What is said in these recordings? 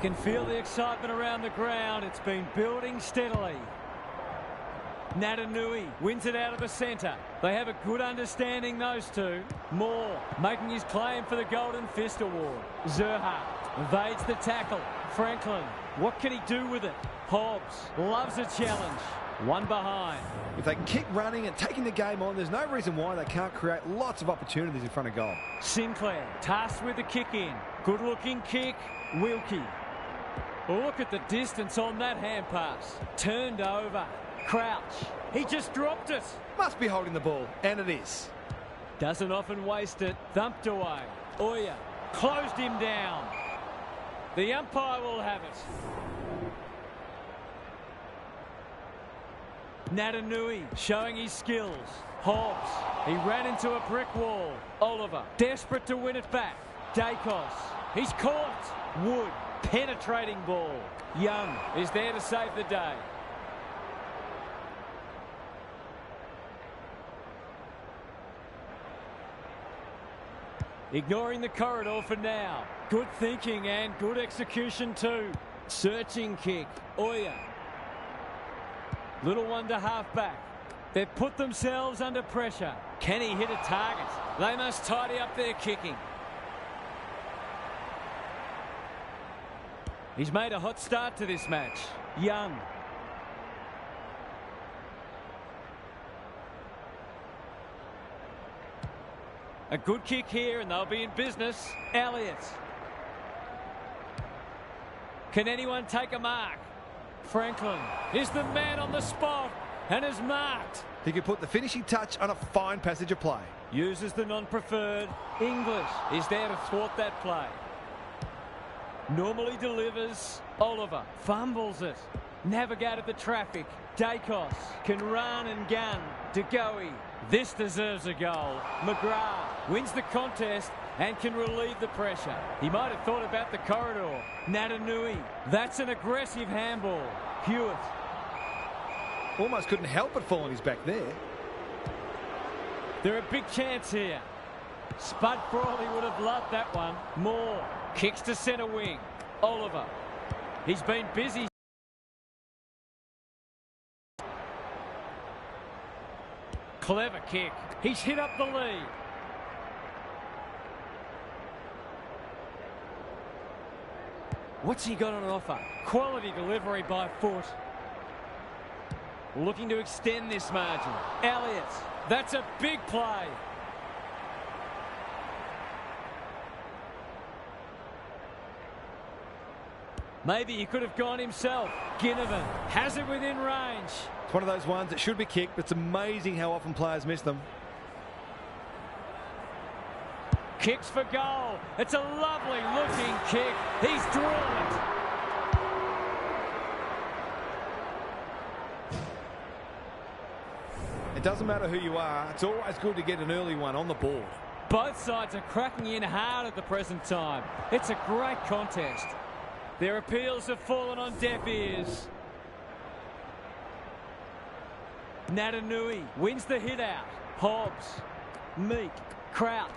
can feel the excitement around the ground. It's been building steadily. Natanui wins it out of the centre. They have a good understanding, those two. Moore making his claim for the Golden Fist Award. Zerha evades the tackle. Franklin, what can he do with it? Hobbs loves a challenge. One behind. If they keep running and taking the game on, there's no reason why they can't create lots of opportunities in front of goal. Sinclair tasked with the kick in. Good looking kick. Wilkie. Look at the distance on that hand pass. Turned over. Crouch. He just dropped it. Must be holding the ball, and it is. Doesn't often waste it. Thumped away. Oya closed him down. The umpire will have it. Natanui showing his skills. Hobbs. He ran into a brick wall. Oliver desperate to win it back. Dacos. He's caught. Wood. Penetrating ball. Young is there to save the day. Ignoring the corridor for now. Good thinking and good execution too. Searching kick. Oya. Little one to half back. They've put themselves under pressure. Can he hit a target? They must tidy up their kicking. He's made a hot start to this match. Young. A good kick here and they'll be in business. Elliott. Can anyone take a mark? Franklin is the man on the spot and is marked. He could put the finishing touch on a fine passage of play. Uses the non-preferred. English is there to thwart that play. Normally delivers. Oliver fumbles it. Navigated the traffic. Dacos can run and gun. DeGoey. This deserves a goal. McGrath wins the contest and can relieve the pressure. He might have thought about the corridor. Natanui. That's an aggressive handball. Hewitt. Almost couldn't help but fall on his back there. They're a big chance here. Spud Frawley would have loved that one. Moore kicks to centre wing. Oliver. He's been busy. Clever kick. He's hit up the lead. What's he got on offer? Quality delivery by foot. Looking to extend this margin. Elliott. That's a big play. Maybe he could have gone himself. Ginnivan has it within range. It's one of those ones that should be kicked, but it's amazing how often players miss them. Kicks for goal. It's a lovely looking kick. He's drilled it. It doesn't matter who you are. It's always good to get an early one on the board. Both sides are cracking in hard at the present time. It's a great contest. Their appeals have fallen on deaf ears. Natanui wins the hit out. Hobbs. Meek. Crouch.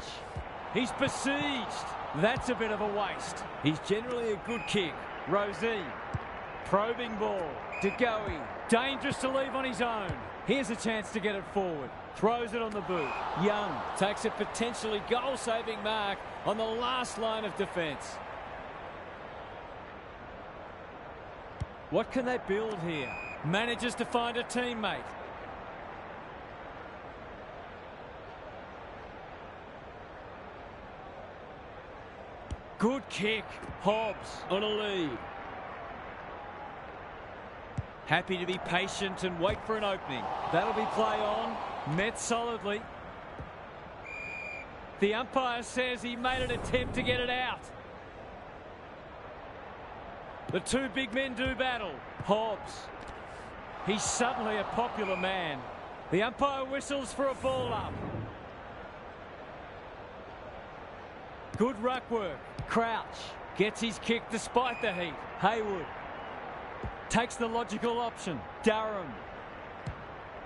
He's besieged. That's a bit of a waste. He's generally a good kick. Rosie. Probing ball. DeGoey. Dangerous to leave on his own. Here's a chance to get it forward. Throws it on the boot. Young takes a potentially goal-saving mark on the last line of defence. What can they build here? Manages to find a teammate. Good kick. Hobbs on a lead. Happy to be patient and wait for an opening. That'll be play on. Met solidly. The umpire says he made an attempt to get it out. The two big men do battle. Hobbs. He's suddenly a popular man. The umpire whistles for a ball up. Good ruck work. Crouch gets his kick despite the heat. Haywood takes the logical option. Durham.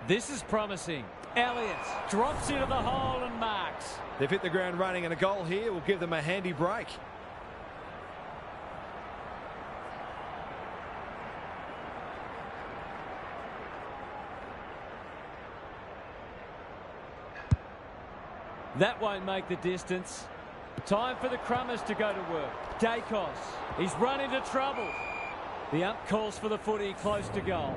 This is promising. Elliott drops into the hole and marks. They've hit the ground running, and a goal here will give them a handy break. That won't make the distance. Time for the Crummers to go to work. Dacos. He's run into trouble. The ump calls for the footy close to goal.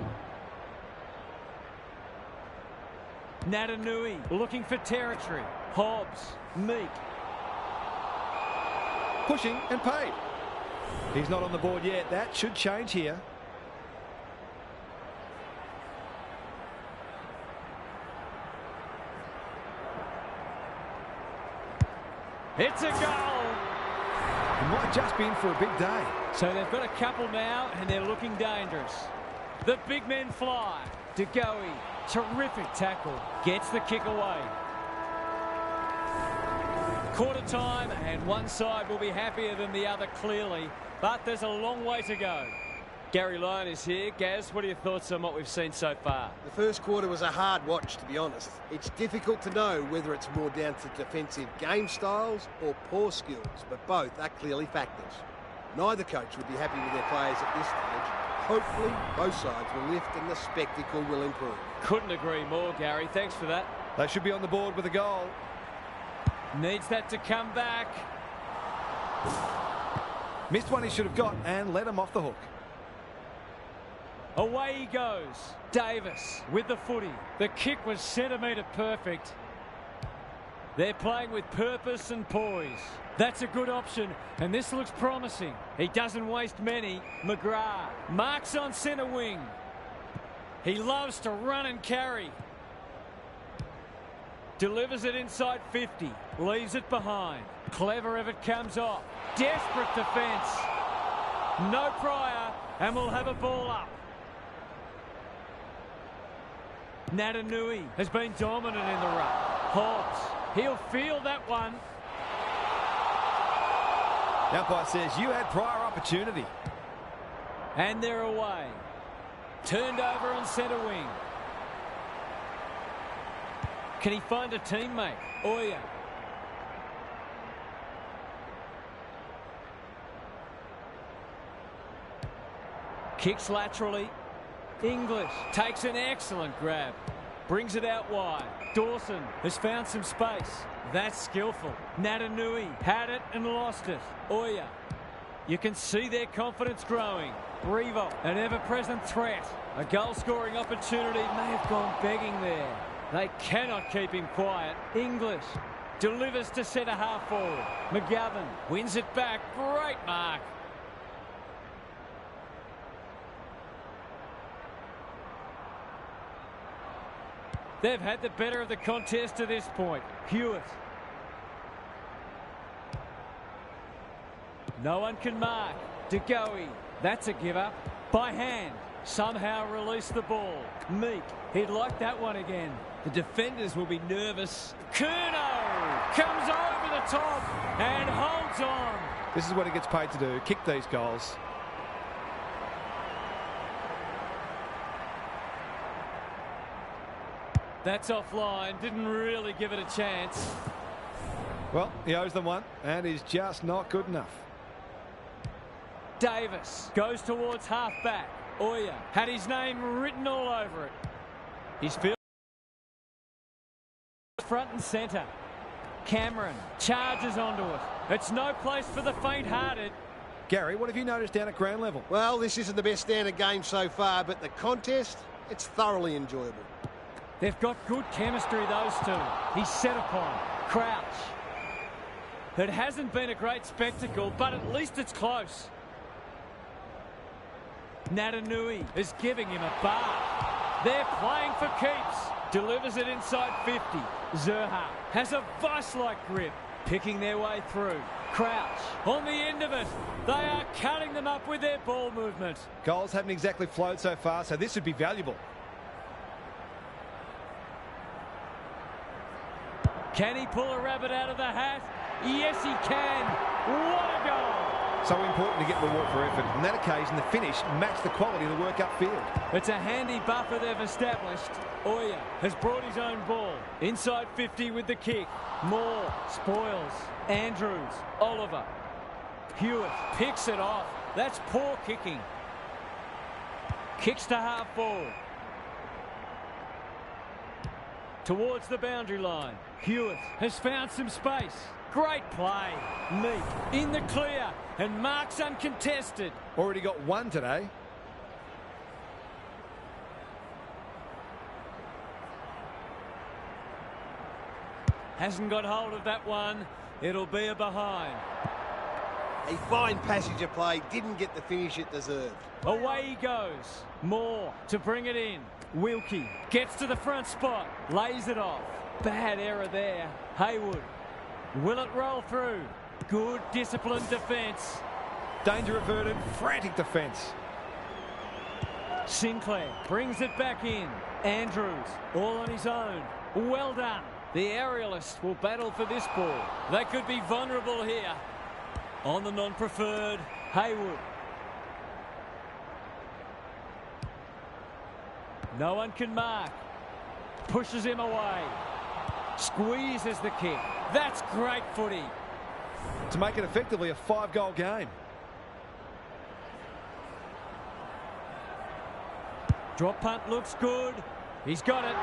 Natanui looking for territory. Hobbs. Meek. Pushing and paid. He's not on the board yet. That should change here. It's a goal. He might just be in for a big day. So they've got a couple now, and they're looking dangerous. The big men fly. DeGoey, terrific tackle. Gets the kick away. Quarter time, and one side will be happier than the other, clearly. But there's a long way to go. Gary Lyon is here. Gaz, what are your thoughts on what we've seen so far? The first quarter was a hard watch, to be honest. It's difficult to know whether it's more down to defensive game styles or poor skills, but both are clearly factors. Neither coach would be happy with their players at this stage. Hopefully, both sides will lift and the spectacle will improve. Couldn't agree more, Gary. Thanks for that. They should be on the board with a goal. Needs that to come back. Missed one he should have got and let him off the hook. Away he goes. Davis with the footy. The kick was centimetre perfect. They're playing with purpose and poise. That's a good option, and this looks promising. He doesn't waste many. McGrath marks on centre wing. He loves to run and carry. Delivers it inside 50. Leaves it behind. Clever if it comes off. Desperate defence. No prior, and we'll have a ball up. Natanui has been dominant in the run. Hobbs, he'll feel that one. The umpire says you had prior opportunity. And they're away. Turned over on centre wing. Can he find a teammate? Oya. Kicks laterally. English takes an excellent grab. Brings it out wide. Dawson has found some space. That's skillful. Natanui had it and lost it. Oya. You can see their confidence growing. Revo, an ever-present threat. A goal-scoring opportunity may have gone begging there. They cannot keep him quiet. English delivers to centre half forward. McGovern wins it back. Great mark. They've had the better of the contest to this point. Hewitt. No one can mark. DeGoey. That's a give up. By hand. Somehow release the ball. Meek. He'd like that one again. The defenders will be nervous. Curnow comes over the top and holds on. This is what he gets paid to do. Kick these goals. That's offline. Didn't really give it a chance. Well, he owes them one, and he's just not good enough. Davis goes towards half-back. Oya had his name written all over it. He's front and centre. Cameron charges onto it. It's no place for the faint-hearted. Gary, what have you noticed down at ground level? Well, this isn't the best standard game so far, but the contest, it's thoroughly enjoyable. They've got good chemistry, those two. He's set upon. Crouch. It hasn't been a great spectacle, but at least it's close. Natanui is giving him a bar. They're playing for keeps. Delivers it inside 50. Zerha has a vice-like grip. Picking their way through. Crouch on the end of it. They are cutting them up with their ball movement. Goals haven't exactly flowed so far, so this would be valuable. Can he pull a rabbit out of the hat? Yes, he can. What a goal. So important to get reward for effort. On that occasion, the finish matched the quality of the work upfield. It's a handy buffer they've established. Oya has brought his own ball. Inside 50 with the kick. Moore spoils. Andrews. Oliver. Hewitt picks it off. That's poor kicking. Kicks to half forward. towards the boundary line. Hewitt has found some space. Great play. Meek in the clear and marks uncontested. Already got one today. Hasn't got hold of that one. It'll be a behind. A fine passage of play, didn't get the finish it deserved. Away he goes. Moore to bring it in. Wilkie gets to the front spot, lays it off. Bad error there. Haywood. Will it roll through? Good disciplined defence. Danger averted, frantic defence. Sinclair brings it back in. Andrews all on his own. Well done. The aerialist will battle for this ball. They could be vulnerable here. On the non-preferred, Haywood. No one can mark. Pushes him away. Squeezes the kick. That's great footy. To make it effectively a 5-goal game. Drop punt looks good. He's got it.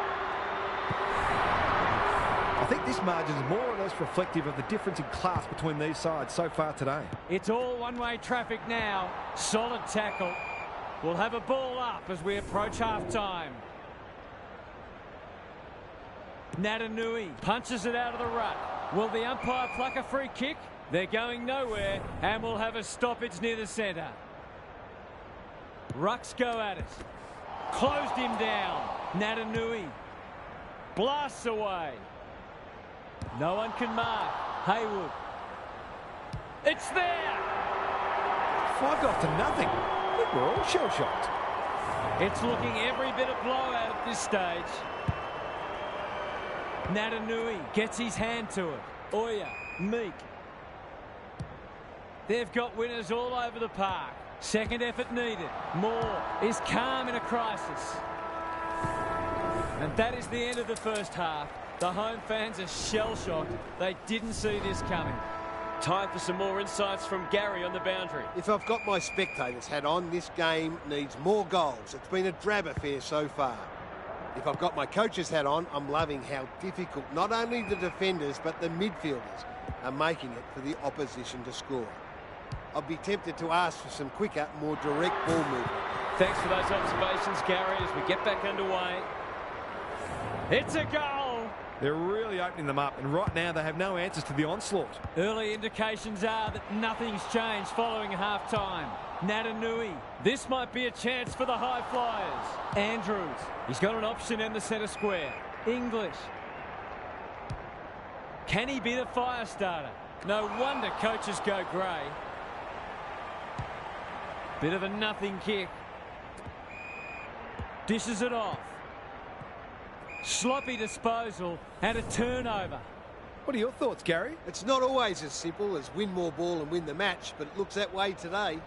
I think this margin is more or less reflective of the difference in class between these sides so far today. It's all one-way traffic now. Solid tackle. We'll have a ball up as we approach half-time. Natanui punches it out of the ruck. Will the umpire pluck a free kick? They're going nowhere, and we'll have a stoppage near the centre. Rucks go at it. Closed him down. Natanui blasts away. No one can mark. Haywood. It's there! 5-0 to nothing. I think we're all shell-shocked. It's looking every bit of blowout at this stage. Natanui gets his hand to it. Oya, Meek. They've got winners all over the park. Second effort needed. Moore is calm in a crisis. And that is the end of the first half. The home fans are shell-shocked. They didn't see this coming. Time for some more insights from Gary on the boundary. If I've got my spectator's hat on, this game needs more goals. It's been a drab affair so far. If I've got my coach's hat on, I'm loving how difficult not only the defenders but the midfielders are making it for the opposition to score. I'd be tempted to ask for some quicker, more direct ball movement. Thanks for those observations, Gary, as we get back underway. It's a goal! They're really opening them up, and right now they have no answers to the onslaught. Early indications are that nothing's changed following half-time. Natanui, this might be a chance for the high flyers. Andrews, he's got an option in the centre square. English. Can he be the fire starter? No wonder coaches go grey. Bit of a nothing kick. Dishes it off. Sloppy disposal and a turnover. What are your thoughts, Gary? It's not always as simple as win more ball and win the match, but it looks that way today.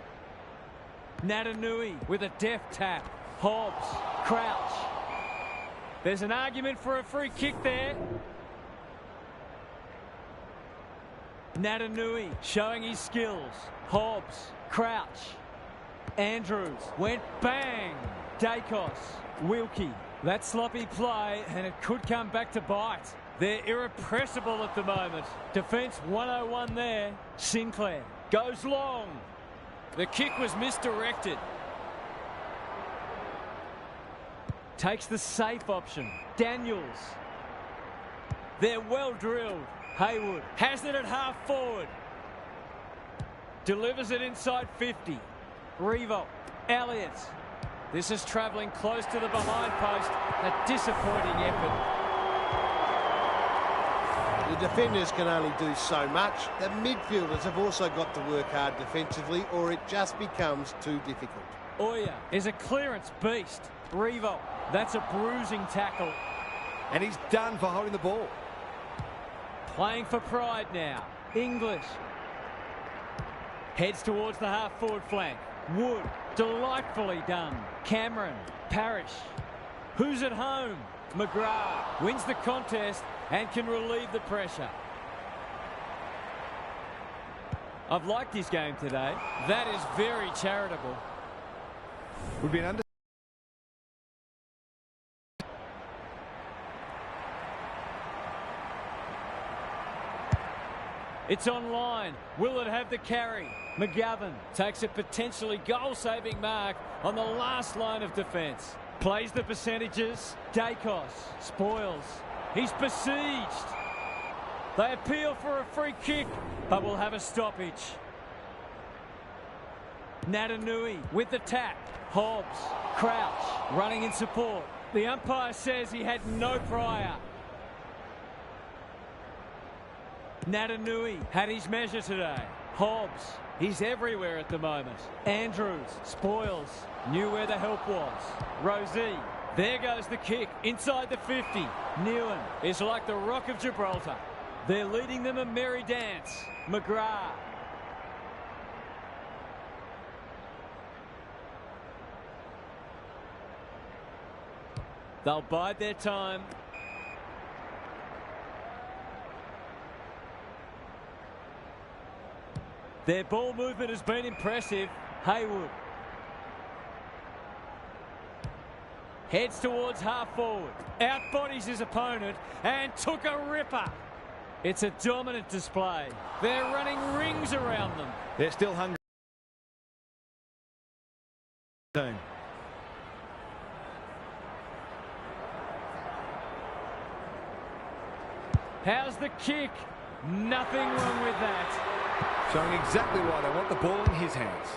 Natanui with a deft tap. Hobbs, Crouch. There's an argument for a free kick there. Natanui showing his skills. Hobbs, Crouch. Andrews went bang. Dacos, Wilkie. That sloppy play, and it could come back to bite. They're irrepressible at the moment. Defence 101 there. Sinclair goes long. The kick was misdirected. Takes the safe option. Daniels. They're well drilled. Haywood has it at half forward. Delivers it inside 50. Revolt. Elliott. This is travelling close to the behind post. A disappointing effort. The defenders can only do so much. The midfielders have also got to work hard defensively, or it just becomes too difficult. Oya is a clearance beast. Revolt. That's a bruising tackle. And he's done for holding the ball. Playing for pride now. English. Heads towards the half-forward flank. Wood. Delightfully done. Cameron. Parrish. Who's at home? McGrath wins the contest and can relieve the pressure. I've liked his game today. That is very charitable. We've been under. It's online. Will it have the carry? McGovern takes a potentially goal-saving mark on the last line of defence. Plays the percentages. Dacos spoils. He's besieged. They appeal for a free kick, but will have a stoppage. Natanui with the tap. Hobbs, Crouch, running in support. The umpire says he had no prior. Natanui had his measure today. Hobbs, he's everywhere at the moment. Andrews, spoils, knew where the help was. Rosie, there goes the kick, inside the 50. Newen is like the Rock of Gibraltar. They're leading them a merry dance. McGrath. They'll bide their time. Their ball movement has been impressive. Haywood heads towards half forward. Outbodies his opponent and took a ripper. It's a dominant display. They're running rings around them. They're still hungry. How's the kick? Nothing wrong with that. Showing exactly why they want the ball in his hands.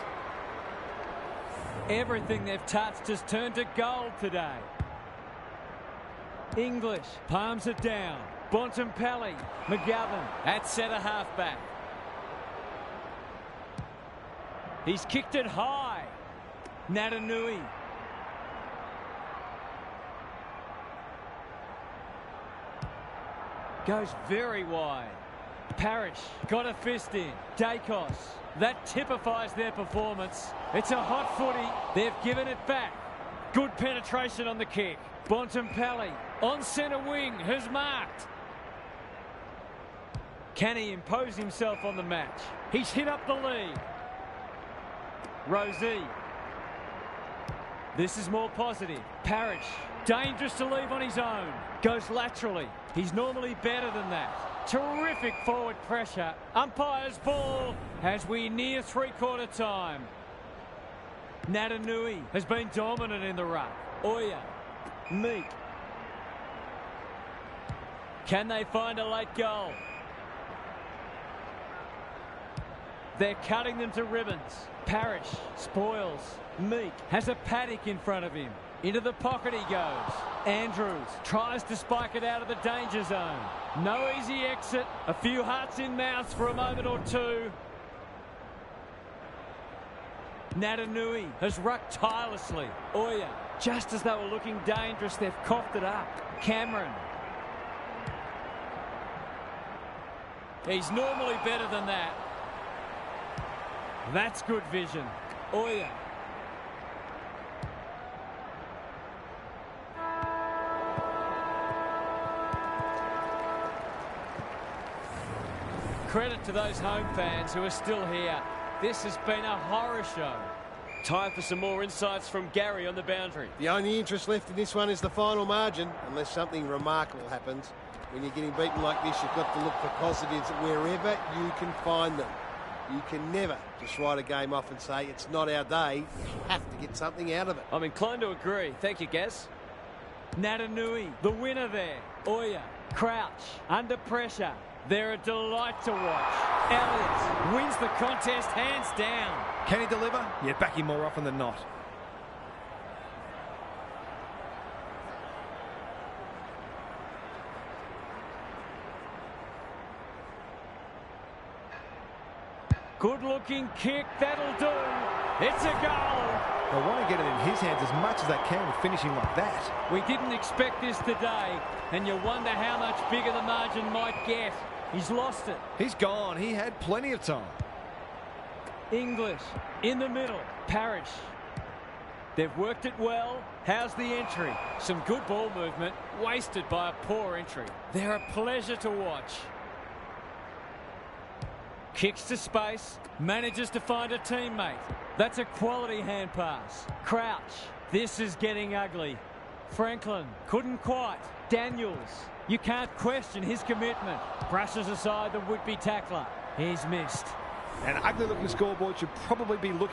Everything they've touched has turned to gold today. English palms it down. Bontempelli, McGovern at centre halfback. He's kicked it high. Natanui. Goes very wide. Parrish got a fist in. Dacos. That typifies their performance. It's a hot footy. They've given it back. Good penetration on the kick. Bontempelli on centre wing has marked. Can he impose himself on the match? He's hit up the lead. Rosie. This is more positive. Parrish. Dangerous to leave on his own. Goes laterally. He's normally better than that. Terrific forward pressure. Umpire's ball as we near three-quarter time. Natanui has been dominant in the ruck. Oya. Meek. Can they find a late goal? They're cutting them to ribbons. Parrish spoils. Meek has a paddock in front of him. Into the pocket he goes. Andrews tries to spike it out of the danger zone. No easy exit. A few hearts in mouths for a moment or two. Natanui has rucked tirelessly. Oya, just as they were looking dangerous, they've coughed it up. Cameron. He's normally better than that. That's good vision. Oya. Credit to those home fans who are still here. This has been a horror show. Time for some more insights from Gary on the boundary. The only interest left in this one is the final margin, unless something remarkable happens. When you're getting beaten like this, you've got to look for positives wherever you can find them. You can never just write a game off and say, it's not our day. You have to get something out of it. I'm inclined to agree. Thank you, Gaz. Natanui, the winner there. Oya, Crouch, under pressure. They're a delight to watch. Elliott wins the contest hands down. Can he deliver? Yeah, back him more often than not. Good-looking kick, that'll do. It's a goal. They want to get it in his hands as much as they can with finishing like that. We didn't expect this today, and you wonder how much bigger the margin might get. He's lost it. He's gone. He had plenty of time. English in the middle. Parrish. They've worked it well. How's the entry? Some good ball movement, wasted by a poor entry. They're a pleasure to watch. Kicks to space, manages to find a teammate. That's a quality hand pass. Crouch. This is getting ugly. Franklin couldn't quite. Daniels. You can't question his commitment. Brushes aside the would-be tackler. He's missed. An ugly-looking scoreboard should probably be looking.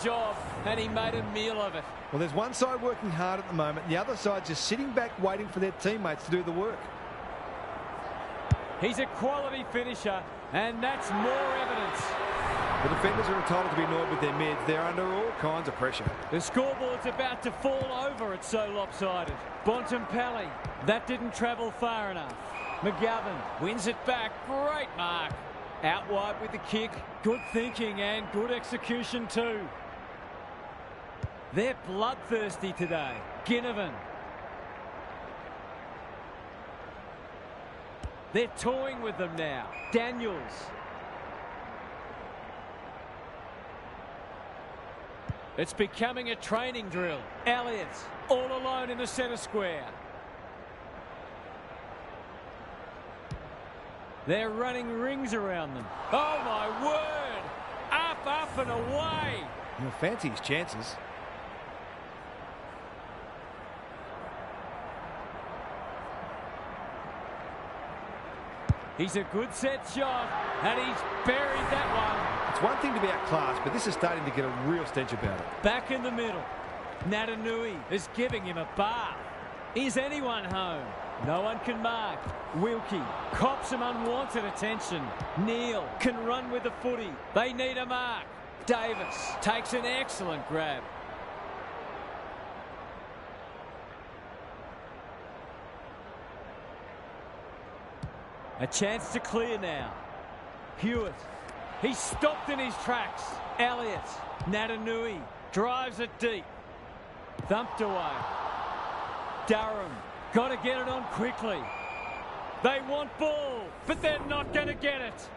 Job, and he made a meal of it. Well, there's one side working hard at the moment. The other side just sitting back waiting for their teammates to do the work. He's a quality finisher, and that's more evidence. The defenders are entitled to be annoyed with their mids. They're under all kinds of pressure. The scoreboard's about to fall over. It's so lopsided. Bontempelli. That didn't travel far enough. McGovern wins it back. Great mark. Out wide with the kick. Good thinking and good execution too. They're bloodthirsty today. Ginnivan. They're toying with them now. Daniels. It's becoming a training drill. Elliott all alone in the centre square. They're running rings around them. Oh, my word! Up, up and away! He'll fancy his chances. He's a good set shot, and he's buried that one. It's one thing to be outclassed, but this is starting to get a real stench about it. Back in the middle. Natanui is giving him a bath. Is anyone home? No one can mark. Wilkie cops some unwanted attention. Neal can run with the footy. They need a mark. Davis takes an excellent grab. A chance to clear now. Hewitt. He's stopped in his tracks. Elliott. Natanui drives it deep. Thumped away. Durham. Got to get it on quickly. They want ball, but they're not going to get it.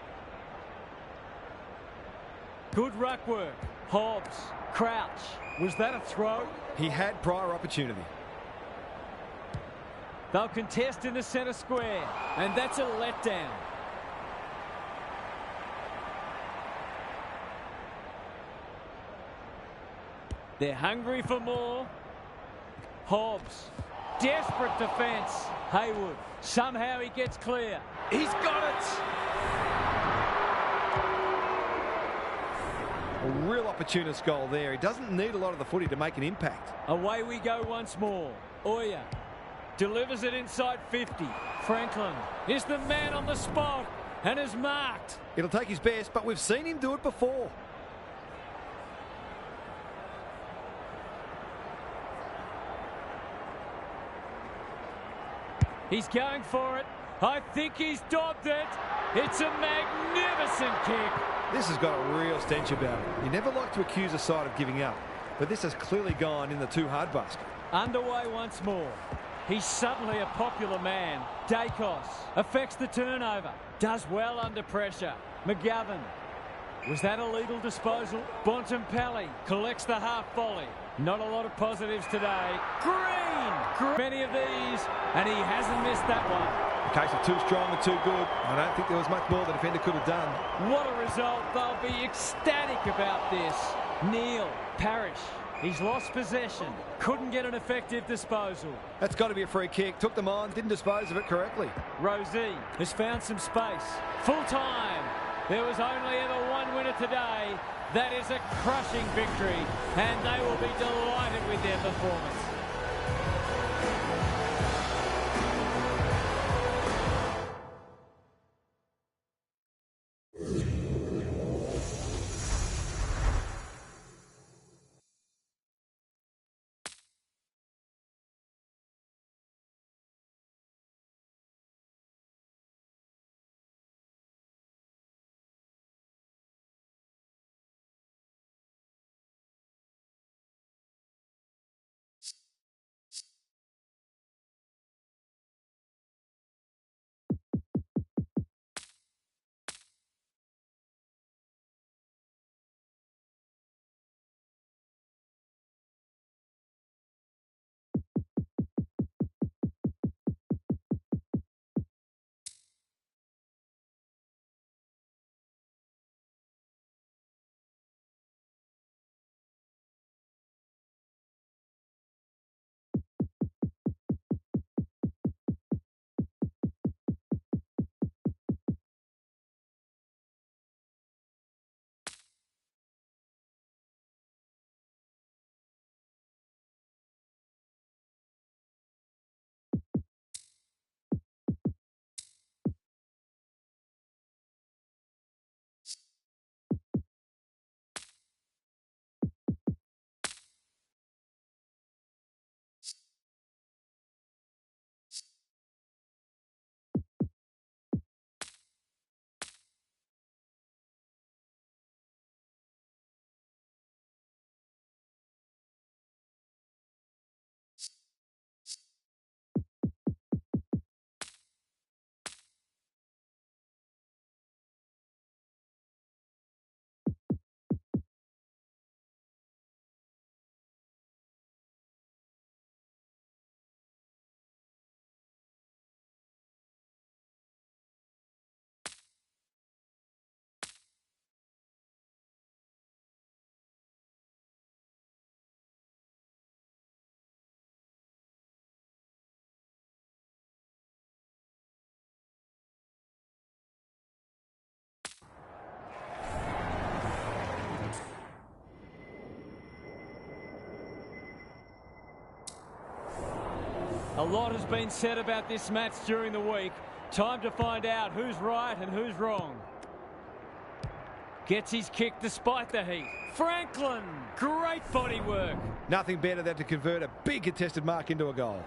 Good ruck work. Hobbs. Crouch. Was that a throw? He had prior opportunity. They'll contest in the centre square, and that's a letdown. They're hungry for more. Hobbs. Desperate defence. Haywood. Somehow he gets clear. He's got it. A real opportunist goal there. He doesn't need a lot of the footy to make an impact. Away we go once more. Oya delivers it inside 50. Franklin is the man on the spot and is marked. It'll take his best, but we've seen him do it before. He's going for it. I think he's dobbed it. It's a magnificent kick. This has got a real stench about it. You never like to accuse a side of giving up, but this has clearly gone in the too hard basket. Underway once more. He's suddenly a popular man. Dacos affects the turnover. Does well under pressure. McGovern. Was that a legal disposal? Bontempelli collects the half volley. Not a lot of positives today. Green! Many of these, and he hasn't missed that one. A case of too strong and too good. I don't think there was much more the defender could have done. What a result. They'll be ecstatic about this. Neal. Parrish. He's lost possession. Couldn't get an effective disposal. That's got to be a free kick. Took them on, didn't dispose of it correctly. Rosie has found some space. Full time. There was only ever one winner today. That is a crushing victory, and they will be delighted with their performance. A lot has been said about this match during the week. Time to find out who's right and who's wrong. Gets his kick despite the heat. Franklin, great body work. Nothing better than to convert a big contested mark into a goal.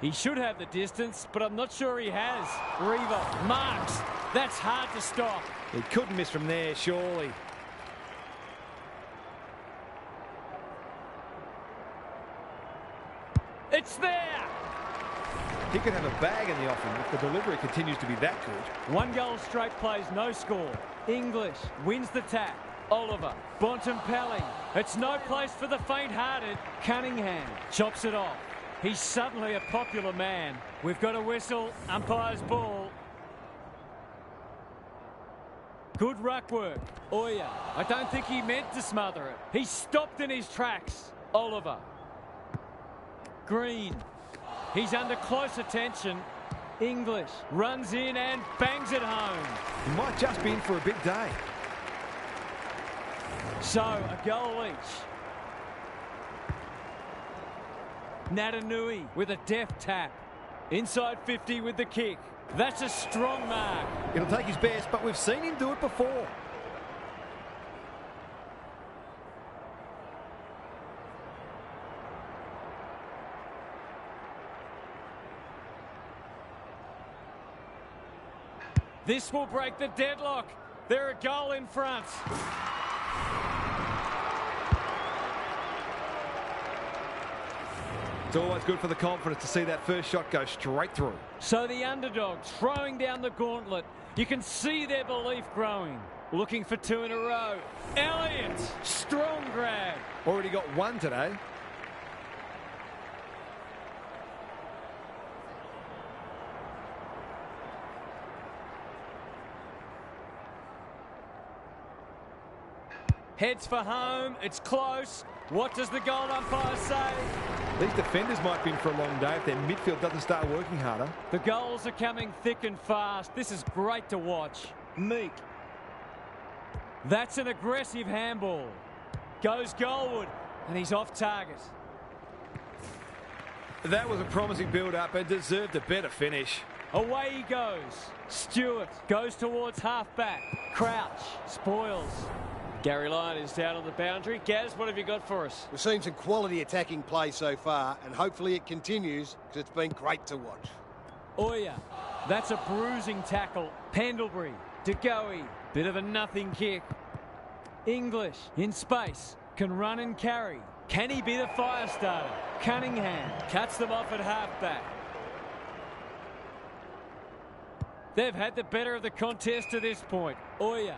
He should have the distance, but I'm not sure he has. Revo marks. That's hard to stop. He couldn't miss from there, surely. It's there. He could have a bag in the offing if the delivery continues to be that good. 1 goal straight plays, no score. English wins the tap. Oliver, Bontempelli. It's no place for the faint-hearted. Cunningham chops it off. He's suddenly a popular man. We've got a whistle. Umpire's ball. Good ruck work. Oya. I don't think he meant to smother it. He stopped in his tracks. Oliver. Green. He's under close attention. English runs in and bangs it home. He might just be in for a big day. So, a goal each. Natanui with a deft tap. Inside 50 with the kick. That's a strong mark. It'll take his best, but we've seen him do it before. This will break the deadlock. They're a goal in front. It's always good for the confidence to see that first shot go straight through. So the underdogs throwing down the gauntlet. You can see their belief growing. Looking for 2 in a row. Elliott, strong grab. Already got 1 today. Heads for home. It's close. What does the goal umpire say? These defenders might be in for a long day if their midfield doesn't start working harder. The goals are coming thick and fast. This is great to watch. Meek. That's an aggressive handball. Goes goalward, and he's off target. That was a promising build-up and deserved a better finish. Away he goes. Stewart goes towards half-back. Crouch spoils. Gary Lyon is down on the boundary. Gaz, what have you got for us? We've seen some quality attacking play so far, and hopefully it continues because it's been great to watch. Oya, that's a bruising tackle. Pendlebury, DeGoey, bit of a nothing kick. English in space, can run and carry. Can he be the fire starter? Cunningham cuts them off at halfback. They've had the better of the contest to this point. Oya.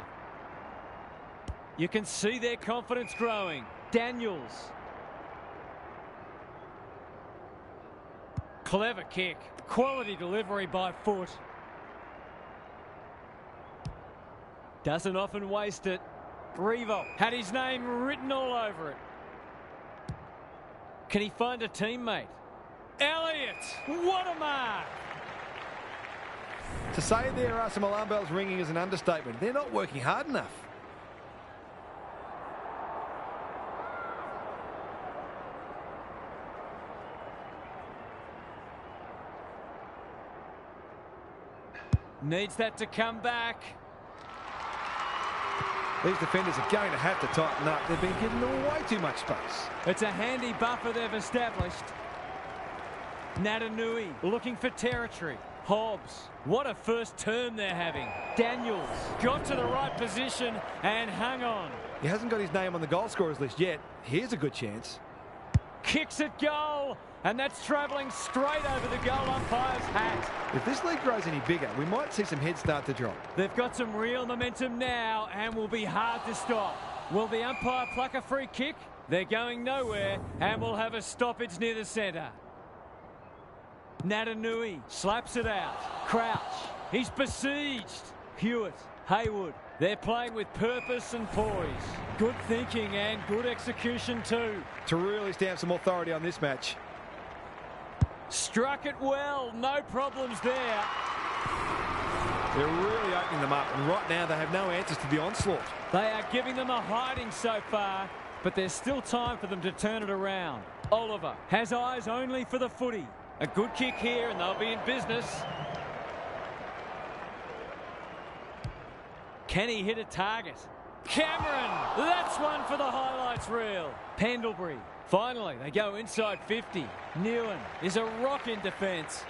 You can see their confidence growing. Daniels. Clever kick. Quality delivery by foot. Doesn't often waste it. Revo had his name written all over it. Can he find a teammate? Elliott, what a mark! To say there are some alarm bells ringing is an understatement. They're not working hard enough. Needs that to come back. These defenders are going to have to tighten up. They've been given way too much space. It's a handy buffer they've established. Natanui looking for territory. Hobbs, what a first term they're having. Daniels got to the right position and hung on. He hasn't got his name on the goal scorers list yet. Here's a good chance. Kicks at goal, and that's travelling straight over the goal umpire's hat. If this league grows any bigger, we might see some heads start to drop. They've got some real momentum now and will be hard to stop. Will the umpire pluck a free kick? They're going nowhere and will have a stoppage near the centre. Natanui slaps it out. Crouch. He's besieged. Hewitt. Haywood. They're playing with purpose and poise. Good thinking and good execution too. To really stamp some authority on this match. Struck it well. No problems there. They're really opening them up, and right now they have no answers to the onslaught. They are giving them a hiding so far, but there's still time for them to turn it around. Oliver has eyes only for the footy. A good kick here and they'll be in business. Can he hit a target? Cameron! That's one for the highlights reel. Pendlebury. Finally, they go inside 50. Newen is a rock in defence.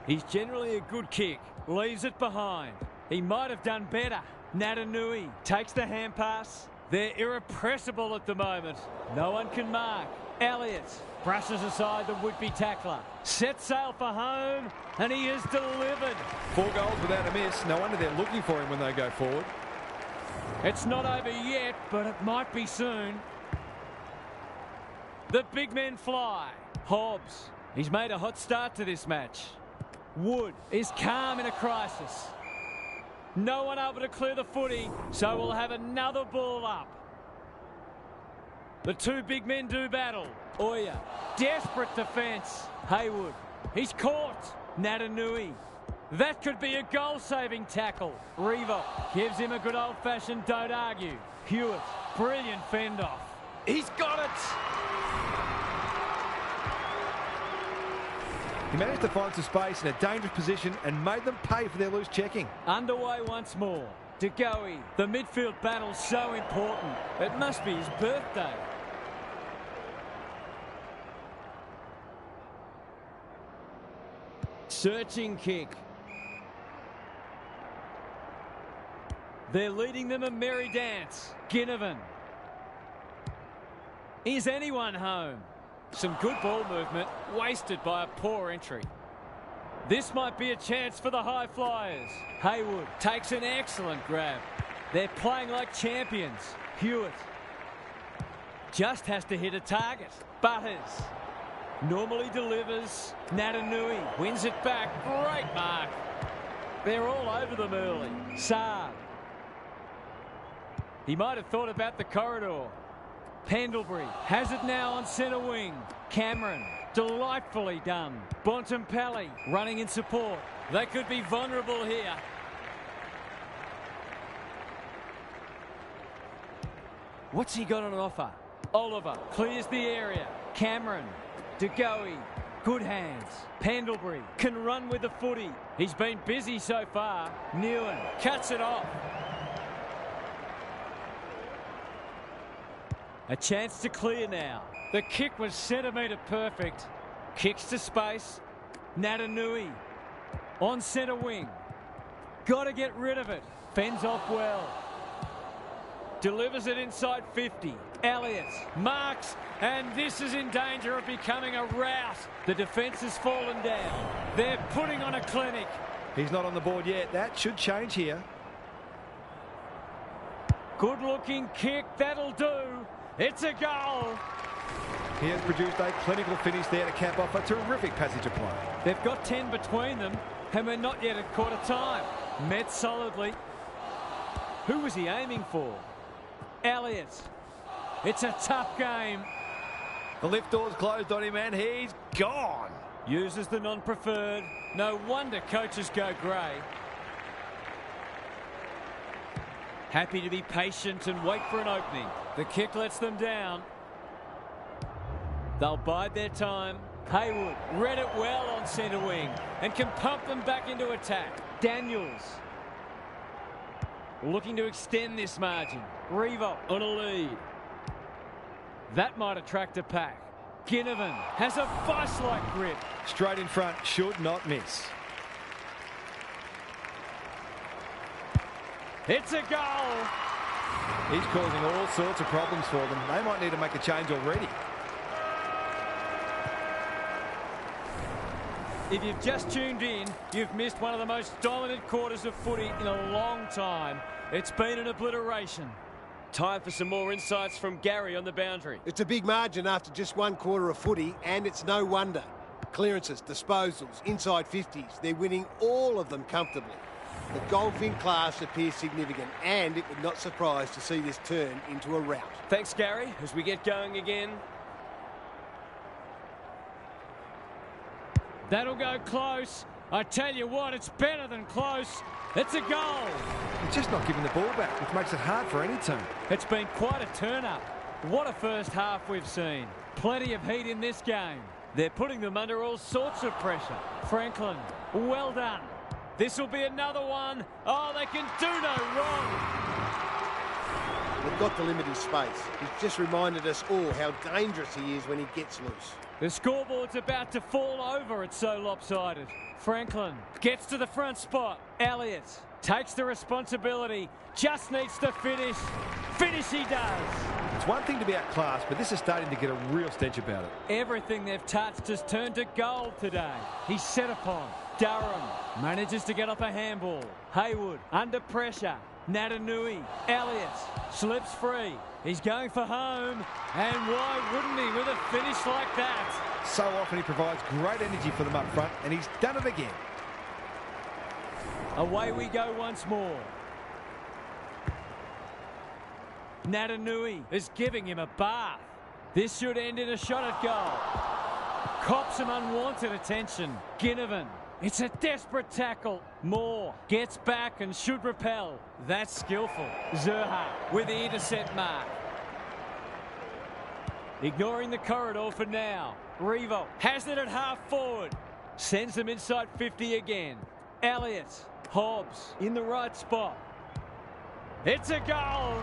He's generally a good kick. Leaves it behind. He might have done better. Natanui takes the hand pass. They're irrepressible at the moment. No one can mark. Elliott brushes aside the would-be tackler. Sets sail for home, and he is delivered. 4 goals without a miss. No wonder they're looking for him when they go forward. It's not over yet, but it might be soon. The big men fly. Hobbs. He's made a hot start to this match. Wood is calm in a crisis. No one able to clear the footy, so we'll have another ball up. The two big men do battle. Oya, desperate defence. Haywood, he's caught. Natanui. That could be a goal-saving tackle. Revo gives him a good old-fashioned don't argue. Hewitt, brilliant fend-off. He's got it! He managed to find some space in a dangerous position and made them pay for their loose checking. Underway once more. De Goey, the midfield battle's so important. It must be his birthday. Searching kick. They're leading them a merry dance. Ginnivan. Is anyone home? Some good ball movement, wasted by a poor entry. This might be a chance for the high flyers. Haywood takes an excellent grab. They're playing like champions. Hewitt just has to hit a target. Butters normally delivers. Natanui wins it back. Great mark. They're all over them early. Saab. He might have thought about the corridor. Pendlebury has it now on centre wing. Cameron, delightfully done. Bontempelli running in support. They could be vulnerable here. What's he got on offer? Oliver clears the area. Cameron, De Goey, good hands. Pendlebury can run with the footy. He's been busy so far. Newen cuts it off. A chance to clear now. The kick was centimetre perfect. Kicks to space. Natanui on centre wing. Got to get rid of it. Fends off well. Delivers it inside 50. Elliott marks, and this is in danger of becoming a rout. The defence has fallen down. They're putting on a clinic. He's not on the board yet. That should change here. Good-looking kick. That'll do. It's a goal. He has produced a clinical finish there to cap off a terrific passage of play. They've got 10 between them, and we're not yet at quarter time. Met solidly. Who was he aiming for? Elliott. It's a tough game. The lift door's closed on him, and he's gone. Uses the non-preferred. No wonder coaches go grey. Happy to be patient and wait for an opening. The kick lets them down. They'll bide their time. Haywood read it well on centre wing and can pump them back into attack. Daniels looking to extend this margin. Revo on a lead. That might attract a pack. Ginnivan has a vice-like grip. Straight in front, should not miss. It's a goal. He's causing all sorts of problems for them. They might need to make a change already. If you've just tuned in, you've missed one of the most dominant quarters of footy in a long time. It's been an obliteration. Time for some more insights from Gary on the boundary. It's a big margin after just one quarter of footy, and it's no wonder. Clearances, disposals, inside 50s. They're winning all of them comfortably. The golfing class appears significant, and it would not surprise to see this turn into a rout. Thanks, Gary, as we get going again. That'll go close. I tell you what, it's better than close. It's a goal. He's just not giving the ball back, which makes it hard for any team. It's been quite a turn-up. What a first half we've seen. Plenty of heat in this game. They're putting them under all sorts of pressure. Franklin, well done. This will be another one. Oh, they can do no wrong. They've got to limit his space. He's just reminded us all how dangerous he is when he gets loose. The scoreboard's about to fall over. It's so lopsided. Franklin gets to the front spot. Elliott takes the responsibility. Just needs to finish. Finish he does. It's one thing to be outclassed, but this is starting to get a real stench about it. Everything they've touched has turned to gold today. He's set upon. Durham manages to get off a handball. Haywood under pressure. Natanui. Elliott slips free. He's going for home. And why wouldn't he with a finish like that? So often he provides great energy for them up front, and he's done it again. Away we go once more. Natanui is giving him a bath. This should end in a shot at goal. Cops some unwanted attention. Ginnivan. It's a desperate tackle. Moore gets back and should repel. That's skillful. Zerha with the intercept mark. Ignoring the corridor for now. Revo has it at half forward. Sends them inside 50 again. Elliott. Hobbs in the right spot. It's a goal.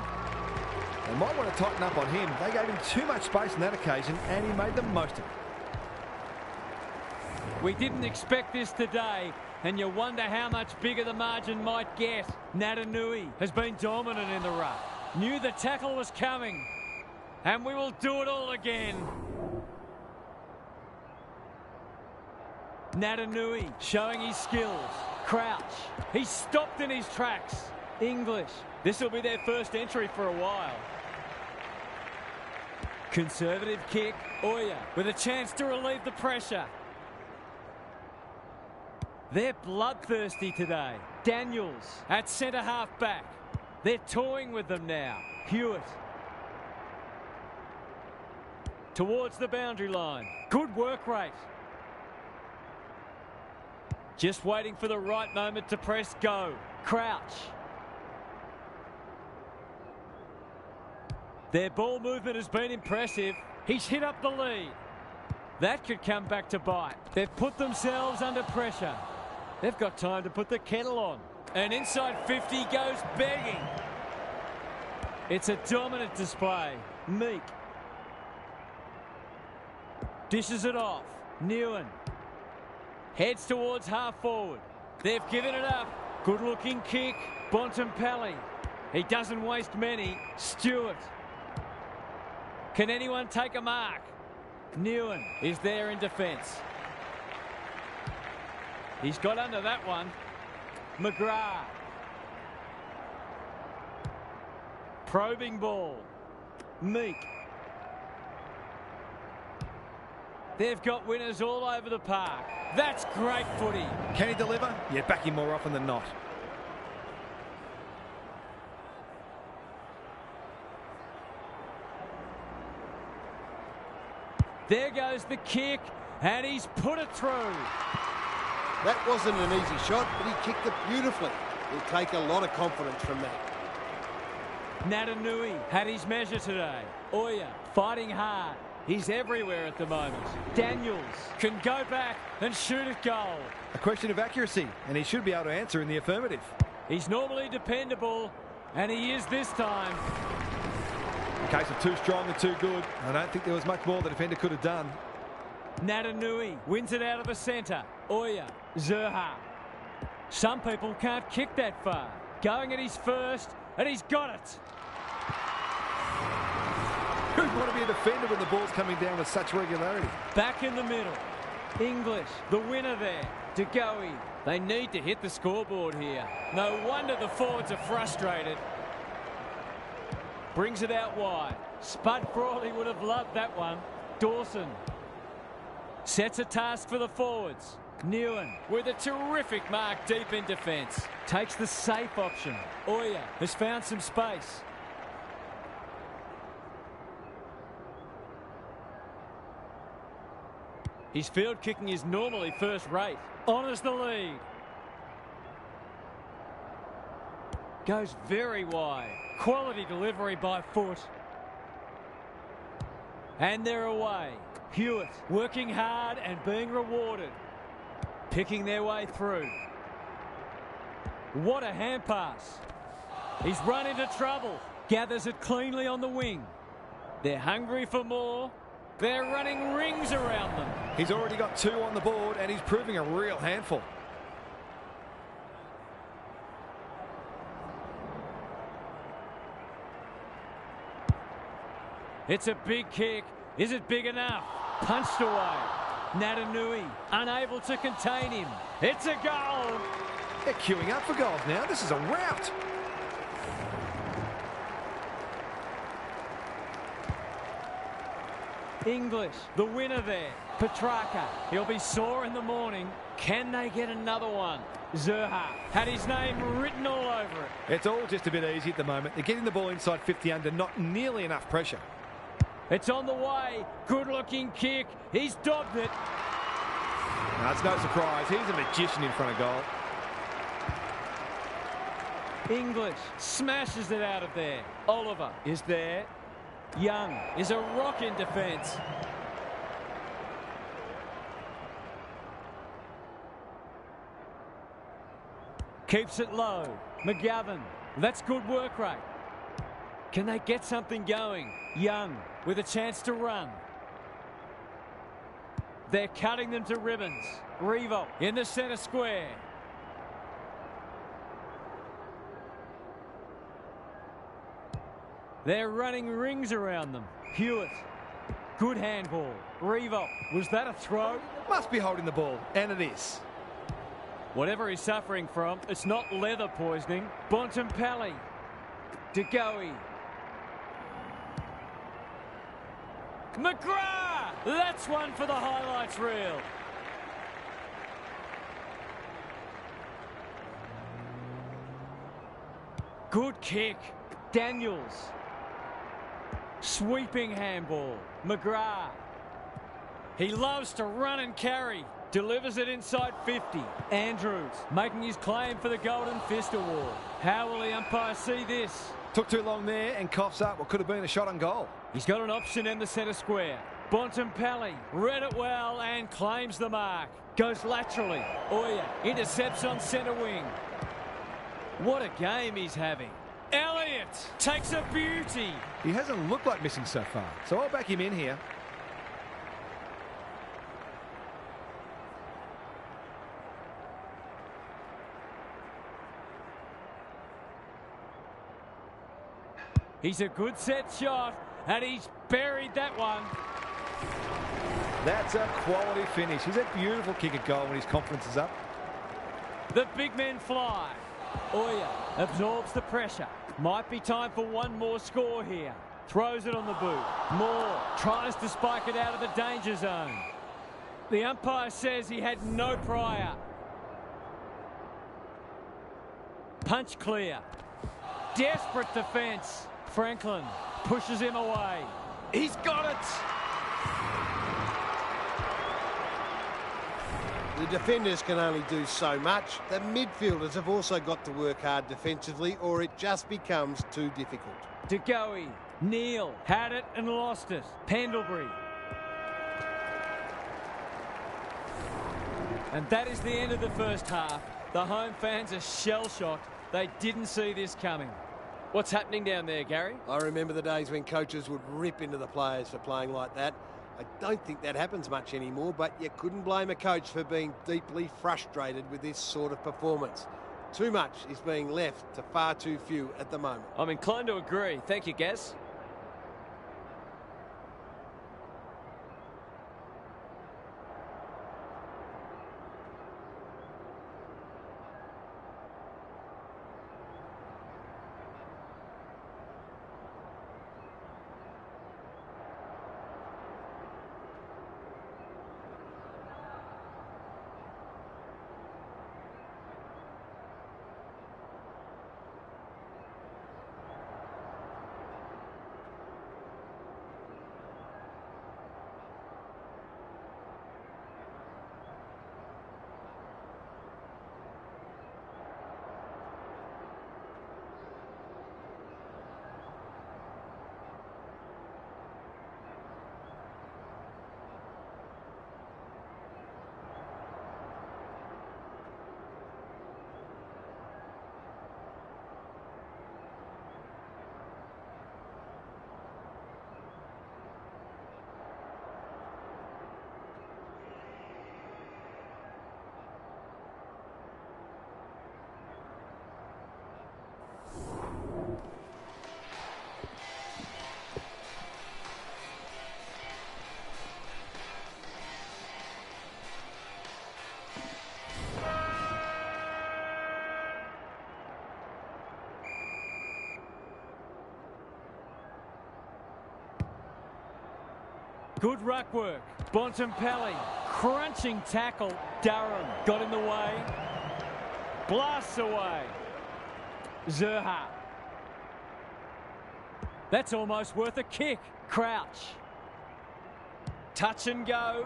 They might want to tighten up on him. They gave him too much space on that occasion, and he made the most of it. We didn't expect this today, and you wonder how much bigger the margin might get. Natanui has been dominant in the ruck. Knew the tackle was coming, and we will do it all again. Natanui showing his skills. Crouch. He's stopped in his tracks. English. This will be their first entry for a while. Conservative kick. Oya with a chance to relieve the pressure. They're bloodthirsty today. Daniels at centre-half back. They're toying with them now. Hewitt. Towards the boundary line. Good work rate. Just waiting for the right moment to press go. Crouch. Their ball movement has been impressive. He's hit up the lead. That could come back to bite. They've put themselves under pressure. They've got time to put the kettle on. And inside 50 goes begging. It's a dominant display. Meek. Dishes it off. Newen. Heads towards half forward. They've given it up. Good looking kick. Bontempelli. He doesn't waste many. Stewart. Can anyone take a mark? Newen is there in defence. He's got under that one. McGrath. Probing ball. Meek. They've got winners all over the park. That's great footy. Can he deliver? Yeah, back him more often than not. There goes the kick, and he's put it through. That wasn't an easy shot, but he kicked it beautifully. He'll take a lot of confidence from that. Natanui had his measure today. Oya fighting hard. He's everywhere at the moment. Daniels can go back and shoot at goal. A question of accuracy, and he should be able to answer in the affirmative. He's normally dependable, and he is this time. A case of too strong and too good. I don't think there was much more the defender could have done. Natanui wins it out of the centre. Oya, Zerha. Some people can't kick that far. Going at his first, and he's got it. Who'd want to be a defender when the ball's coming down with such regularity? Back in the middle. English, the winner there. DeGoey. They need to hit the scoreboard here. No wonder the forwards are frustrated. Brings it out wide. Spud Frawley would have loved that one. Dawson sets a task for the forwards. Newen with a terrific mark deep in defence. Takes the safe option. Oya has found some space. His field kicking is normally first rate. Honours the lead. Goes very wide. Quality delivery by foot. And they're away. Hewitt working hard and being rewarded. Picking their way through. What a hand pass. He's run into trouble. Gathers it cleanly on the wing. They're hungry for more. They're running rings around them. He's already got 2 on the board and he's proving a real handful. It's a big kick. Is it big enough? Punched away. Natanui unable to contain him. It's a goal. They're queuing up for goals now. This is a rout. English, the winner there. Petrarca, he'll be sore in the morning. Can they get another one? Zerha had his name written all over it. It's all just a bit easy at the moment. They're getting the ball inside 50 under, not nearly enough pressure. It's on the way. Good-looking kick. He's dobbed it. No, it's no surprise. He's a magician in front of goal. English smashes it out of there. Oliver is there. Young is a rock in defence. Keeps it low. McGovern. That's good work rate. Can they get something going? Young with a chance to run. They're cutting them to ribbons. Revo in the centre square. They're running rings around them. Hewitt. Good handball. Revo. Was that a throw? Must be holding the ball, and it is. Whatever he's suffering from, it's not leather poisoning. Bontempelli. DeGoey. McGrath! That's one for the highlights reel. Good kick. Daniels. Sweeping handball. McGrath. He loves to run and carry. Delivers it inside 50. Andrews making his claim for the Golden Fist Award. How will the umpire see this? Took too long there and coughs up what could have been a shot on goal. He's got an option in the centre square. Bontempelli read it well and claims the mark. Goes laterally. Oya intercepts on centre wing. What a game he's having. Elliott takes a beauty. He hasn't looked like missing so far, so I'll back him in here. He's a good set shot, and he's buried that one. That's a quality finish. He's a beautiful kick at goal when his confidence is up. The big men fly. Oya absorbs the pressure. Might be time for one more score here. Throws it on the boot. Moore tries to spike it out of the danger zone. The umpire says he had no prior. Punch clear. Desperate defence. Franklin pushes him away. He's got it! The defenders can only do so much. The midfielders have also got to work hard defensively, or it just becomes too difficult. DeGoey. Neal had it and lost it. Pendlebury. And that is the end of the first half. The home fans are shell-shocked. They didn't see this coming. What's happening down there, Gary? I remember the days when coaches would rip into the players for playing like that. I don't think that happens much anymore, but you couldn't blame a coach for being deeply frustrated with this sort of performance. Too much is being left to far too few at the moment. I'm inclined to agree. Thank you, Gaz. Good ruck work. Bontempelli, crunching tackle. Durham got in the way. Blasts away. Zerha. That's almost worth a kick. Crouch. Touch and go.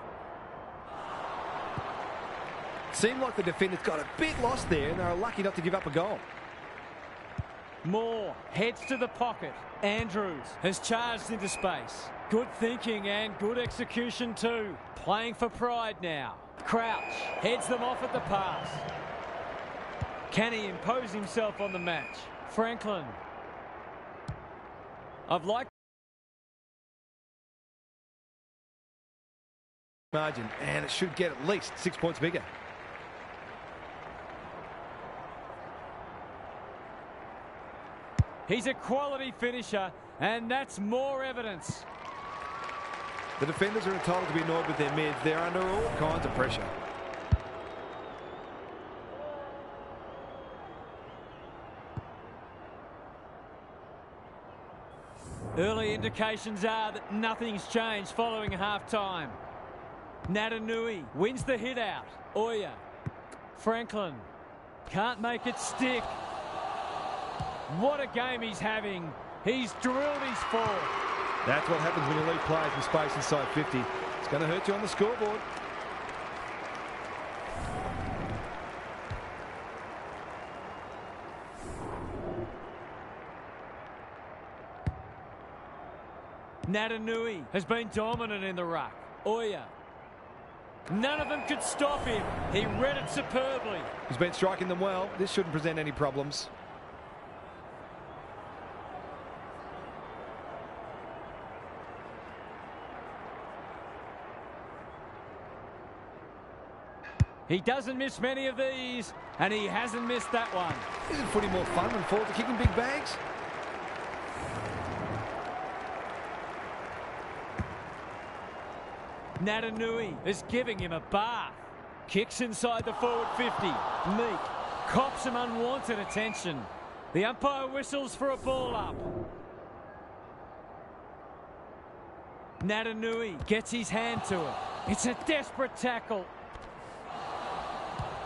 Seemed like the defenders got a bit lost there and they were lucky not to give up a goal. Moore heads to the pocket. Andrews has charged into space. Good thinking and good execution too. Playing for pride now. Crouch heads them off at the pass. Can he impose himself on the match? Franklin. I've liked margin, and it should get at least 6 points bigger. He's a quality finisher, and that's more evidence. The defenders are entitled to be annoyed with their mids. They're under all kinds of pressure. Early indications are that nothing's changed following half-time. Natanui wins the hit out. Oya. Franklin can't make it stick. What a game he's having. He's drilled his four. That's what happens when you leave players in space inside 50. It's going to hurt you on the scoreboard. Natanui has been dominant in the ruck. Oya. None of them could stop him. He read it superbly. He's been striking them well. This shouldn't present any problems. He doesn't miss many of these, and he hasn't missed that one. Isn't footy more fun when forwards are kicking big bags? Natanui is giving him a bath. Kicks inside the forward 50. Meek cops some unwanted attention. The umpire whistles for a ball up. Natanui gets his hand to it. It's a desperate tackle.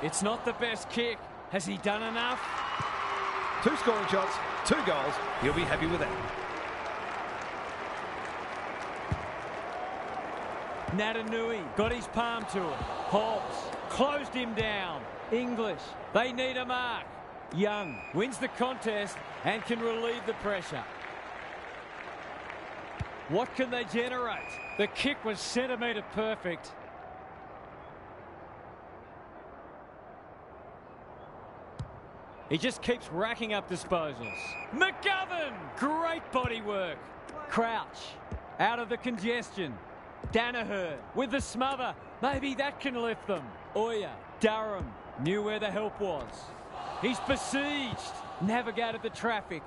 It's not the best kick. Has he done enough? 2 scoring shots, 2 goals. He'll be happy with that. Natanui got his palm to it. Hobbs closed him down. English, they need a mark. Young wins the contest and can relieve the pressure. What can they generate? The kick was centimetre perfect. He just keeps racking up disposals. McGovern! Great body work. Crouch out of the congestion. Danaher with the smother. Maybe that can lift them. Oya. Durham knew where the help was. He's besieged. Navigated the traffic.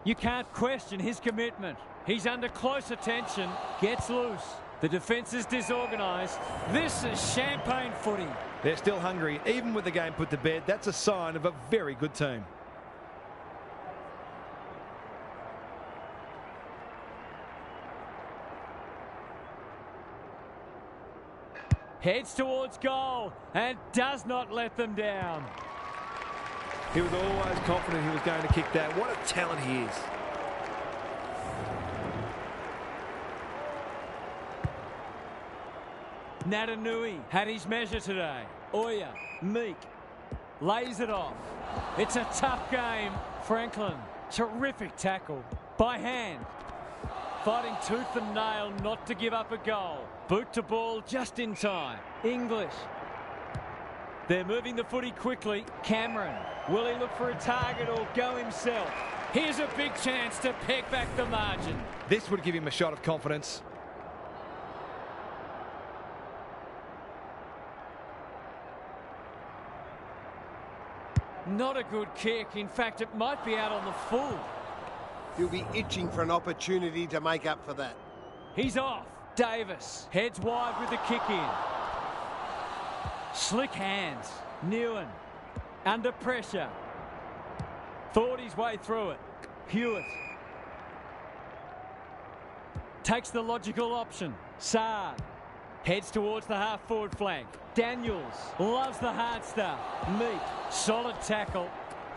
You can't question his commitment. He's under close attention. Gets loose. The defence is disorganised. This is champagne footy. They're still hungry. Even with the game put to bed, that's a sign of a very good team. Heads towards goal and does not let them down. He was always confident he was going to kick that. What a talent he is. Natanui had his measure today. Oya, Meek, lays it off. It's a tough game. Franklin, terrific tackle. By hand. Fighting tooth and nail not to give up a goal. Boot to ball just in time. English. They're moving the footy quickly. Cameron, will he look for a target or go himself? Here's a big chance to peg back the margin. This would give him a shot of confidence. Not a good kick. In fact, it might be out on the full. He'll be itching for an opportunity to make up for that. He's off. Davis heads wide with the kick in. Slick hands. Newen under pressure. Thought his way through it. Hewitt takes the logical option. Saad heads towards the half-forward flank. Daniels loves the hard stuff. Meek, solid tackle.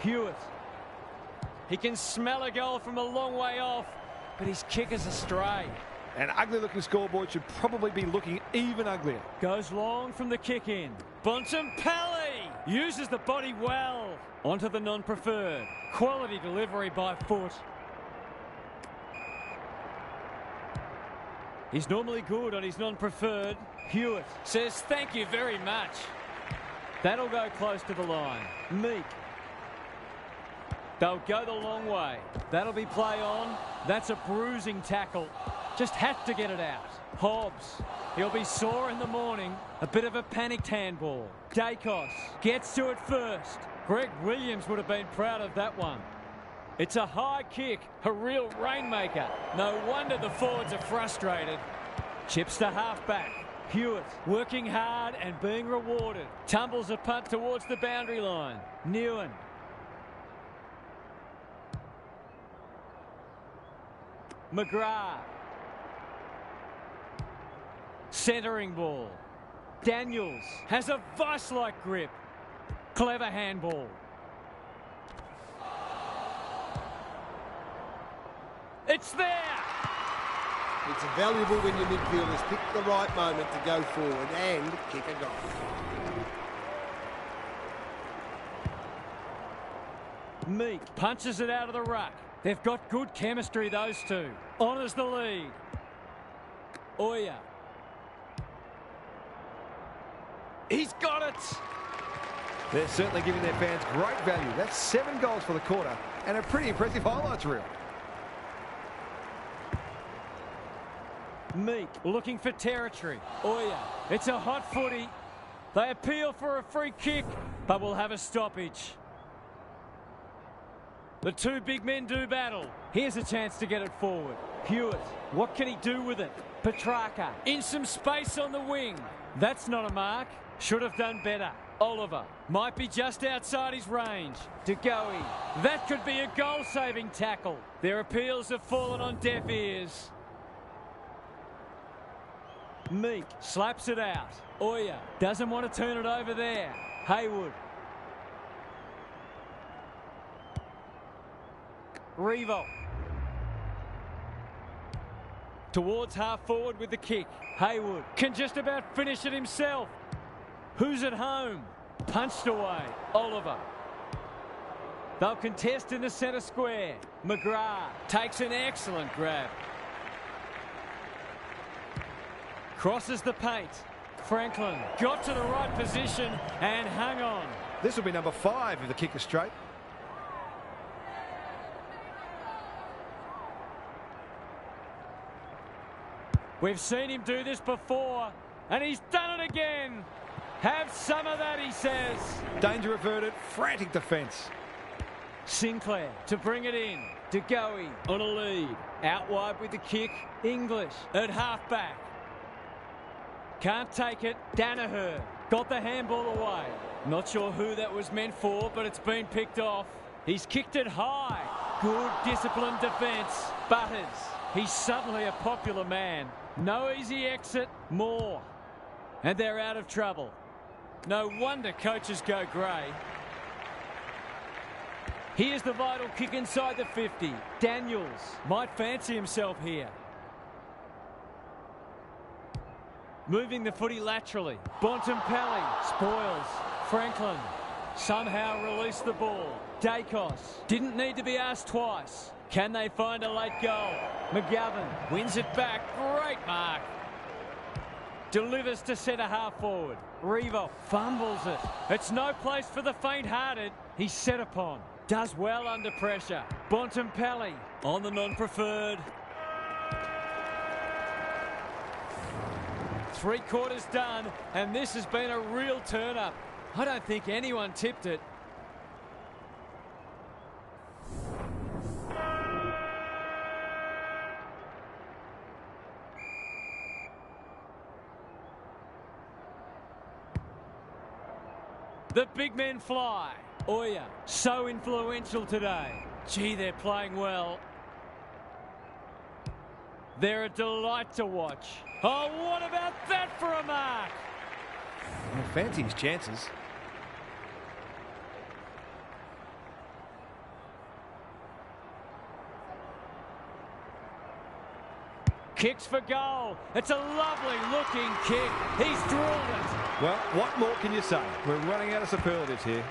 Hewitt. He can smell a goal from a long way off, but his kick is astray. An ugly-looking scoreboard should probably be looking even uglier. Goes long from the kick in. Bontempelli uses the body well. Onto the non-preferred. Quality delivery by foot. He's normally good on his non-preferred. Hewitt says thank you very much. That'll go close to the line. Meek. They'll go the long way. That'll be play on. That's a bruising tackle. Just had to get it out. Hobbs. He'll be sore in the morning. A bit of a panicked handball. Dacos gets to it first. Greg Williams would have been proud of that one. It's a high kick, a real rainmaker. No wonder the forwards are frustrated. Chips to halfback. Hewitt working hard and being rewarded. Tumbles a punt towards the boundary line. Newen. McGrath. Centering ball. Daniels has a vice-like grip. Clever handball. It's there! It's valuable when your midfielders pick the right moment to go forward and kick a goal. Meek punches it out of the ruck. They've got good chemistry, those two. Honours the lead. Oya. He's got it! They're certainly giving their fans great value. That's 7 goals for the quarter and a pretty impressive highlights reel. Meek looking for territory. Oya. It's a hot footy. They appeal for a free kick, but will have a stoppage. The two big men do battle. Here's a chance to get it forward. Hewitt. What can he do with it? Petrarca. In some space on the wing. That's not a mark. Should have done better. Oliver. Might be just outside his range. DeGoey. That could be a goal-saving tackle. Their appeals have fallen on deaf ears. Meek slaps it out. Oya doesn't want to turn it over there. Haywood. Revo. Towards half forward with the kick. Haywood can just about finish it himself. Who's at home? Punched away. Oliver. They'll contest in the centre square. McGrath takes an excellent grab. Crosses the paint. Franklin got to the right position and hung on. This will be number 5 if the kick is straight. We've seen him do this before, and he's done it again. Have some of that, he says. Danger averted, frantic defence. Sinclair to bring it in. DeGoey on a lead. Out wide with the kick. English at halfback. Can't take it. Danaher got the handball away. Not sure who that was meant for, but it's been picked off. He's kicked it high. Good disciplined defence. Butters. He's suddenly a popular man. No easy exit. More. And they're out of trouble. No wonder coaches go grey. Here's the vital kick inside the 50. Daniels might fancy himself here. Moving the footy laterally. Bontempelli spoils. Franklin somehow released the ball. Dacos didn't need to be asked twice. Can they find a late goal? McGovern wins it back. Great mark. Delivers to centre half forward. Revo fumbles it. It's no place for the faint-hearted. He's set upon. Does well under pressure. Bontempelli on the non-preferred. 3 quarters done, and this has been a real turn-up. I don't think anyone tipped it. The big men fly. Oya, so influential today. Gee, they're playing well. They're a delight to watch. Oh, what about that for a mark? Well, fancy his chances. Kicks for goal. It's a lovely looking kick. He's drilled it. Well, what more can you say? We're running out of superlatives here.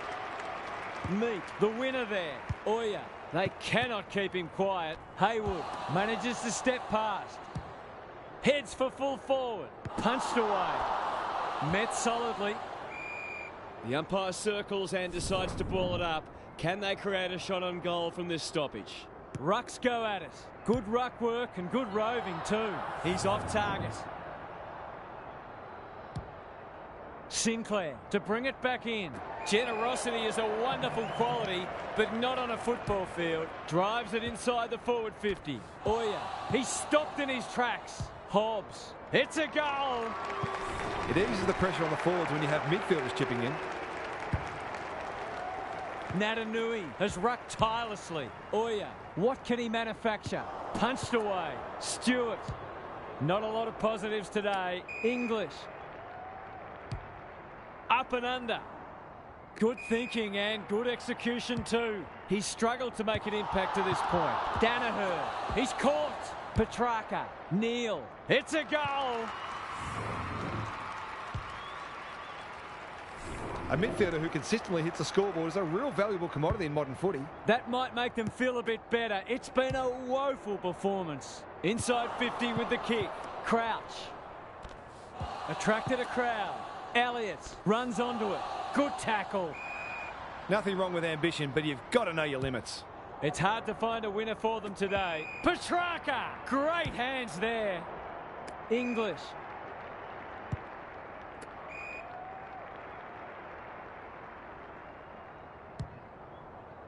Meek, the winner there. Oya, they cannot keep him quiet. Haywood manages to step past. Heads for full forward. Punched away. Met solidly. The umpire circles and decides to ball it up. Can they create a shot on goal from this stoppage? Rucks go at it. Good ruck work and good roving too. He's off target. Sinclair to bring it back in. Generosity is a wonderful quality, but not on a football field. Drives it inside the forward 50. Oya, he's stopped in his tracks. Hobbs, it's a goal. It eases the pressure on the forwards when you have midfielders chipping in. Natanui has rucked tirelessly. Oya, what can he manufacture? Punched away. Stewart. Not a lot of positives today. English. Up and under. Good thinking and good execution too. He's struggled to make an impact to this point. Danaher. He's caught. Petrarca. Neal. It's a goal. A midfielder who consistently hits the scoreboard is a real valuable commodity in modern footy. That might make them feel a bit better. It's been a woeful performance. Inside 50 with the kick. Crouch. Attracted a crowd. Elliott runs onto it. Good tackle. Nothing wrong with ambition, but you've got to know your limits. It's hard to find a winner for them today. Petrarca! Great hands there. English.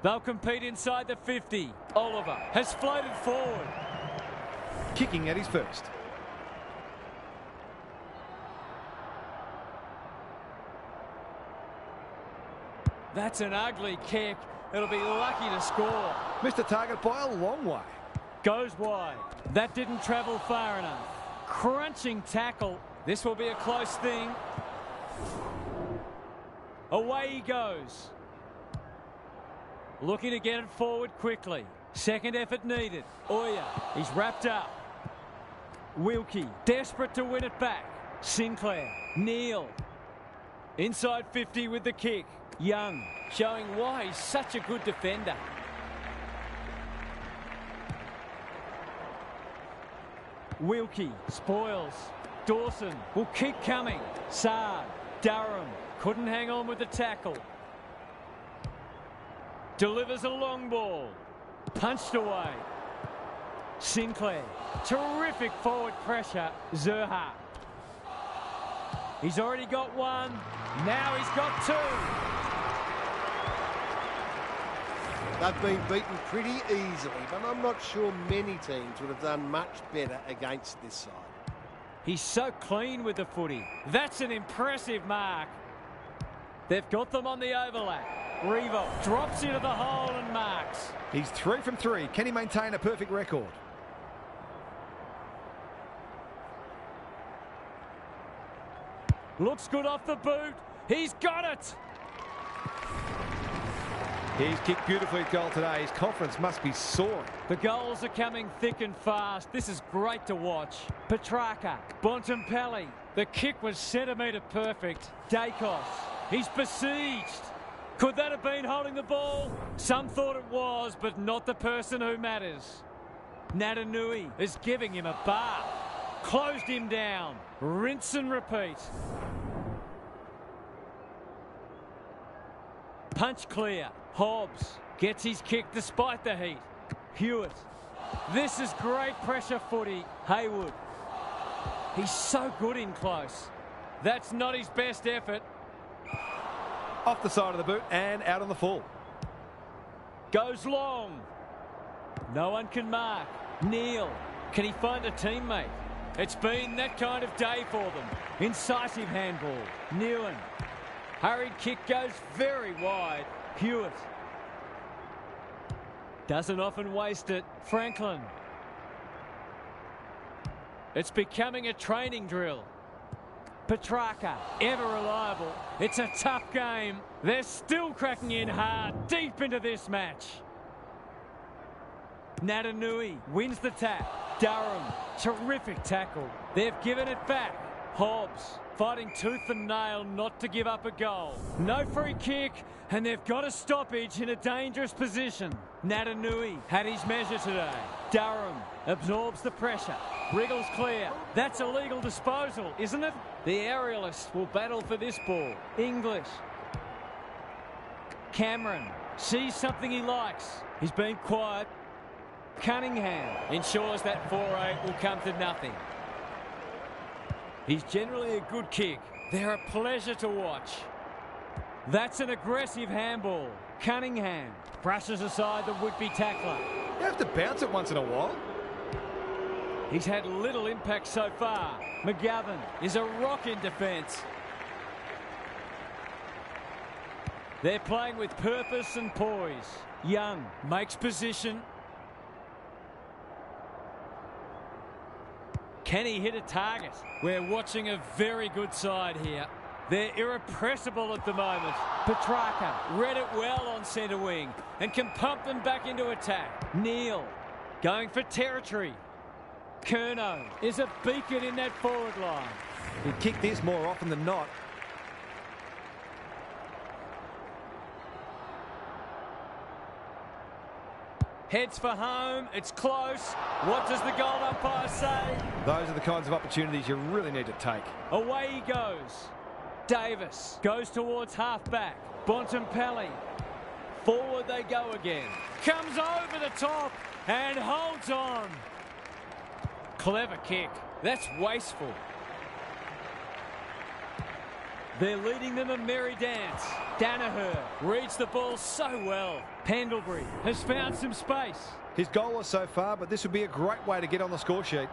They'll compete inside the 50. Oliver has floated forward. Kicking at his first. That's an ugly kick. It'll be lucky to score. Missed the target by a long way. Goes wide. That didn't travel far enough. Crunching tackle. This will be a close thing. Away he goes. Looking to get it forward quickly. Second effort needed. Oya, he's wrapped up. Wilkie, desperate to win it back. Sinclair, Neal. Inside 50 with the kick. Young, showing why he's such a good defender. Wilkie, spoils. Dawson will keep coming. Saad, Durham, couldn't hang on with the tackle. Delivers a long ball. Punched away. Sinclair. Terrific forward pressure. Zerha. He's already got one. Now he's got two. They've been beaten pretty easily, but I'm not sure many teams would have done much better against this side. He's so clean with the footy. That's an impressive mark. They've got them on the overlap. Revo drops into the hole and marks. He's 3 from 3. Can he maintain a perfect record? Looks good off the boot. He's got it. He's kicked beautifully at goal today. His confidence must be soaring. The goals are coming thick and fast. This is great to watch. Petrarca, Bontempelli. The kick was centimetre perfect. Dacos, he's besieged. Could that have been holding the ball? Some thought it was, but not the person who matters. Natanui is giving him a bath. Closed him down. Rinse and repeat. Punch clear. Hobbs gets his kick despite the heat. Hewitt. This is great pressure footy. Haywood. He's so good in close. That's not his best effort. Off the side of the boot and out on the full. Goes long. No one can mark. Neal. Can he find a teammate? It's been that kind of day for them. Incisive handball. Newen. Hurried kick goes very wide. Hewitt. Doesn't often waste it. Franklin. It's becoming a training drill. Petrarca, ever reliable. It's a tough game. They're still cracking in hard, deep into this match. Natanui wins the tap. Durham, terrific tackle. They've given it back. Hobbs, fighting tooth and nail not to give up a goal. No free kick, and they've got a stoppage in a dangerous position. Natanui had his measure today. Durham absorbs the pressure. Wriggles clear. That's a legal disposal, isn't it? The aerialists will battle for this ball. English. Cameron sees something he likes. He's been quiet. Cunningham ensures that foray will come to nothing. He's generally a good kick. They're a pleasure to watch. That's an aggressive handball. Cunningham brushes aside the would-be tackler. You have to bounce it once in a while. He's had little impact so far. McGovern is a rock in defence. They're playing with purpose and poise. Young makes position. Can he hit a target? We're watching a very good side here. They're irrepressible at the moment. Petrarca read it well on centre wing and can pump them back into attack. Neal going for territory. Curnow is a beacon in that forward line. He'd kick this more often than not. Heads for home. It's close. What does the goal umpire say? Those are the kinds of opportunities you really need to take. Away he goes. Davis goes towards half-back. Bontempelli. Forward they go again. Comes over the top and holds on. Clever kick. That's wasteful. They're leading them a merry dance. Danaher reads the ball so well. Pendlebury has found some space. He's goalless so far, but this would be a great way to get on the score sheet.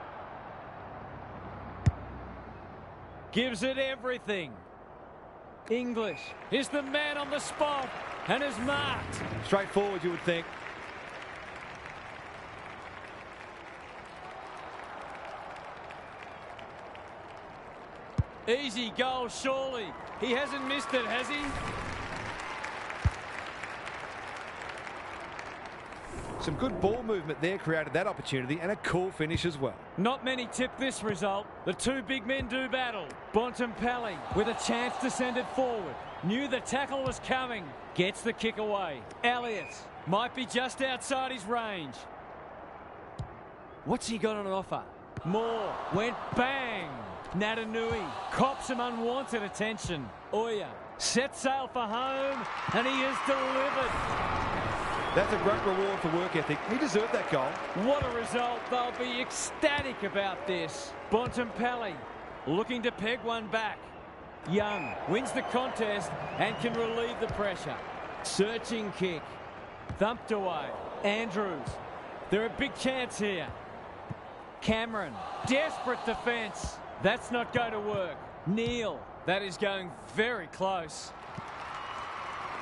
Gives it everything. English is the man on the spot and is marked. Straightforward, you would think. Easy goal, surely. He hasn't missed it, has he? Some good ball movement there created that opportunity, and a cool finish as well. Not many tip this result. The two big men do battle. Bontempelli with a chance to send it forward. Knew the tackle was coming. Gets the kick away. Elliott might be just outside his range. What's he got on offer? Moore went bang. Natanui cops some unwanted attention. Oya sets sail for home, and he has delivered. That's a great reward for work ethic. He deserved that goal. What a result. They'll be ecstatic about this. Bontempelli looking to peg one back. Young wins the contest and can relieve the pressure. Searching kick. Thumped away. Andrews. They're a big chance here. Cameron. Desperate defence. That's not going to work. Neal. That is going very close.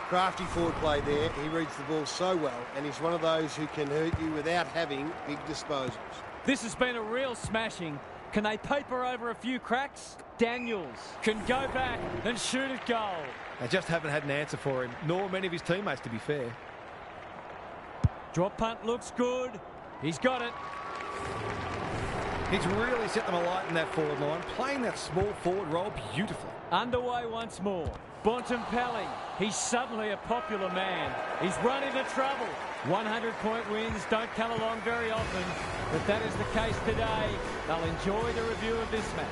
Crafty forward play there. He reads the ball so well, and he's one of those who can hurt you without having big disposals. This has been a real smashing. Can they paper over a few cracks? Daniels can go back and shoot at goal. They just haven't had an answer for him, nor many of his teammates, to be fair. Drop punt looks good. He's got it. He's really set them alight in that forward line, playing that small forward role beautifully. Underway once more. Bontempelli, he's suddenly a popular man. He's run into trouble. 100-point wins don't come along very often, but that is the case today. They'll enjoy the review of this match.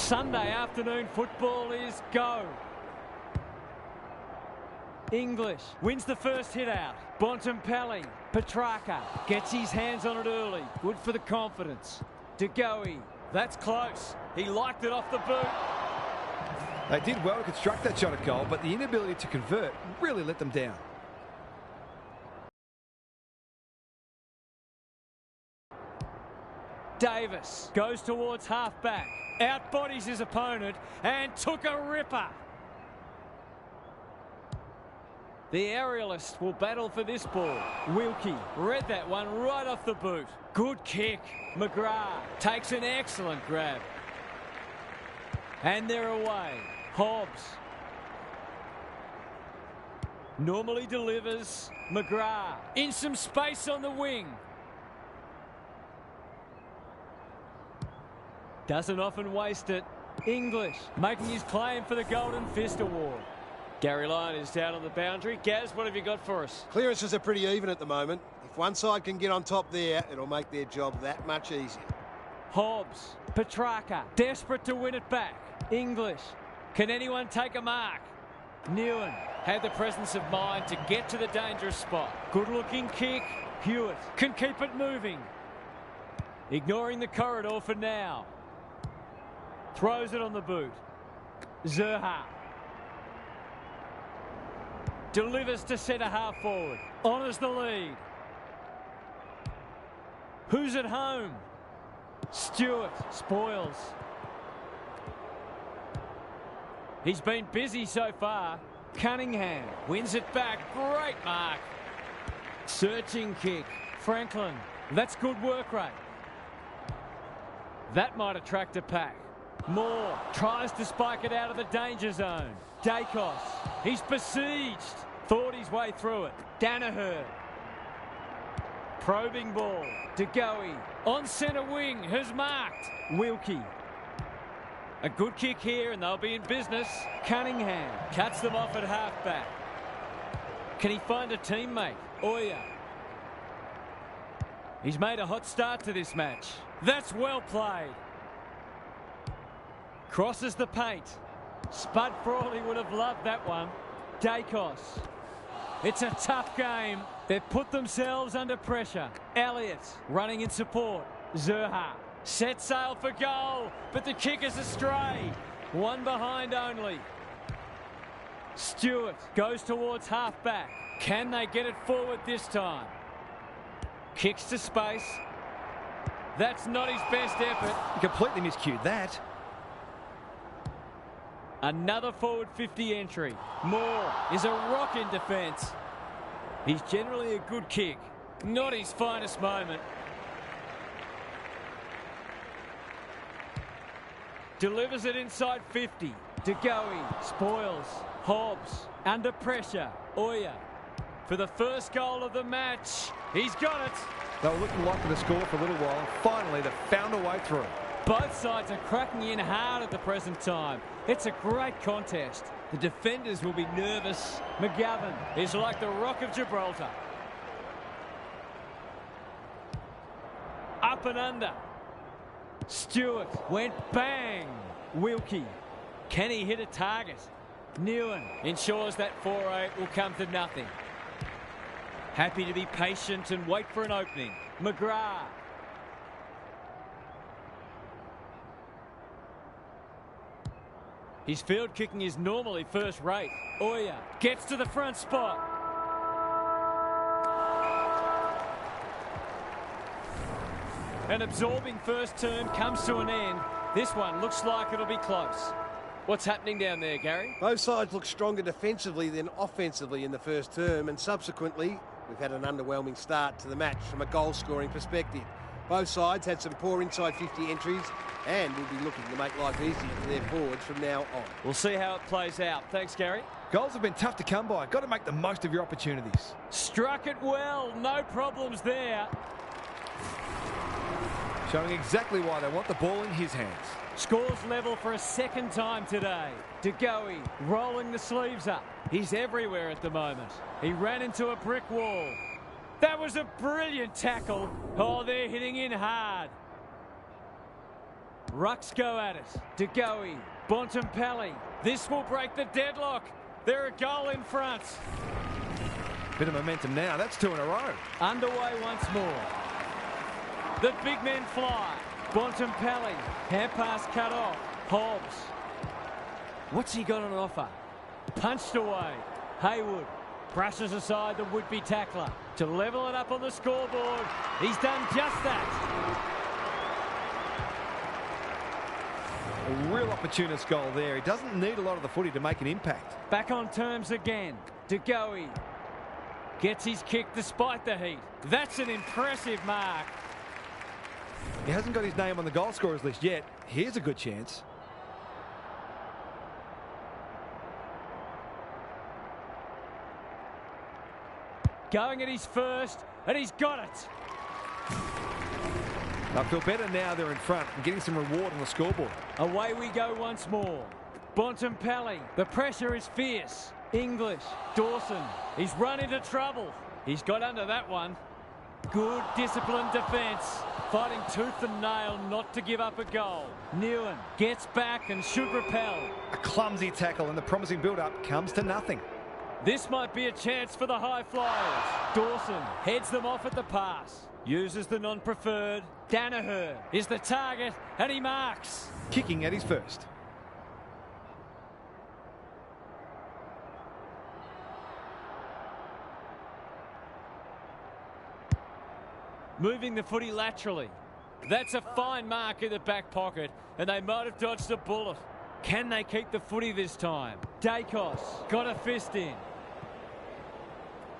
Sunday afternoon football is go. English wins the first hit out. Bontempelli, Petrarca gets his hands on it early. Good for the confidence. De Goey, that's close. He liked it off the boot. They did well to construct that shot at goal, but the inability to convert really let them down. Davis goes towards half-back. Outbodies his opponent and took a ripper. The aerialist will battle for this ball. Wilkie read that one right off the boot. Good kick. McGrath takes an excellent grab. And they're away. Hobbs normally delivers. McGrath in some space on the wing. Doesn't often waste it. English making his claim for the Golden Fist Award. Gary Lyon is down on the boundary. Gaz, what have you got for us? Clearances are pretty even at the moment. If one side can get on top there, it'll make their job that much easier. Hobbs, Petrarca, desperate to win it back. English, can anyone take a mark? Newen had the presence of mind to get to the dangerous spot. Good-looking kick. Hewitt can keep it moving. Ignoring the corridor for now. Throws it on the boot. Zerha delivers to centre half forward. Honours the lead. Who's at home? Stewart spoils. He's been busy so far. Cunningham wins it back. Great mark. Searching kick. Franklin. That's good work rate. That might attract a pack. Moore tries to spike it out of the danger zone. Dacos, he's besieged. Thought his way through it. Danaher. Probing ball. De Goey on centre wing has marked. Wilkie. A good kick here and they'll be in business. Cunningham cuts them off at halfback. Can he find a teammate? Oya. He's made a hot start to this match. That's well played. Crosses the paint. Spud Frawley would have loved that one. Dacos. It's a tough game. They've put themselves under pressure. Elliott running in support. Zerha set sail for goal, but the kick is astray. One behind only. Stewart goes towards half-back. Can they get it forward this time? Kicks to space. That's not his best effort. He completely miscued that. Another forward 50 entry. Moore is a rock in defence. He's generally a good kick. Not his finest moment. Delivers it inside 50. De Goey spoils. Hobbs under pressure. Oya for the first goal of the match. He's got it. They were looking likely to score for a little while. Finally, they found a way through. Both sides are cracking in hard at the present time. It's a great contest. The defenders will be nervous. McGovern is like the Rock of Gibraltar. Up and under. Stewart went bang. Wilkie. Can he hit a target? Newen ensures that foray will come to nothing. Happy to be patient and wait for an opening. McGrath. His field kicking is normally first rate. Oya gets to the front spot. An absorbing first term comes to an end. This one looks like it'll be close. What's happening down there, Gary? Both sides look stronger defensively than offensively in the first term, and subsequently we've had an underwhelming start to the match from a goal-scoring perspective. Both sides had some poor inside 50 entries and will be looking to make life easier for their forwards from now on. We'll see how it plays out. Thanks, Gary. Goals have been tough to come by. Got to make the most of your opportunities. Struck it well. No problems there. Showing exactly why they want the ball in his hands. Scores level for a second time today. De Goey rolling the sleeves up. He's everywhere at the moment. He ran into a brick wall. That was a brilliant tackle. Oh, they're hitting in hard. Rucks go at it. De Goey, Bontempelli. This will break the deadlock. They're a goal in front. Bit of momentum now. That's 2 in a row. Underway once more. The big men fly. Bontempelli. Hand pass cut off. Hobbs. What's he got on offer? Punched away. Haywood brushes aside the would-be tackler to level it up on the scoreboard. He's done just that. A real opportunist goal there. He doesn't need a lot of the footy to make an impact. Back on terms again. De Goey gets his kick despite the heat. That's an impressive mark. He hasn't got his name on the goal scorers list yet. Here's a good chance. Going at his first, and he's got it. I feel better now they're in front and getting some reward on the scoreboard. Away we go once more. Bontempelli, the pressure is fierce. English, Dawson, he's run into trouble. He's got under that one. Good disciplined defence. Fighting tooth and nail not to give up a goal. Newen gets back and should repel. A clumsy tackle and the promising build-up comes to nothing. This might be a chance for the high flyers. Dawson heads them off at the pass. Uses the non-preferred. Danaher is the target and he marks. Kicking at his first. Moving the footy laterally. That's a fine mark in the back pocket and they might have dodged a bullet. Can they keep the footy this time? Dacos got a fist in.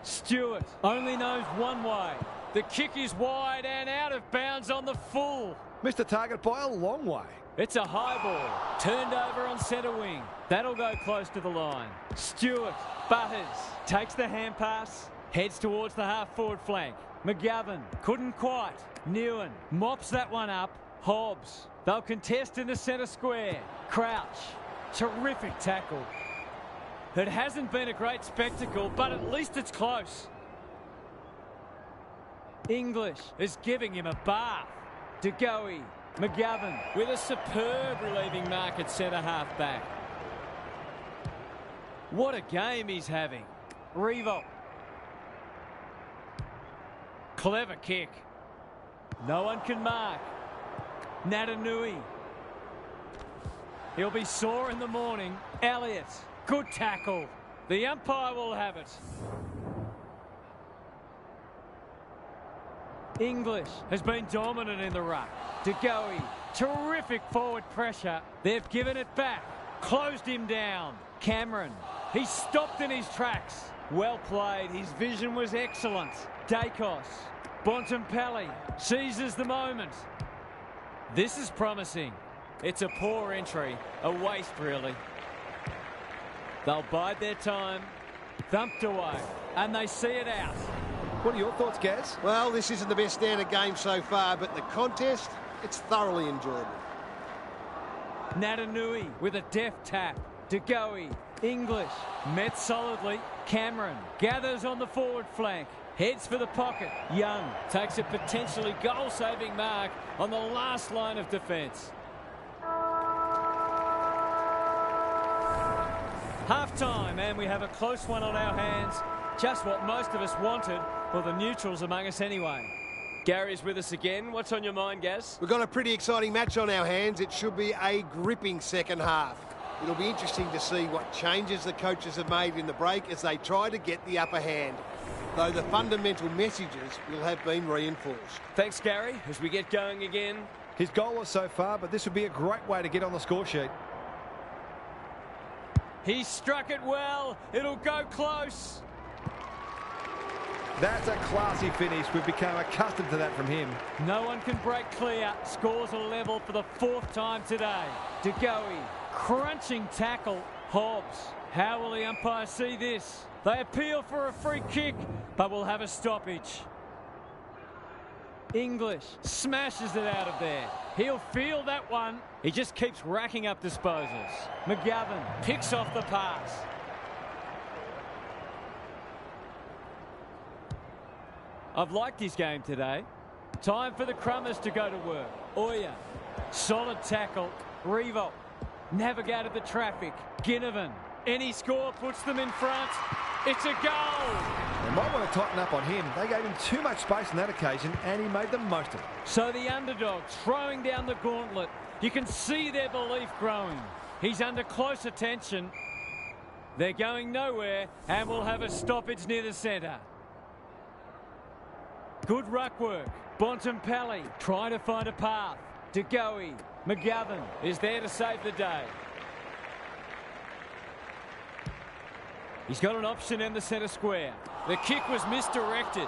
Stewart only knows one way. The kick is wide and out of bounds on the full. Missed the target by a long way. It's a high ball. Turned over on centre wing. That'll go close to the line. Stewart butters. Takes the hand pass. Heads towards the half-forward flank. McGovern couldn't quite. Newen mops that one up. Hobbs. They'll contest in the centre square. Crouch. Terrific tackle. It hasn't been a great spectacle, but at least it's close. English is giving him a bath. De Goey, McGovern with a superb relieving mark at centre half back. What a game he's having. Revolt. Clever kick. No one can mark. Natanui. He'll be sore in the morning. Elliott. Good tackle. The umpire will have it. English has been dominant in the ruck. De Goey, terrific forward pressure. They've given it back. Closed him down. Cameron, he stopped in his tracks. Well played. His vision was excellent. Dacos, Bontempelli seizes the moment. This is promising. It's a poor entry. A waste, really. They'll bide their time. Thumped away. And they see it out. What are your thoughts, Gaz? Well, this isn't the best standard game so far, but the contest, it's thoroughly enjoyable. Natanui with a deft tap. De Goey, English, met solidly. Cameron gathers on the forward flank. Heads for the pocket. Young takes a potentially goal-saving mark on the last line of defence. Half-time, and we have a close one on our hands. Just what most of us wanted, or the neutrals among us anyway. Gary's with us again. What's on your mind, Gaz? We've got a pretty exciting match on our hands. It should be a gripping second half. It'll be interesting to see what changes the coaches have made in the break as they try to get the upper hand, though the fundamental messages will have been reinforced. Thanks, Gary, as we get going again. He's goalless so far, but this would be a great way to get on the score sheet. He struck it well. It'll go close. That's a classy finish. We've become accustomed to that from him. No one can break clear. Scores a level for the fourth time today. De Goey, crunching tackle. Hobbs. How will the umpire see this? They appeal for a free kick, but will have a stoppage. English smashes it out of there. He'll feel that one. He just keeps racking up disposals. McGovern picks off the pass. I've liked his game today. Time for the Crummers to go to work. Oya Solid tackle. Revolt navigated the traffic. Ginnivan. Any score puts them in front. It's a goal. They might want to tighten up on him. They gave him too much space on that occasion, and he made the most of it. So the underdogs throwing down the gauntlet. You can see their belief growing. He's under close attention. They're going nowhere, and we'll have a stoppage near the centre. Good ruck work. Bontempelli trying to find a path. De Goey. McGovern is there to save the day. He's got an option in the centre square. The kick was misdirected.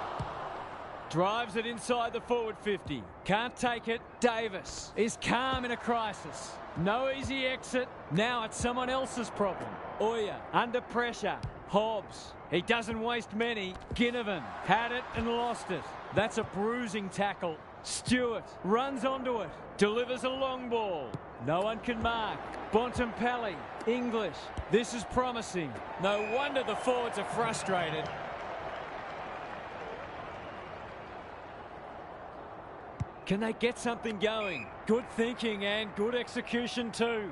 Drives it inside the forward 50. Can't take it. Davis is calm in a crisis. No easy exit. Now it's someone else's problem. Oya under pressure. Hobbs. He doesn't waste many. Ginnivan had it and lost it. That's a bruising tackle. Stewart runs onto it. Delivers a long ball. No one can mark. Bontempelli. English. This is promising. No wonder the forwards are frustrated. Can they get something going? Good thinking and good execution too.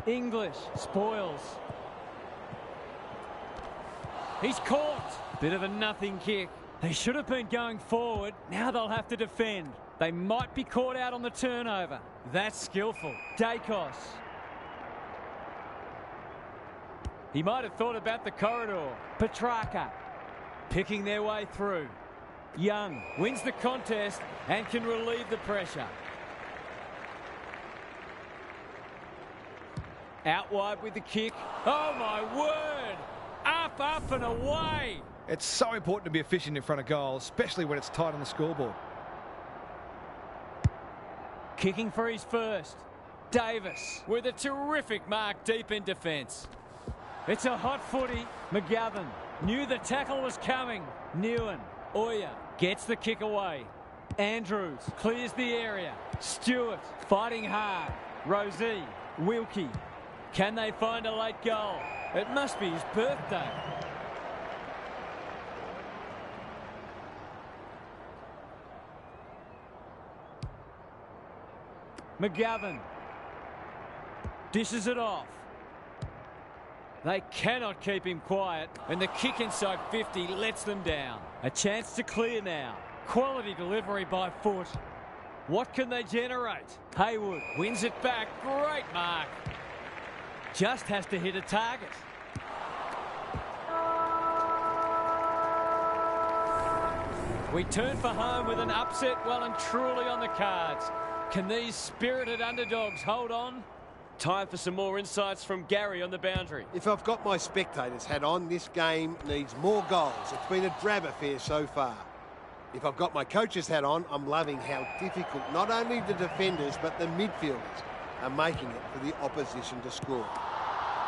English spoils. He's caught. Bit of a nothing kick. They should have been going forward. Now they'll have to defend. They might be caught out on the turnover. That's skillful. Dacos. He might have thought about the corridor. Petrarca picking their way through. Young wins the contest and can relieve the pressure. Out wide with the kick. Oh my word! Up, up and away! It's so important to be efficient in front of goal, especially when it's tight on the scoreboard. Kicking for his first. Davis with a terrific mark deep in defence. It's a hot footy. McGovern knew the tackle was coming. Newen. Oya gets the kick away. Andrews clears the area. Stewart fighting hard. Rosie. Wilkie. Can they find a late goal? It must be his birthday. McGovern dishes it off. They cannot keep him quiet, and the kick inside 50 lets them down. A chance to clear now. Quality delivery by foot. What can they generate? Haywood wins it back. Great mark. Just has to hit a target. We turn for home with an upset well and truly on the cards. Can these spirited underdogs hold on? Time for some more insights from Gary on the boundary. If I've got my spectators hat on, this game needs more goals. It's been a drab affair so far. If I've got my coach's hat on, I'm loving how difficult not only the defenders but the midfielders are making it for the opposition to score.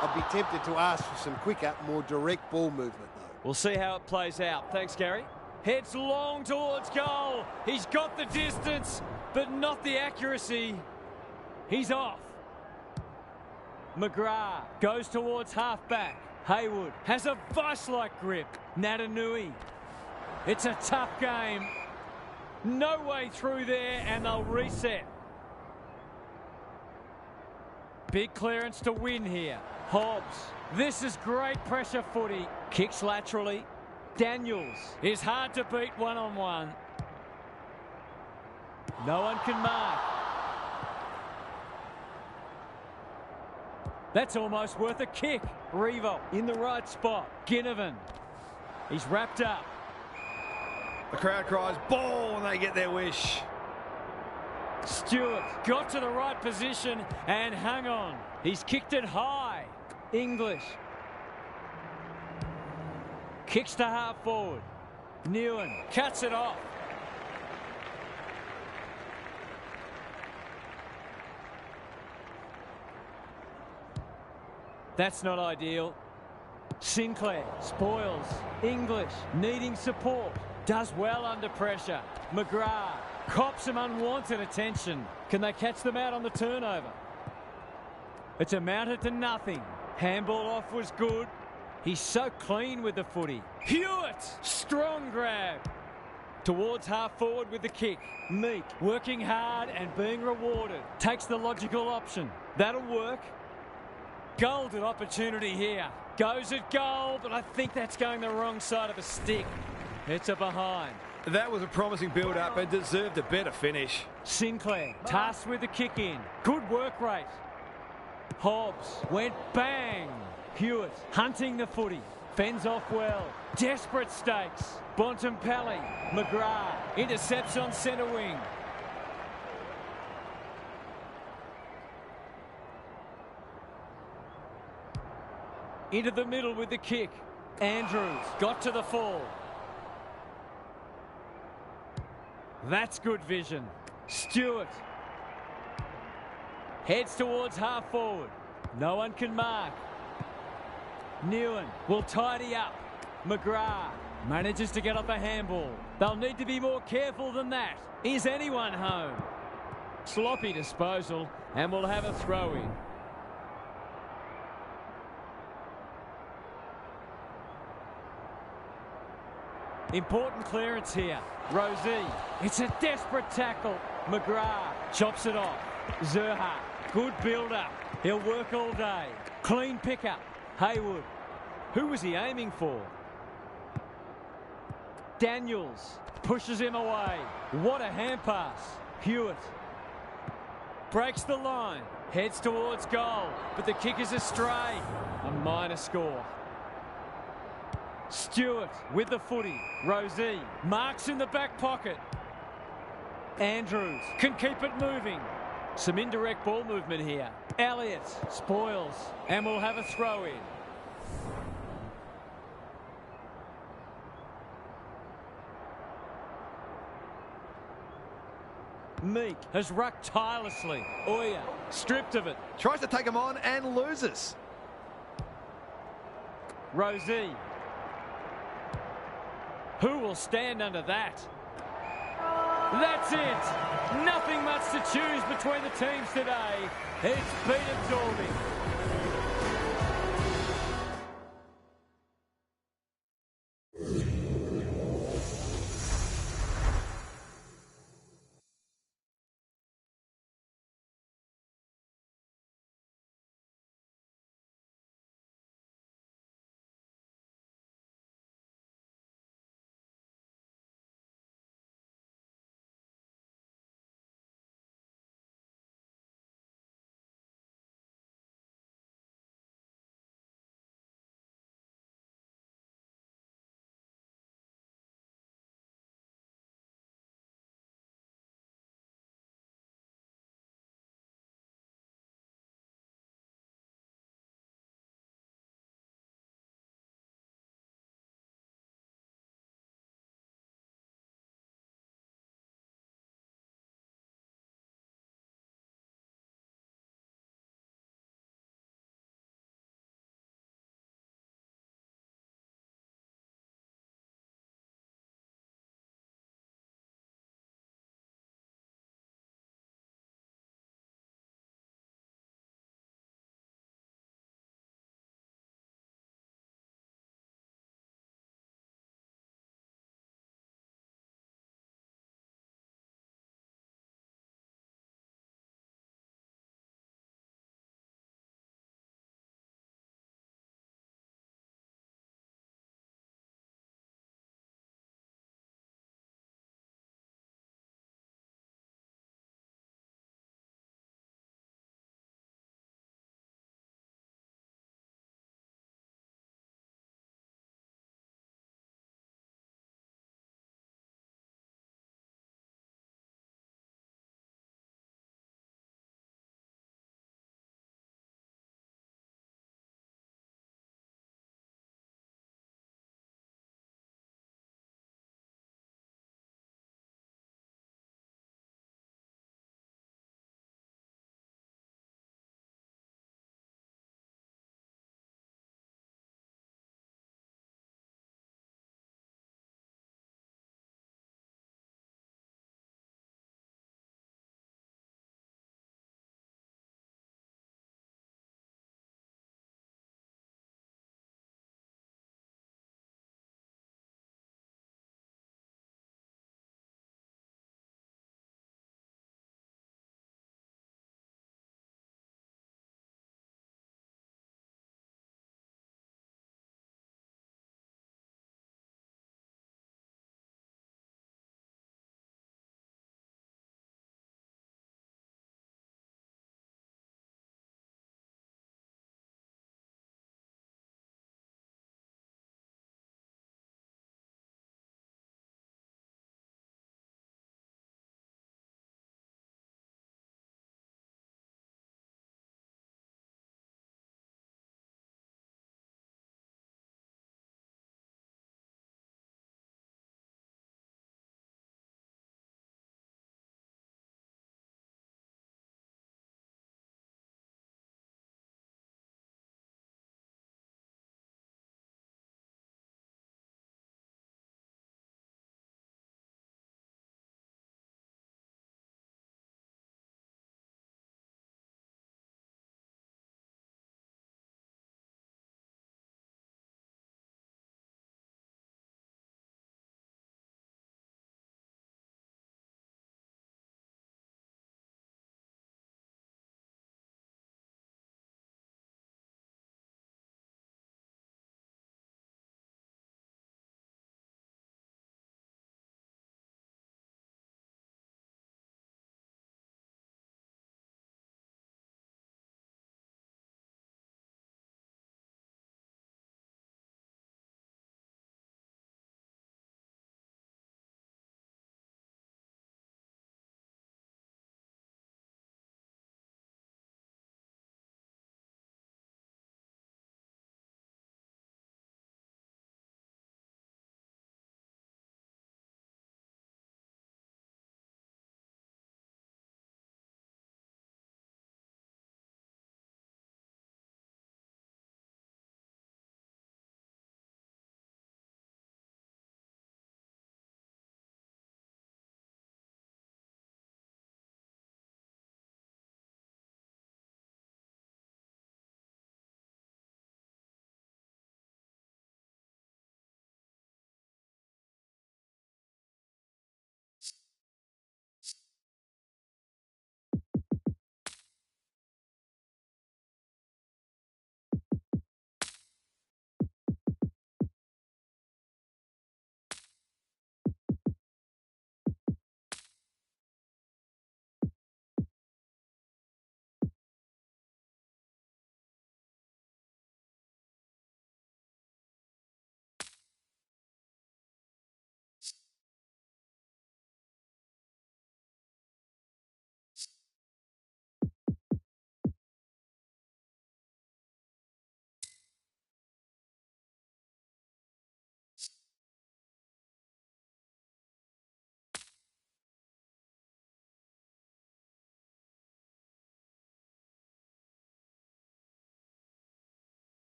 I'd be tempted to ask for some quicker, more direct ball movement though. We'll see how it plays out. Thanks, Gary. Heads long towards goal. He's got the distance, but not the accuracy. He's off. McGrath goes towards half-back. Haywood has a vice-like grip. Natanui. It's a tough game. No way through there, and they'll reset. Big clearance to win here. Hobbs. This is great pressure footy. Kicks laterally. Daniels is hard to beat one-on-one. No one can mark. That's almost worth a kick. Revolt in the right spot. Ginnivan. He's wrapped up. The crowd cries ball and they get their wish. Stewart got to the right position and hung on. He's kicked it high. English. Kicks to half forward. Newen cuts it off. That's not ideal. Sinclair spoils. English needing support. Does well under pressure. McGrath cops some unwanted attention. Can they catch them out on the turnover? It's amounted to nothing. Handball off was good. He's so clean with the footy. Hewitt, strong grab. Towards half forward with the kick. Meek working hard and being rewarded. Takes the logical option. That'll work. Golden opportunity here. Goes at goal, but I think that's going the wrong side of the stick. It's a behind. That was a promising build-up and deserved a better finish. Sinclair tasked with the kick in. Good work rate. Hobbs went bang. Hewitt hunting the footy. Fends off well. Desperate stakes. Bontempelli. McGrath intercepts on centre wing. Into the middle with the kick. Andrews got to the fall. That's good vision. Stewart heads towards half forward. No one can mark. Newen will tidy up. McGrath manages to get off a handball. They'll need to be more careful than that. Is anyone home? Sloppy disposal, and we'll have a throw in. Important clearance here. Rosie. It's a desperate tackle. McGrath chops it off. Zerha. Good build-up. He'll work all day. Clean pickup. Haywood. Who was he aiming for? Daniels pushes him away. What a hand pass. Hewitt breaks the line. Heads towards goal. But the kick is astray. A minor score. Stewart with the footy. Rosie marks in the back pocket. Andrews can keep it moving. Some indirect ball movement here. Elliott spoils and we'll have a throw in. Meek has rucked tirelessly. Oya stripped of it. Tries to take him on and loses. Rosie. Who will stand under that? That's it. Nothing much to choose between the teams today. It's been absorbing.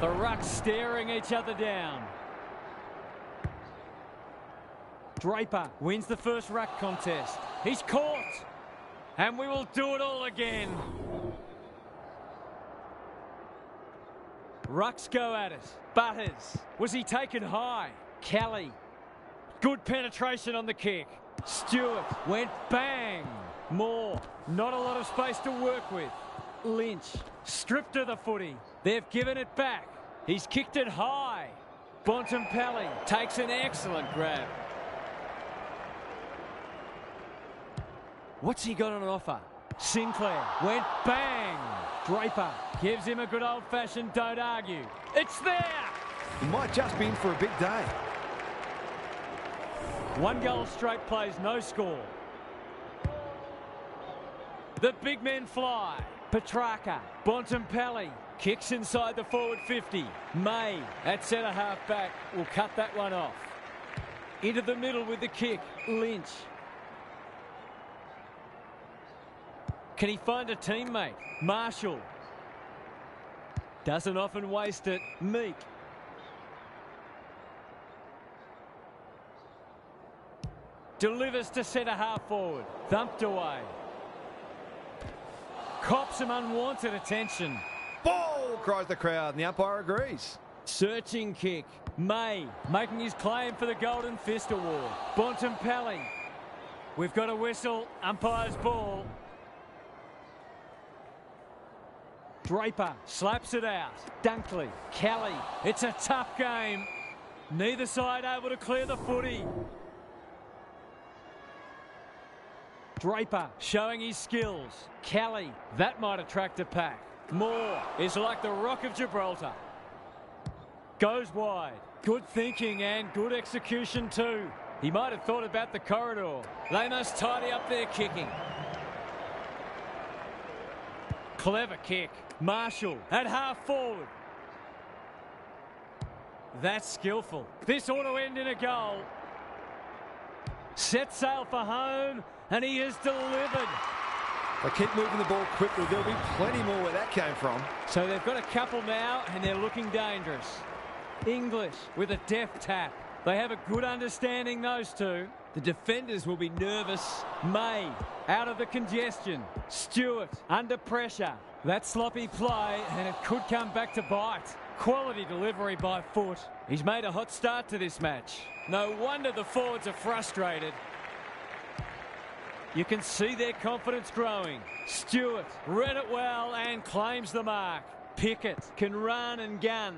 The rucks staring each other down. Draper wins the first ruck contest. He's caught. And we will do it all again. Rucks go at it. Butters. Was he taken high? Kelly. Good penetration on the kick. Stewart went bang. Moore. Not a lot of space to work with. Lynch. Stripped of the footy. They've given it back. He's kicked it high. Bontempelli takes an excellent grab. What's he got on offer? Sinclair went bang. Draper gives him a good old-fashioned don't argue. It's there. He might just be in for a big day. 1 goal straight plays, no score. The big men fly. Petrarca, Bontempelli kicks inside the forward 50. May at centre half back will cut that one off. Into the middle with the kick. Lynch. Can he find a teammate? Marshall. Doesn't often waste it. Meek. Delivers to centre half forward. Thumped away. Cops some unwanted attention. Ball, cries the crowd, and the umpire agrees. Searching kick. May making his claim for the Golden Fist Award. Bontempelli. We've got a whistle. Umpire's ball. Draper slaps it out. Dunkley. Kelly. It's a tough game. Neither side able to clear the footy. Draper showing his skills. Kelly. That might attract a pack. Moore is like the Rock of Gibraltar. Goes wide. Good thinking and good execution too. He might have thought about the corridor. They must tidy up their kicking. Clever kick. Marshall at half forward. That's skillful. This ought to end in a goal. Set sail for home, and he has delivered. They keep moving the ball quickly. There'll be plenty more where that came from. So they've got a couple now, and they're looking dangerous. English with a deft tap. They have a good understanding, those two. The defenders will be nervous. May out of the congestion. Stewart under pressure. That sloppy play, and it could come back to bite. Quality delivery by foot. He's made a hot start to this match. No wonder the forwards are frustrated. You can see their confidence growing. Stewart read it well and claims the mark. Pickett can run and gun.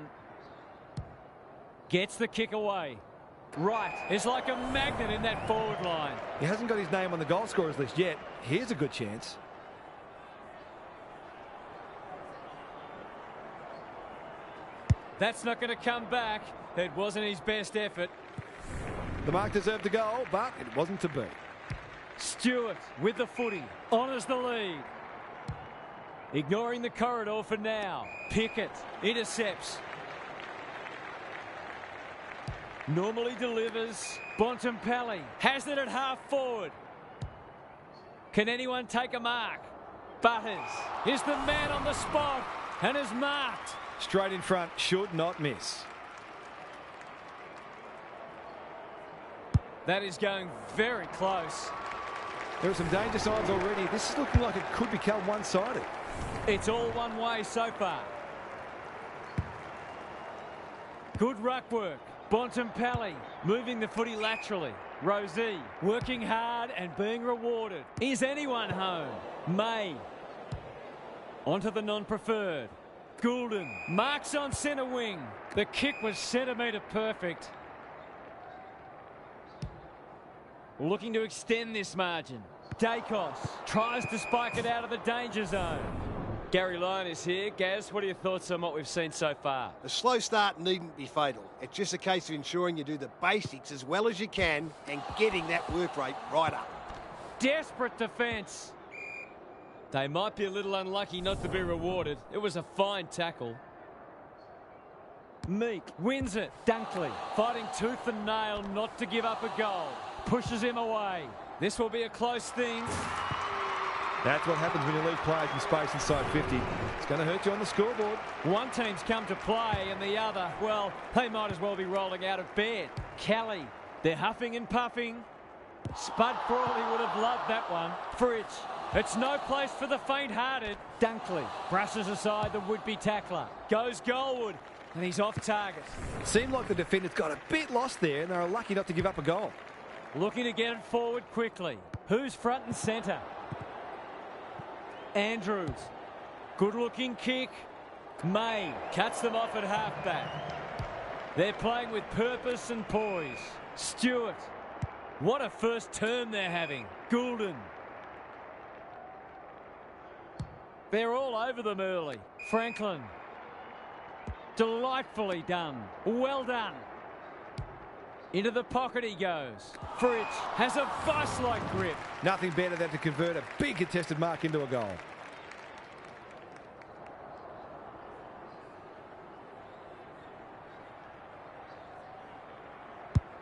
Gets the kick away. Wright is like a magnet in that forward line. He hasn't got his name on the goal scorers list yet. Here's a good chance. That's not going to come back. It wasn't his best effort. The mark deserved a goal, but it wasn't to be. Stewart with the footy. Honours the lead. Ignoring the corridor for now. Pickett intercepts. Normally delivers. Bontempelli has it at half forward. Can anyone take a mark? Butters is the man on the spot and is marked. Straight in front, should not miss. That is going very close. There are some danger signs already. This is looking like it could become one-sided. It's all one way so far. Good ruck work. Bontempelli moving the footy laterally. Rosie working hard and being rewarded. Is anyone home? May. Onto the non-preferred. Goulden marks on centre wing. The kick was centimetre perfect. Looking to extend this margin. Dacos tries to spike it out of the danger zone. Gary Lyon is here. Gaz, what are your thoughts on what we've seen so far? A slow start needn't be fatal. It's just a case of ensuring you do the basics as well as you can and getting that work rate right up. Desperate defence. They might be a little unlucky not to be rewarded. It was a fine tackle. Meek wins it. Dunkley fighting tooth and nail not to give up a goal. Pushes him away. This will be a close thing. That's what happens when you leave players in space inside 50. It's going to hurt you on the scoreboard. One team's come to play and the other, well, they might as well be rolling out of bed. Kelly, they're huffing and puffing. Spud Frawley would have loved that one. Fritsch, it's no place for the faint-hearted. Dunkley brushes aside the would-be tackler. Goes goalward, and he's off target. Seemed like the defenders got a bit lost there, and they were lucky not to give up a goal. Looking to get it forward quickly. Who's front and centre? Andrews. Good-looking kick. May cuts them off at halfback. They're playing with purpose and poise. Stewart. What a first term they're having. Goulden. They're all over them early. Franklin. Delightfully done. Well done. Into the pocket he goes. Fritsch has a vice-like grip. Nothing better than to convert a big contested mark into a goal.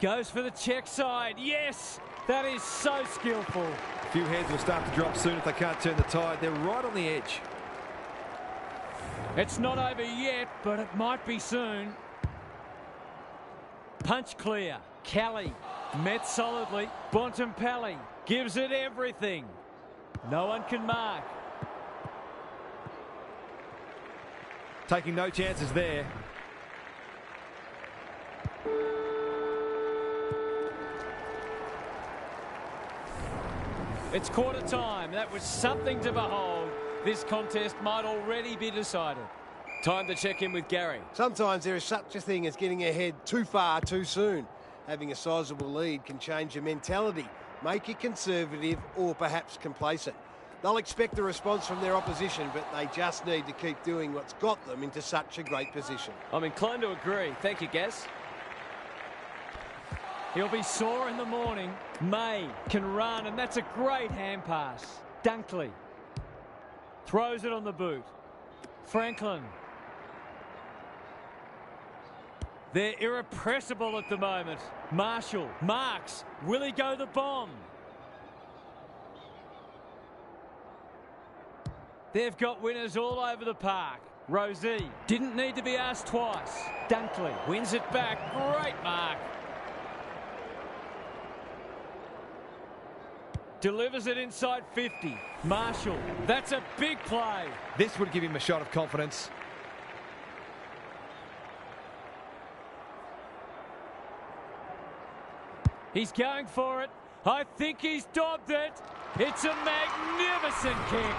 Goes for the check side. Yes! That is so skillful. A few heads will start to drop soon if they can't turn the tide. They're right on the edge. It's not over yet, but it might be soon. Punch clear. Kelly met solidly. Bontempelli gives it everything. No one can mark. Taking no chances there. It's quarter time. That was something to behold. This contest might already be decided. Time to check in with Gary. Sometimes there is such a thing as getting ahead too far too soon. Having a sizable lead can change your mentality, make you conservative or perhaps complacent. They'll expect a response from their opposition, but they just need to keep doing what's got them into such a great position. I'm inclined to agree. Thank you, Gaz. He'll be sore in the morning. May can run, and that's a great hand pass. Dunkley throws it on the boot. Franklin. They're irrepressible at the moment. Marshall marks. Will he go the bomb? They've got winners all over the park. Rosie didn't need to be asked twice. Dunkley wins it back. Great mark. Delivers it inside 50. Marshall, that's a big play. This would give him a shot of confidence. He's going for it. I think he's dobbed it. It's a magnificent kick.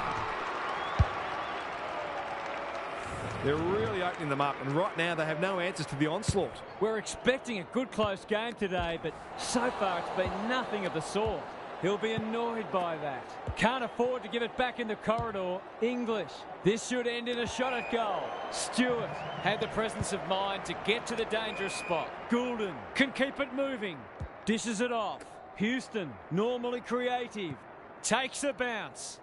They're really opening them up, and right now they have no answers to the onslaught. We're expecting a good close game today, but so far it's been nothing of the sort. He'll be annoyed by that. Can't afford to give it back in the corridor. English. This should end in a shot at goal. Stewart had the presence of mind to get to the dangerous spot. Goulden can keep it moving. Dishes it off. Houston, normally creative. Takes a bounce.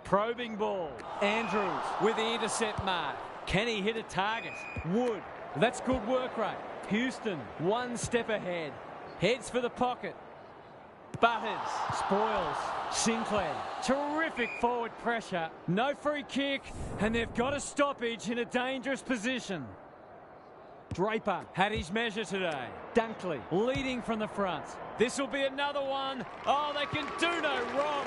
Probing ball. Andrews with the intercept mark. Can he hit a target? Wood. That's good work rate. Houston, one step ahead. Heads for the pocket. Butters, spoils, Sinclair. Terrific forward pressure. No free kick, and they've got a stoppage in a dangerous position. Draper had his measure today. Dunkley leading from the front. This will be another one. Oh, they can do no wrong.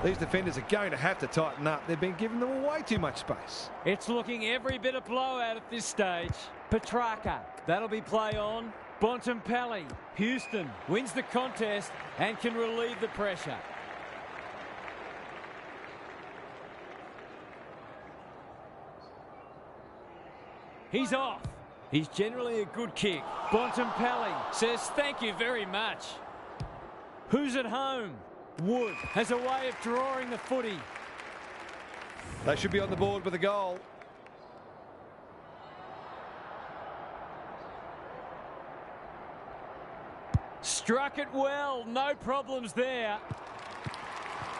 These defenders are going to have to tighten up. They've been giving them way too much space. It's looking every bit a blowout at this stage. Petrarca, that'll be play on. Bontempelli, Houston wins the contest and can relieve the pressure. He's off. He's generally a good kick. Bontempelli says thank you very much. Who's at home? Wood has a way of drawing the footy. They should be on the board with a goal. Struck it well, no problems there.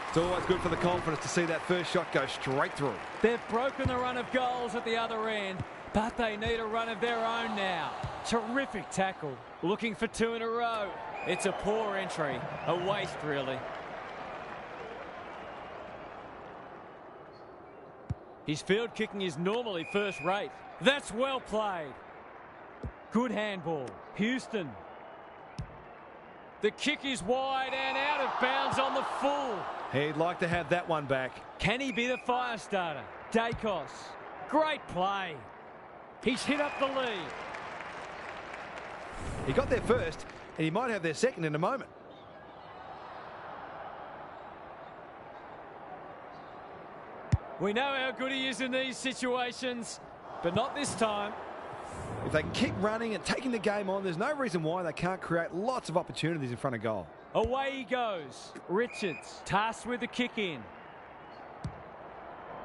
It's always good for the confidence to see that first shot go straight through. They've broken the run of goals at the other end, But they need a run of their own now. Terrific tackle. Looking for 2 in a row. It's a poor entry. A waste, really. His field kicking is normally first rate. That's well played. Good handball. Houston. The kick is wide and out of bounds on the full. He'd like to have that one back. Can he be the fire starter? Dacos. Great play. He's hit up the lead. He got there first, and he might have their second in a moment. We know how good he is in these situations, but not this time. If they keep running and taking the game on, there's no reason why they can't create lots of opportunities in front of goal. Away he goes. Richards, tasked with the kick in.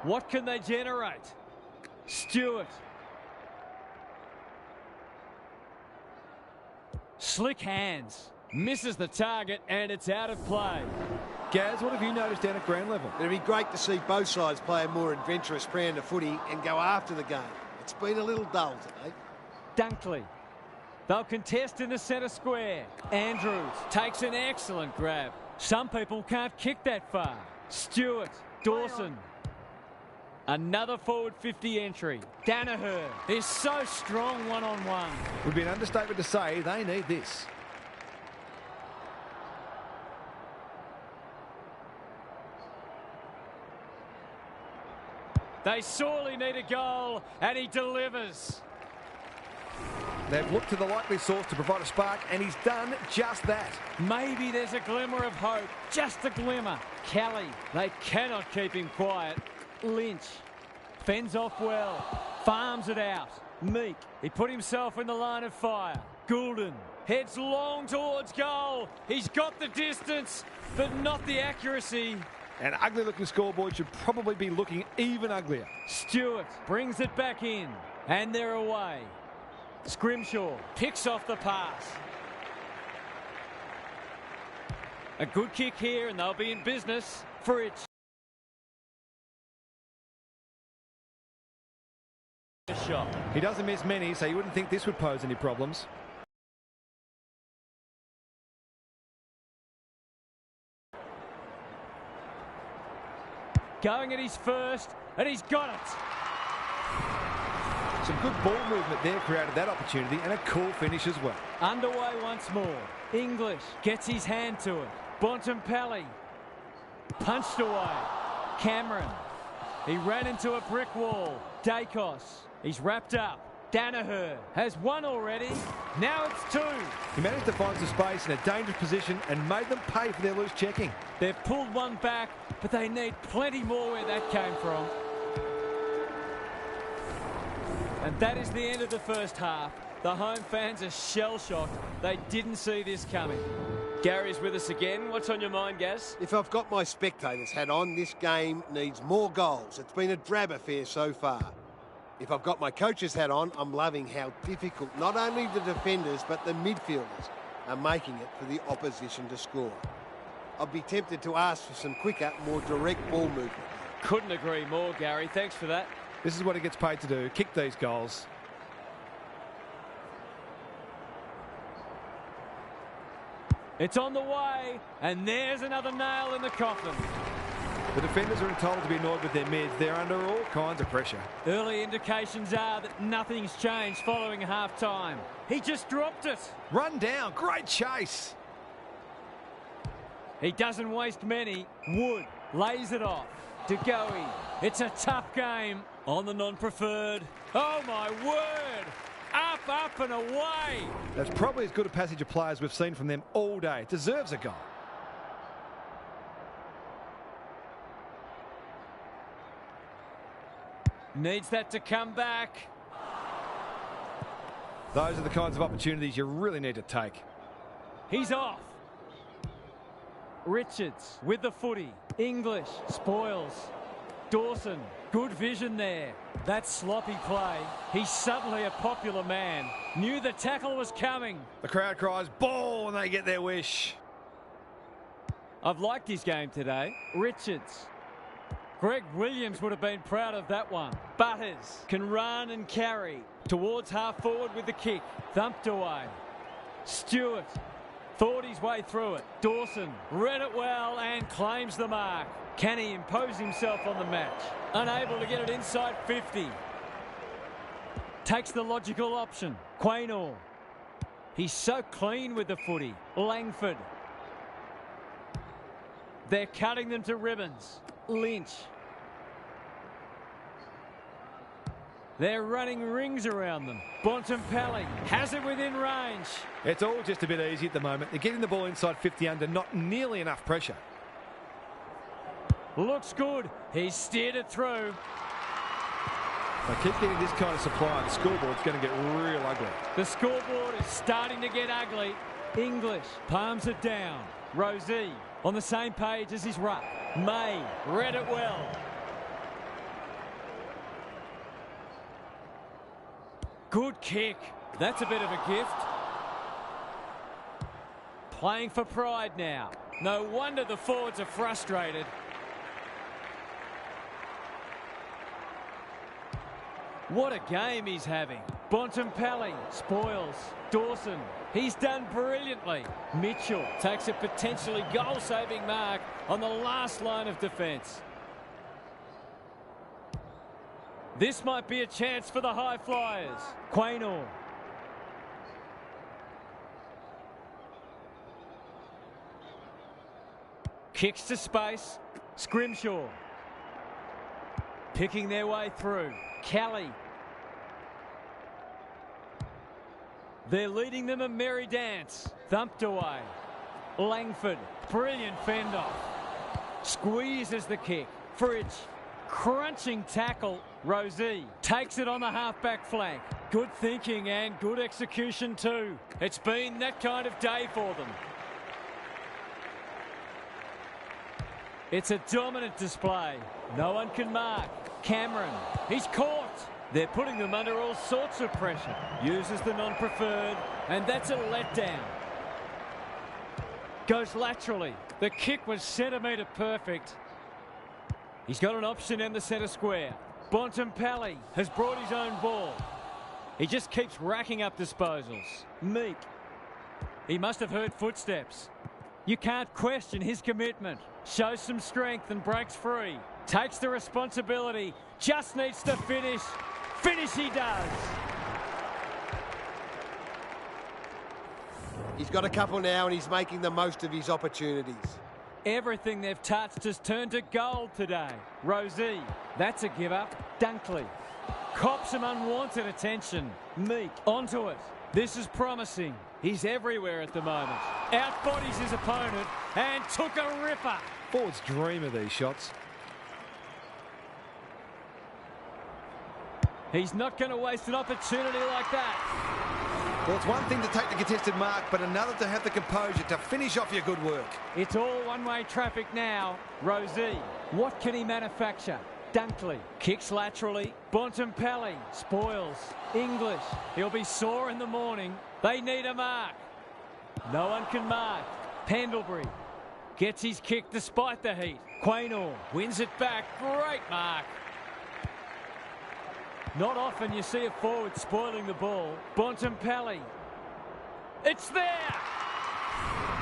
What can they generate? Stewart. Slick hands. Misses the target and it's out of play. Gaz, what have you noticed down at ground level? It'd be great to see both sides play a more adventurous brand of footy and go after the game. It's been a little dull today. Dunkley. They'll contest in the centre square. Andrews takes an excellent grab. Some people can't kick that far. Stewart. Dawson. Another forward 50 entry. Danaher is so strong one-on-one. Would be an understatement to say they need this. They sorely need a goal, and he delivers. They've looked to the likely source to provide a spark, and he's done just that. Maybe there's a glimmer of hope, just a glimmer. Kelly, they cannot keep him quiet. Lynch fends off well, farms it out. Meek, he put himself in the line of fire. Goulden heads long towards goal. He's got the distance, but not the accuracy. An ugly-looking scoreboard should probably be looking even uglier. Stewart brings it back in, and they're away. Scrimshaw picks off the pass. A good kick here, and they'll be in business. Fritsch. Shot. He doesn't miss many, so you wouldn't think this would pose any problems. Going at his first, and he's got it. Some good ball movement there created that opportunity, and a cool finish as well. Underway once more. English gets his hand to it. Bontempelli punched away. Cameron, he ran into a brick wall. Dacos, he's wrapped up. Danaher has one already. Now it's 2. He managed to find some space in a dangerous position and made them pay for their loose checking. They've pulled one back, but they need plenty more where that came from. And that is the end of the first half. The home fans are shell-shocked. They didn't see this coming. Gary's with us again. What's on your mind, Gaz? If I've got my spectators hat on, this game needs more goals. It's been a drab affair so far. If I've got my coach's hat on, I'm loving how difficult not only the defenders but the midfielders are making it for the opposition to score. I'd be tempted to ask for some quicker, more direct ball movement. Couldn't agree more, Gary. Thanks for that. This is what he gets paid to do, kick these goals. It's on the way, and there's another nail in the coffin. The defenders are entitled to be annoyed with their mids. They're under all kinds of pressure. Early indications are that nothing's changed following half-time. He just dropped it. Run down, great chase. He doesn't waste many. Wood lays it off. De Goey. It's a tough game on the non-preferred. Oh, my word. Up, up and away. That's probably as good a passage of players we've seen from them all day. Deserves a goal. Needs that to come back. Those are the kinds of opportunities you really need to take. He's off. Richards with the footy. English spoils. Dawson, good vision there. That sloppy play. He's suddenly a popular man. Knew the tackle was coming. The crowd cries ball when they get their wish. I've liked his game today. Richards Greg Williams would have been proud of that one. Butters can run and carry towards half forward with the kick. Thumped away. Stewart thought his way through it. Dawson read it well and claims the mark. Can he impose himself on the match? Unable to get it inside 50. Takes the logical option. Quaynor. He's so clean with the footy. Langford. They're cutting them to ribbons. Lynch. They're running rings around them. Bontempelli has it within range. It's all just a bit easy at the moment. They're getting the ball inside 50 under, not nearly enough pressure. Looks good. He's steered it through. They keep getting this kind of supply, the scoreboard's going to get real ugly. The scoreboard is starting to get ugly. English palms it down. Rosie on the same page as his ruck. May read it well. Good kick. That's a bit of a gift. Playing for pride now. No wonder the forwards are frustrated. What a game he's having. Bontempelli spoils. Dawson, he's done brilliantly. Mitchell takes a potentially goal-saving mark on the last line of defence. This might be a chance for the high flyers. Quaynor. Kicks to space. Scrimshaw. Picking their way through. Kelly. They're leading them a merry dance. Thumped away. Langford. Brilliant fend off. Squeezes the kick. Fridge. Crunching tackle. Rosie takes it on the half-back flank. Good thinking and good execution too. It's been that kind of day for them. It's a dominant display. No one can mark. Cameron, he's caught. They're putting them under all sorts of pressure. Uses the non-preferred, and that's a letdown. Goes laterally. The kick was centimetre perfect. He's got an option in the centre square. Bontempelli has brought his own ball. He just keeps racking up disposals. Meek. He must have heard footsteps. You can't question his commitment. Shows some strength and breaks free. Takes the responsibility. Just needs to finish. Finish he does. He's got a couple now and he's making the most of his opportunities. Everything they've touched has turned to gold today. Rosie, that's a give up. Dunkley cops some unwanted attention. Meek onto it. This is promising. He's everywhere at the moment. Outbodies his opponent and took a ripper. Forwards dream of these shots. He's not going to waste an opportunity like that. Well, it's one thing to take the contested mark, but another to have the composure to finish off your good work. It's all one-way traffic now. Rosie, what can he manufacture? Dunkley kicks laterally. Bontempelli spoils. English, he'll be sore in the morning. They need a mark. No one can mark. Pendlebury gets his kick despite the heat. Quaynor wins it back. Great mark. Not often you see a forward spoiling the ball. Bontempelli. It's there!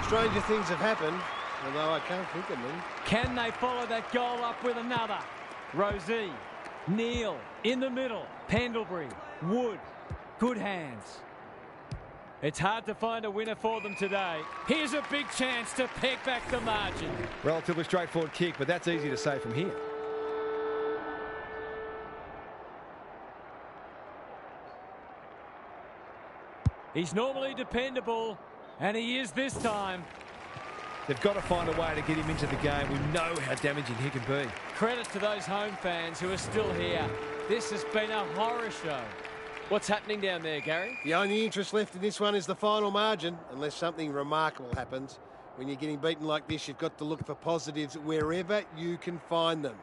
Stranger things have happened, although I can't think of them. Can they follow that goal up with another? Rosie. Neal in the middle. Pendlebury. Wood. Good hands. It's hard to find a winner for them today. Here's a big chance to peg back the margin. Relatively straightforward kick, but that's easy to say from here. He's normally dependable, and he is this time. They've got to find a way to get him into the game. We know how damaging he can be. Credit to those home fans who are still here. This has been a horror show. What's happening down there, Gary? The only interest left in this one is the final margin, unless something remarkable happens. When you're getting beaten like this, you've got to look for positives wherever you can find them.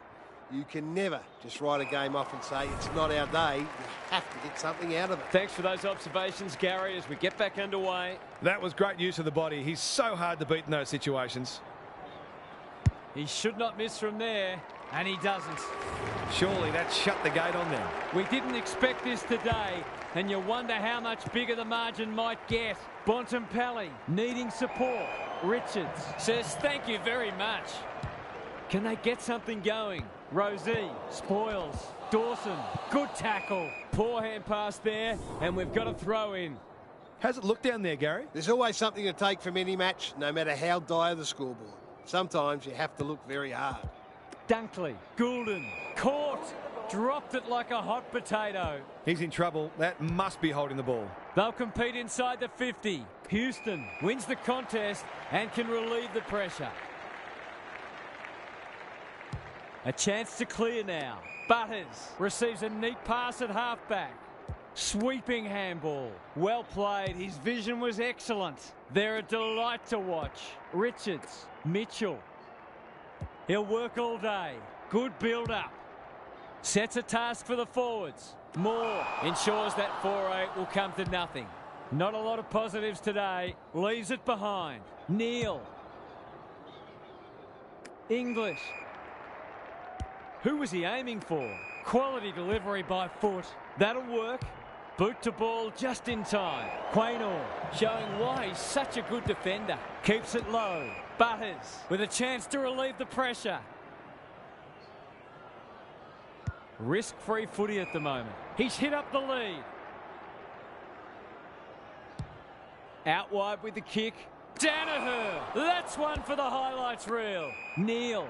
You can never just write a game off and say, it's not our day. You have to get something out of it. Thanks for those observations, Gary, as we get back underway. That was great use of the body. He's so hard to beat in those situations. He should not miss from there. And he doesn't. Surely that shut the gate on them. We didn't expect this today, and you wonder how much bigger the margin might get. Bontempelli needing support. Richards says thank you very much. Can they get something going? Rosie spoils. Dawson, good tackle. Poor hand pass there, and we've got a throw in. How's it look down there, Gary? There's always something to take from any match, no matter how dire the scoreboard. Sometimes you have to look very hard. Dunkley, Goulden, caught, dropped it like a hot potato. He's in trouble. That must be holding the ball. They'll compete inside the 50. Houston wins the contest and can relieve the pressure. A chance to clear now. Butters receives a neat pass at halfback. Sweeping handball. Well played. His vision was excellent. They're a delight to watch. Richards, Mitchell. He'll work all day. Good build-up. Sets a task for the forwards. Moore ensures that 4-8 will come to nothing. Not a lot of positives today. Leaves it behind. Neal. English. Who was he aiming for? Quality delivery by foot. That'll work. Boot to ball just in time. Quaynor showing why he's such a good defender. Keeps it low. Butters with a chance to relieve the pressure. Risk-free footy at the moment. He's hit up the lead. Out wide with the kick. Danaher. That's one for the highlights reel. Neal.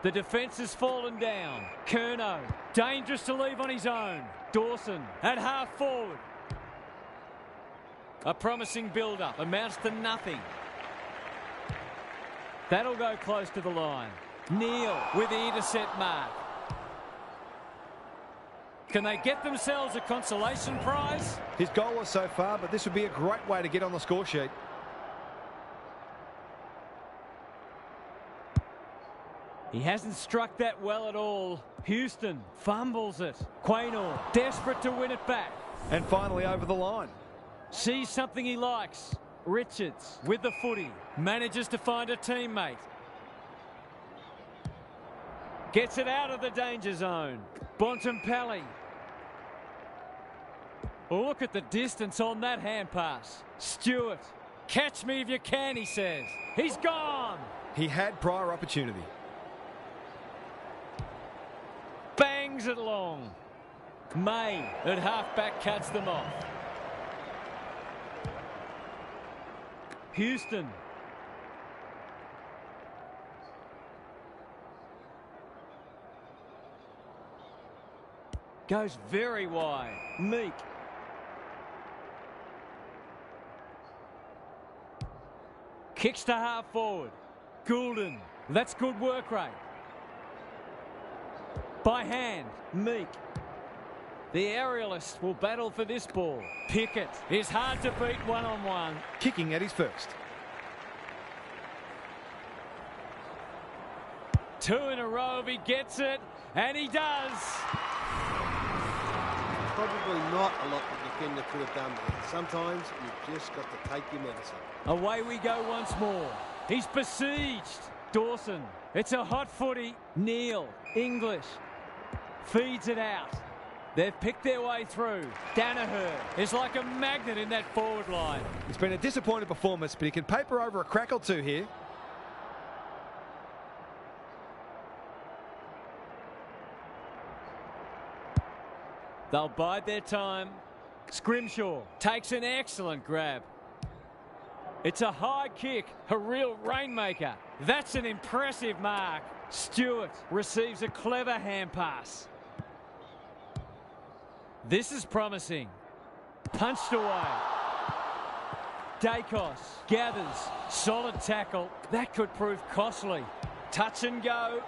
The defence has fallen down. Curnow, dangerous to leave on his own. Dawson at half forward. A promising build-up, amounts to nothing. That'll go close to the line. Neal with the intercept mark. Can they get themselves a consolation prize? His goal was so far, but this would be a great way to get on the score sheet. He hasn't struck that well at all. Houston fumbles it. Quaynor desperate to win it back. And finally over the line. Sees something he likes. Richards with the footy. Manages to find a teammate. Gets it out of the danger zone. Bontempelli. Look at the distance on that hand pass. Stewart. Catch me if you can, he says. He's gone. He had prior opportunity. Bangs it long. May at halfback cuts them off. Houston. Goes very wide. Meek. Kicks to half forward. Goulden. That's good work rate. By hand, Meek. The aerialist will battle for this ball. Pickett is hard to beat one-on-one. Kicking at his first. 2 in a row if he gets it, and he does. Probably not a lot the defender could have done there. Sometimes you've just got to take your medicine. Away we go once more. He's besieged. Dawson. It's a hot footy. Neal. English. Feeds it out. They've picked their way through. Danaher is like a magnet in that forward line. It's been a disappointing performance, but he can paper over a crack or two here. They'll bide their time. Scrimshaw takes an excellent grab. It's a high kick, a real rainmaker. That's an impressive mark. Stewart receives a clever hand pass. This is promising. Punched away. Dacos gathers. Solid tackle. That could prove costly. Touch and go.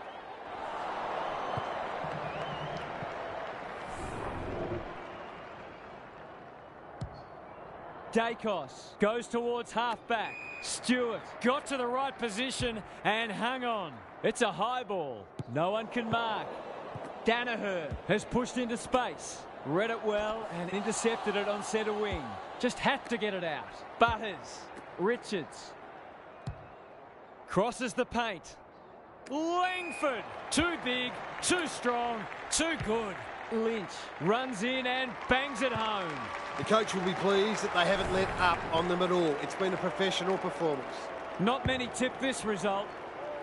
Dacos goes towards halfback. Stewart got to the right position and hung on. It's a high ball. No one can mark. Danaher has pushed into space. Read it well and intercepted it on centre wing. Just had to get it out. Butters. Richards. Crosses the paint. Langford. Too big, too strong, too good. Lynch runs in and bangs it home. The coach will be pleased that they haven't let up on them at all. It's been a professional performance. Not many tip this result.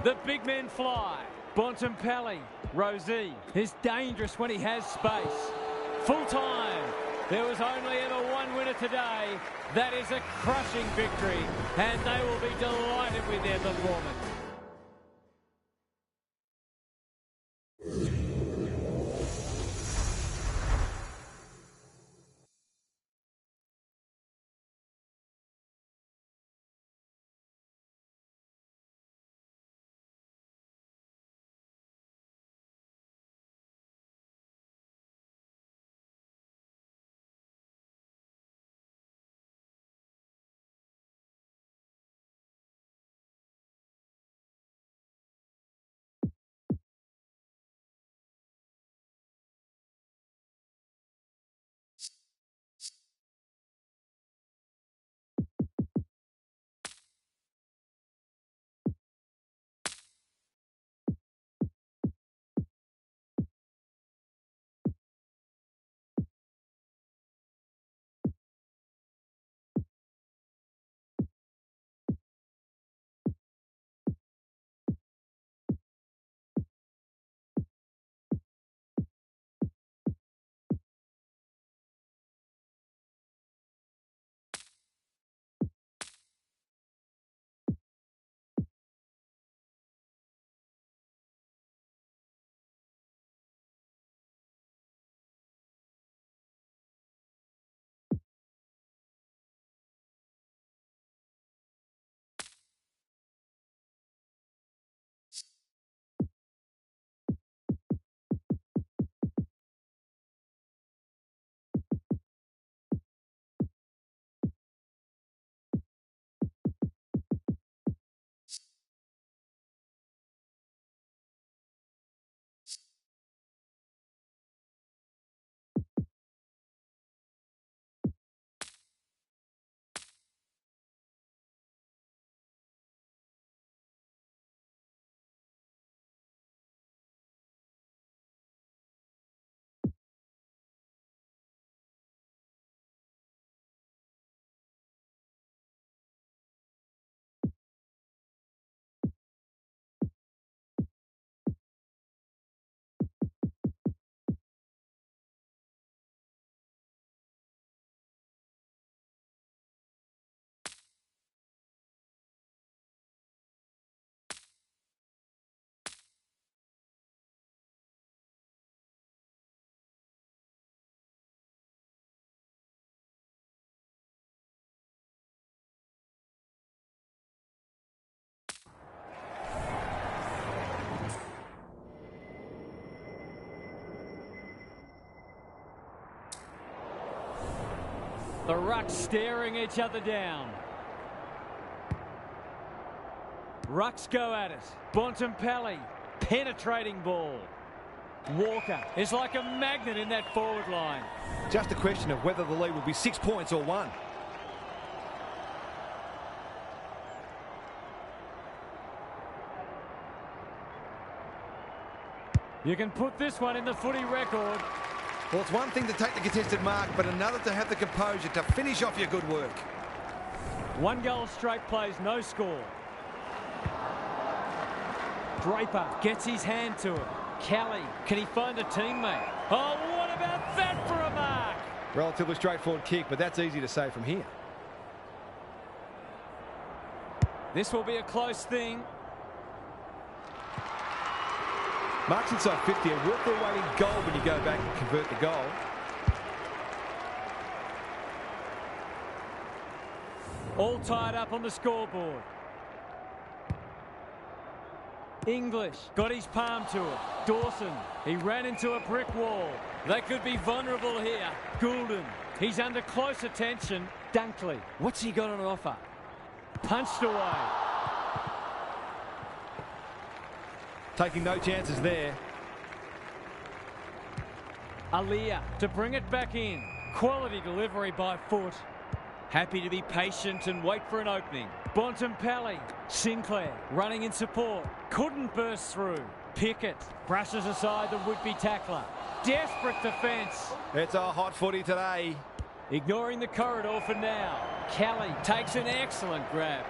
The big men fly. Bontempelli, Rosie, is dangerous when he has space. Full time. There was only ever one winner today. That is a crushing victory, and they will be delighted with their performance. The rucks staring each other down. Rucks go at it. Bontempelli, penetrating ball. Walker is like a magnet in that forward line. Just a question of whether the lead will be 6 points or 1. You can put this one in the footy record. Well, it's one thing to take the contested mark, but another to have the composure to finish off your good work. 1 goal straight plays, no score. Draper gets his hand to it. Kelly, can he find a teammate? Oh, what about that for a mark? Relatively straightforward kick, but that's easy to say from here. This will be a close thing. Marks inside 50 and worth their weight in goal when you go back and convert the goal. All tied up on the scoreboard. English got his palm to it. Dawson, he ran into a brick wall. They could be vulnerable here. Goulden, he's under close attention. Dunkley, what's he got on offer? Punched away. Taking no chances there. Alia to bring it back in. Quality delivery by foot. Happy to be patient and wait for an opening. Bontempelli Sinclair running in support. Couldn't burst through. Pickett brushes aside the would-be tackler. Desperate defence. It's a hot footy today. Ignoring the corridor for now. Kelly takes an excellent grab.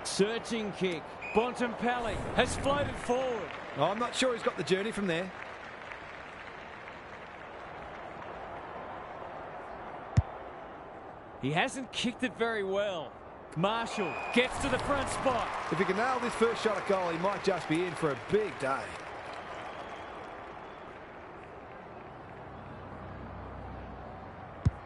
Searching kick. Bontempelli has floated forward. Oh, I'm not sure he's got the journey from there. He hasn't kicked it very well. Marshall gets to the front spot. If he can nail this first shot at goal, he might just be in for a big day.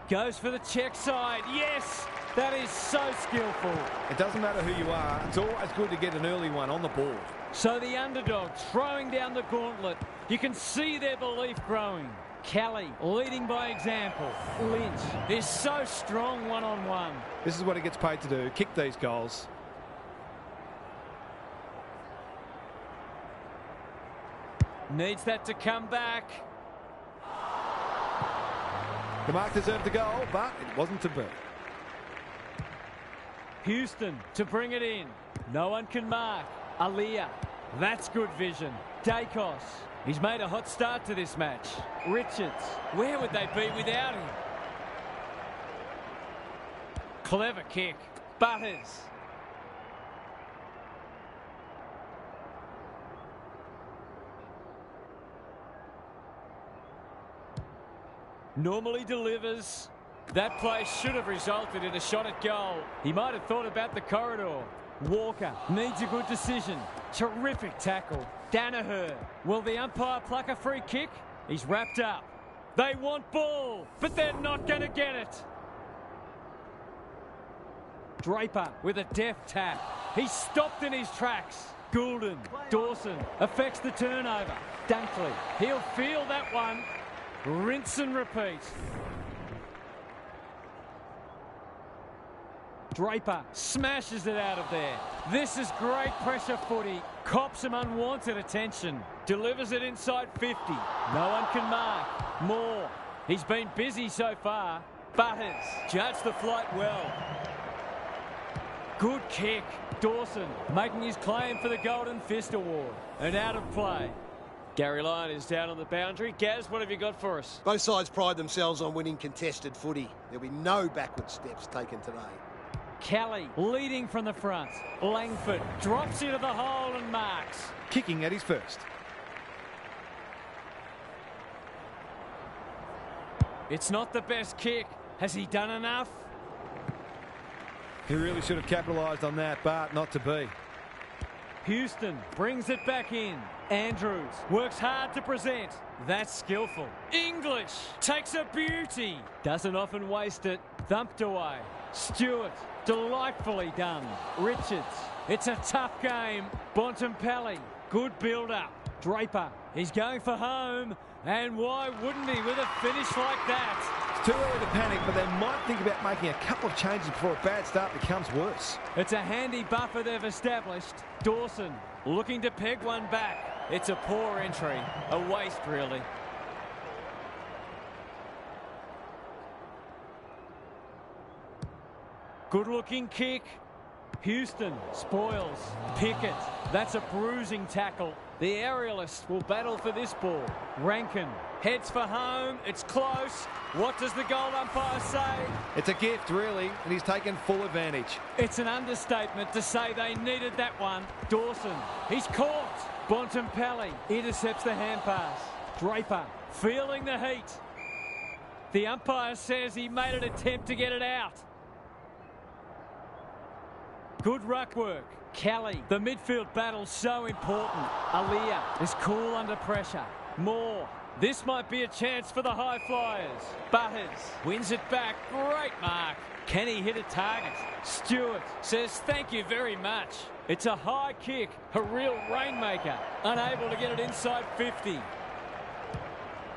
Goes for the check side. Yes, that is so skillful. It doesn't matter who you are. It's always good to get an early one on the board. So the underdog throwing down the gauntlet. You can see their belief growing. Kelly leading by example. Lynch is so strong one-on-one. This is what he gets paid to do, kick these goals. Needs that to come back. The mark deserved the goal, but it wasn't to be. Houston to bring it in. No one can mark. Aaliyah. That's good vision. Dacos. He's made a hot start to this match. Richards. Where would they be without him? Clever kick. Butters. Normally delivers. That play should have resulted in a shot at goal. He might have thought about the corridor. Walker needs a good decision. Terrific tackle. Danaher. Will the umpire pluck a free kick? He's wrapped up. They want ball, but they're not going to get it. Draper with a deft tap. He's stopped in his tracks. Goulden. Dawson affects the turnover. Dunkley. He'll feel that one. Rinse and repeat. Draper smashes it out of there. This is great pressure footy. Cops some unwanted attention. Delivers it inside 50. No one can mark. Moore. He's been busy so far. Butters judged the flight well. Good kick. Dawson making his claim for the Golden Fist Award. And out of play. Gary Lyon is down on the boundary. Gaz, what have you got for us? Both sides pride themselves on winning contested footy. There'll be no backward steps taken today. Kelly leading from the front. Langford drops into the hole and marks. Kicking at his first. It's not the best kick. Has he done enough? He really should have capitalised on that, but not to be. Houston brings it back in. Andrews works hard to present. That's skillful. English takes a beauty. Doesn't often waste it. Thumped away. Stewart, delightfully done. Richards, it's a tough game. Bontempelli, good build-up. Draper, he's going for home. And why wouldn't he with a finish like that? It's too early to panic, but they might think about making a couple of changes before a bad start becomes worse. It's a handy buffer they've established. Dawson looking to peg one back. It's a poor entry. A waste, really. Good-looking kick. Houston spoils. Pickett. That's a bruising tackle. The aerialist will battle for this ball. Rankin heads for home. It's close. What does the goal umpire say? It's a gift, really, and he's taken full advantage. It's an understatement to say they needed that one. Dawson, he's caught. Bontempelli intercepts the hand pass. Draper feeling the heat. The umpire says he made an attempt to get it out. Good ruck work. Kelly, the midfield battle so important. Aaliyah is cool under pressure. Moore, this might be a chance for the high flyers. Butters wins it back. Great mark. Can he hit a target? Stewart says thank you very much. It's a high kick, a real rainmaker. Unable to get it inside 50.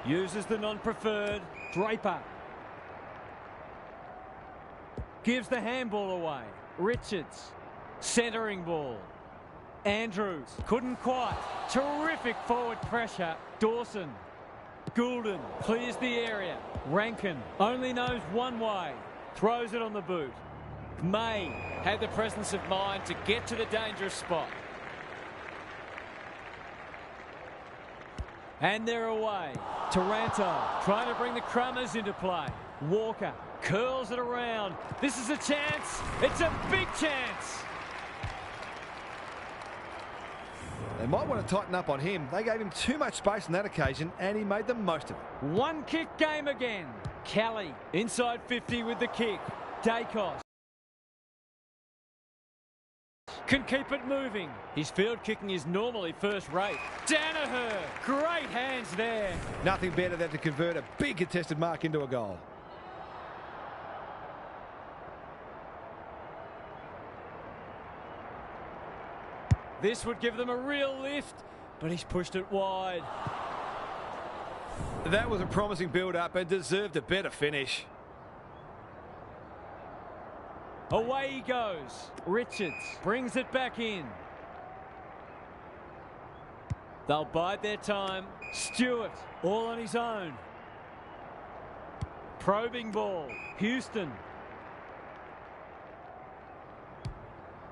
Uses the non-preferred. Draper gives the handball away. Richards, centering ball. Andrews couldn't quite. Terrific forward pressure. Dawson. Goulden clears the area. Rankin only knows one way. Throws it on the boot. May had the presence of mind to get to the dangerous spot. And they're away. Taranto trying to bring the Crummers into play. Walker curls it around. This is a chance. It's a big chance. They might want to tighten up on him. They gave him too much space on that occasion, and he made the most of it. One kick game again. Kelly inside 50 with the kick. Dacos can keep it moving. His field kicking is normally first rate. Danaher, great hands there. Nothing better than to convert a big contested mark into a goal. This would give them a real lift, but he's pushed it wide. That was a promising build-up and deserved a better finish. Away he goes. Richards brings it back in. They'll bide their time. Stewart all on his own. Probing ball. Houston.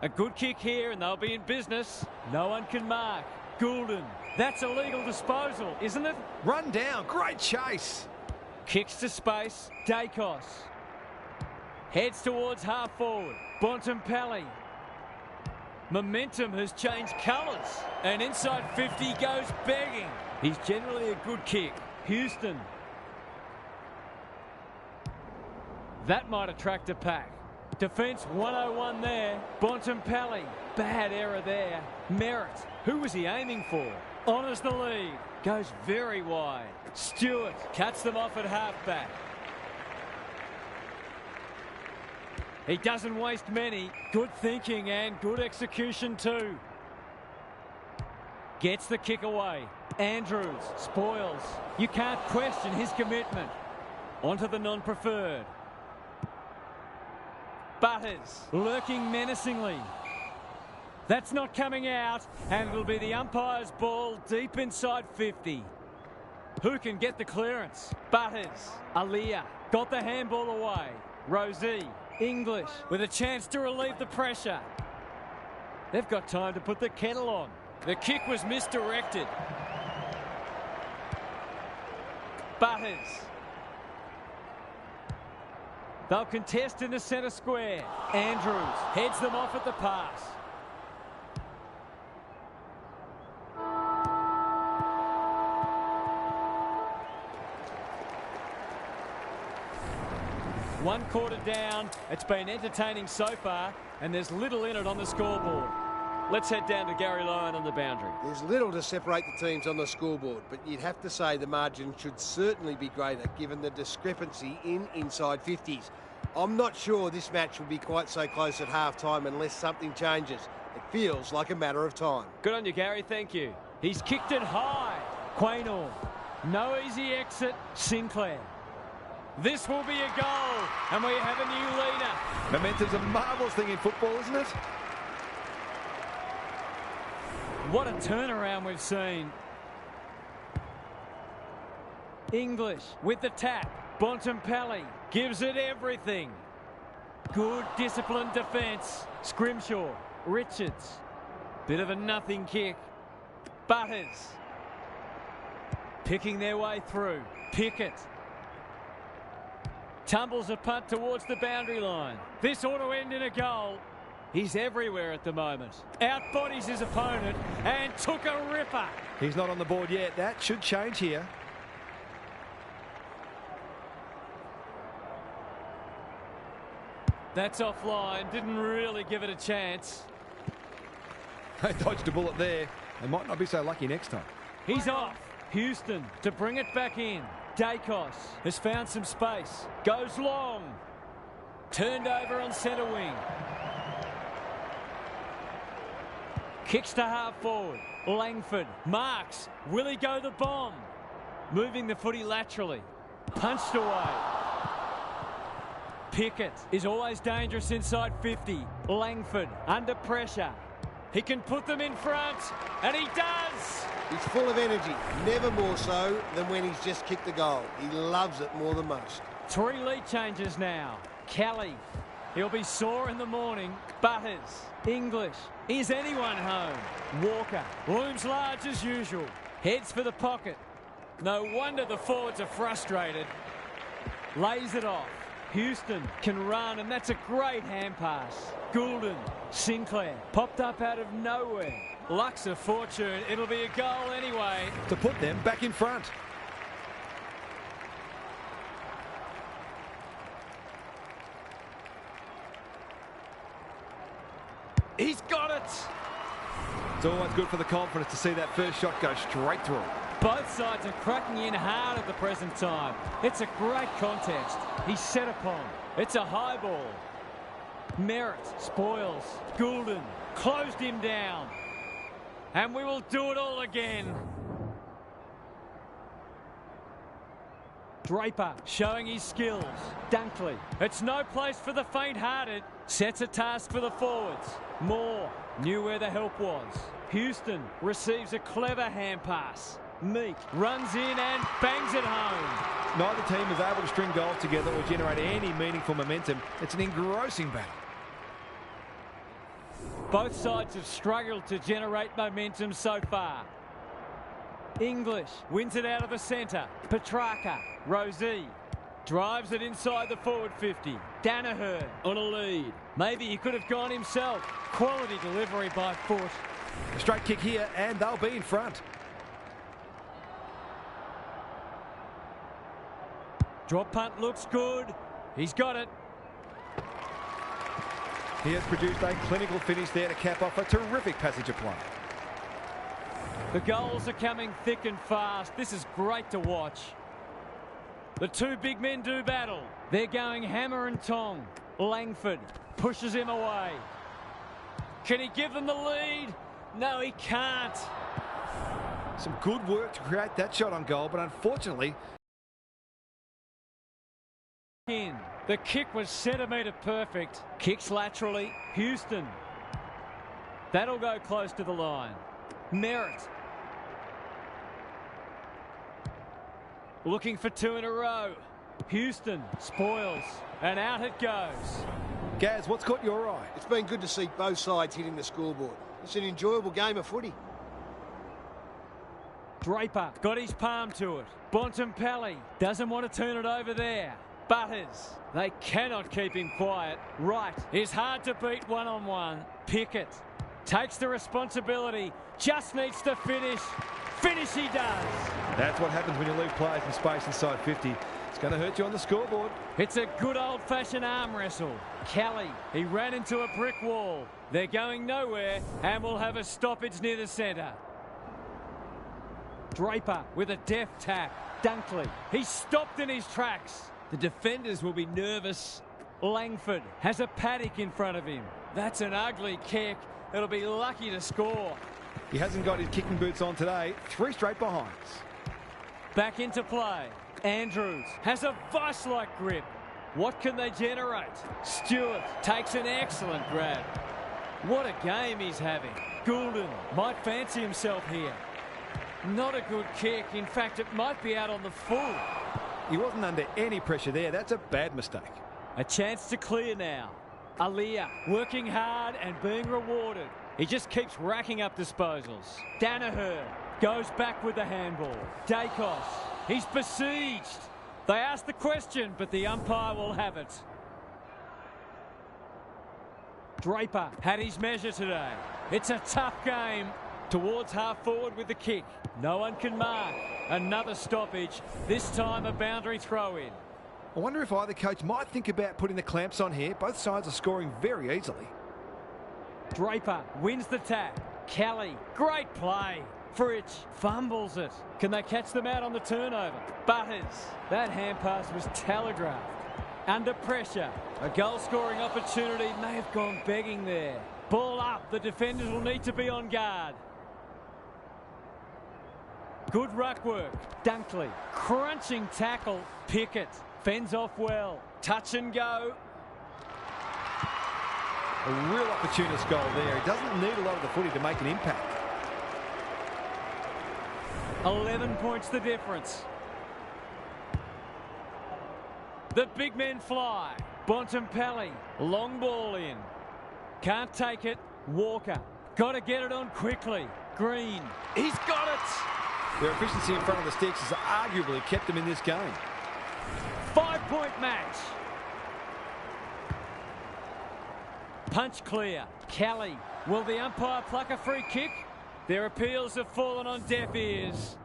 A good kick here and they'll be in business. No one can mark. Goulden. That's a legal disposal, isn't it? Run down. Great chase. Kicks to space. Dacos. Heads towards half forward. Bontempelli. Momentum has changed colours. And inside 50 goes begging. He's generally a good kick. Houston. That might attract a pack. Defence 101 there. Bontempelli. Bad error there. Merritt. Who was he aiming for? Honours the lead. Goes very wide. Stewart cuts them off at halfback. He doesn't waste many. Good thinking and good execution too. Gets the kick away. Andrews spoils. You can't question his commitment. Onto the non-preferred. Butters lurking menacingly. That's not coming out, and it'll be the umpire's ball deep inside 50. Who can get the clearance? Butters. Aliyah got the handball away. Rosie. English with a chance to relieve the pressure. They've got time to put the kettle on. The kick was misdirected. Butters. They'll contest in the centre square. Andrews heads them off at the pass. One quarter down. It's been entertaining so far, and there's little in it on the scoreboard. Let's head down to Gary Lyon on the boundary. There's little to separate the teams on the scoreboard, but you'd have to say the margin should certainly be greater given the discrepancy in inside 50s. I'm not sure this match will be quite so close at half-time unless something changes. It feels like a matter of time. Good on you, Gary. Thank you. He's kicked it high. Quaynor. No easy exit. Sinclair. This will be a goal, and we have a new leader. Momentum's a marvellous thing in football, isn't it? What a turnaround we've seen. English with the tap. Bontempelli gives it everything. Good disciplined defence. Scrimshaw. Richards. Bit of a nothing kick. Butters. Picking their way through. Pickett. Tumbles a punt towards the boundary line. This ought to end in a goal. He's everywhere at the moment. Outbodies his opponent and took a ripper. He's not on the board yet. That should change here. That's offline. Didn't really give it a chance. They dodged a bullet there. They might not be so lucky next time. He's off. Houston to bring it back in. Dacos has found some space. Goes long. Turned over on centre wing. Kicks to half forward. Langford marks. Will he go the bomb? Moving the footy laterally. Punched away. Pickett is always dangerous inside 50. Langford under pressure. He can put them in front, and he does. He's full of energy, never more so than when he's just kicked the goal. He loves it more than most. 3 lead changes now. Kelly He'll be sore in the morning. Butters. English. Is anyone home? Walker. Looms large as usual. Heads for the pocket. No wonder the forwards are frustrated. Lays it off. Houston can run, and that's a great hand pass. Goulden. Sinclair. Popped up out of nowhere. Luck's a fortune. It'll be a goal anyway. To put them back in front. He's got it. It's always good for the confidence to see that first shot go straight through. Both sides are cracking in hard at the present time. It's a great contest. He's set upon. It's a high ball. Merritt spoils. Goulden closed him down. And we will do it all again. Draper showing his skills. Dunkley. It's no place for the faint-hearted. Sets a task for the forwards. Moore knew where the help was. Houston receives a clever hand pass. Meek runs in and bangs it home. Neither team is able to string goals together or generate any meaningful momentum. It's an engrossing battle. Both sides have struggled to generate momentum so far. English wins it out of the centre. Petrarca. Rosie drives it inside the forward 50. Danaher on a lead. Maybe he could have gone himself. Quality delivery by foot. A straight kick here, and they'll be in front. Drop punt looks good. He's got it. He has produced a clinical finish there to cap off a terrific passage of play. The goals are coming thick and fast. This is great to watch. The two big men do battle. They're going hammer and tong. Langford pushes him away. Can he give them the lead? No, he can't. Some good work to create that shot on goal, but unfortunately... The kick was centimetre perfect. Kicks laterally. Houston. That'll go close to the line. Merritt. Looking for two in a row. Houston spoils. And out it goes. Gaz, what's caught your eye? It's been good to see both sides hitting the scoreboard. It's an enjoyable game of footy. Draper got his palm to it. Bontempelli doesn't want to turn it over there. Butters. They cannot keep him quiet. Wright is hard to beat one-on-one. Pickett takes the responsibility. Just needs to finish. Finish he does. That's what happens when you leave players in space inside 50. It's going to hurt you on the scoreboard. It's a good old-fashioned arm wrestle. Kelly, he ran into a brick wall. They're going nowhere and will have a stoppage near the centre. Draper with a deft tap. Dunkley, he's stopped in his tracks. The defenders will be nervous. Langford has a paddock in front of him. That's an ugly kick. It'll be lucky to score. He hasn't got his kicking boots on today. 3 straight behinds. Back into play. Andrews has a vice-like grip. What can they generate? Stewart takes an excellent grab. What a game he's having. Goulden might fancy himself here. Not a good kick. In fact, it might be out on the full. He wasn't under any pressure there. That's a bad mistake. A chance to clear now. Aliyah working hard and being rewarded. He just keeps racking up disposals. Danaher goes back with the handball. Dacos, he's besieged. They ask the question, but the umpire will have it. Draper had his measure today. It's a tough game. Towards half forward with the kick. No one can mark. Another stoppage. This time a boundary throw in. I wonder if either coach might think about putting the clamps on here. Both sides are scoring very easily. Draper wins the tap. Kelly, great play. Fritsch fumbles it. Can they catch them out on the turnover? Butters, that hand pass was telegraphed. Under pressure. A goal-scoring opportunity may have gone begging there. Ball up. The defenders will need to be on guard. Good ruck work. Dunkley. Crunching tackle. Pickett. Fends off well. Touch and go. A real opportunist goal there. He doesn't need a lot of the footy to make an impact. 11 points the difference. The big men fly. Bontempelli, long ball in. Can't take it. Walker, got to get it on quickly. Green, he's got it. Their efficiency in front of the sticks has arguably kept them in this game. 5-point match. Punch clear. Kelly, will the umpire pluck a free kick? Their appeals have fallen on deaf ears.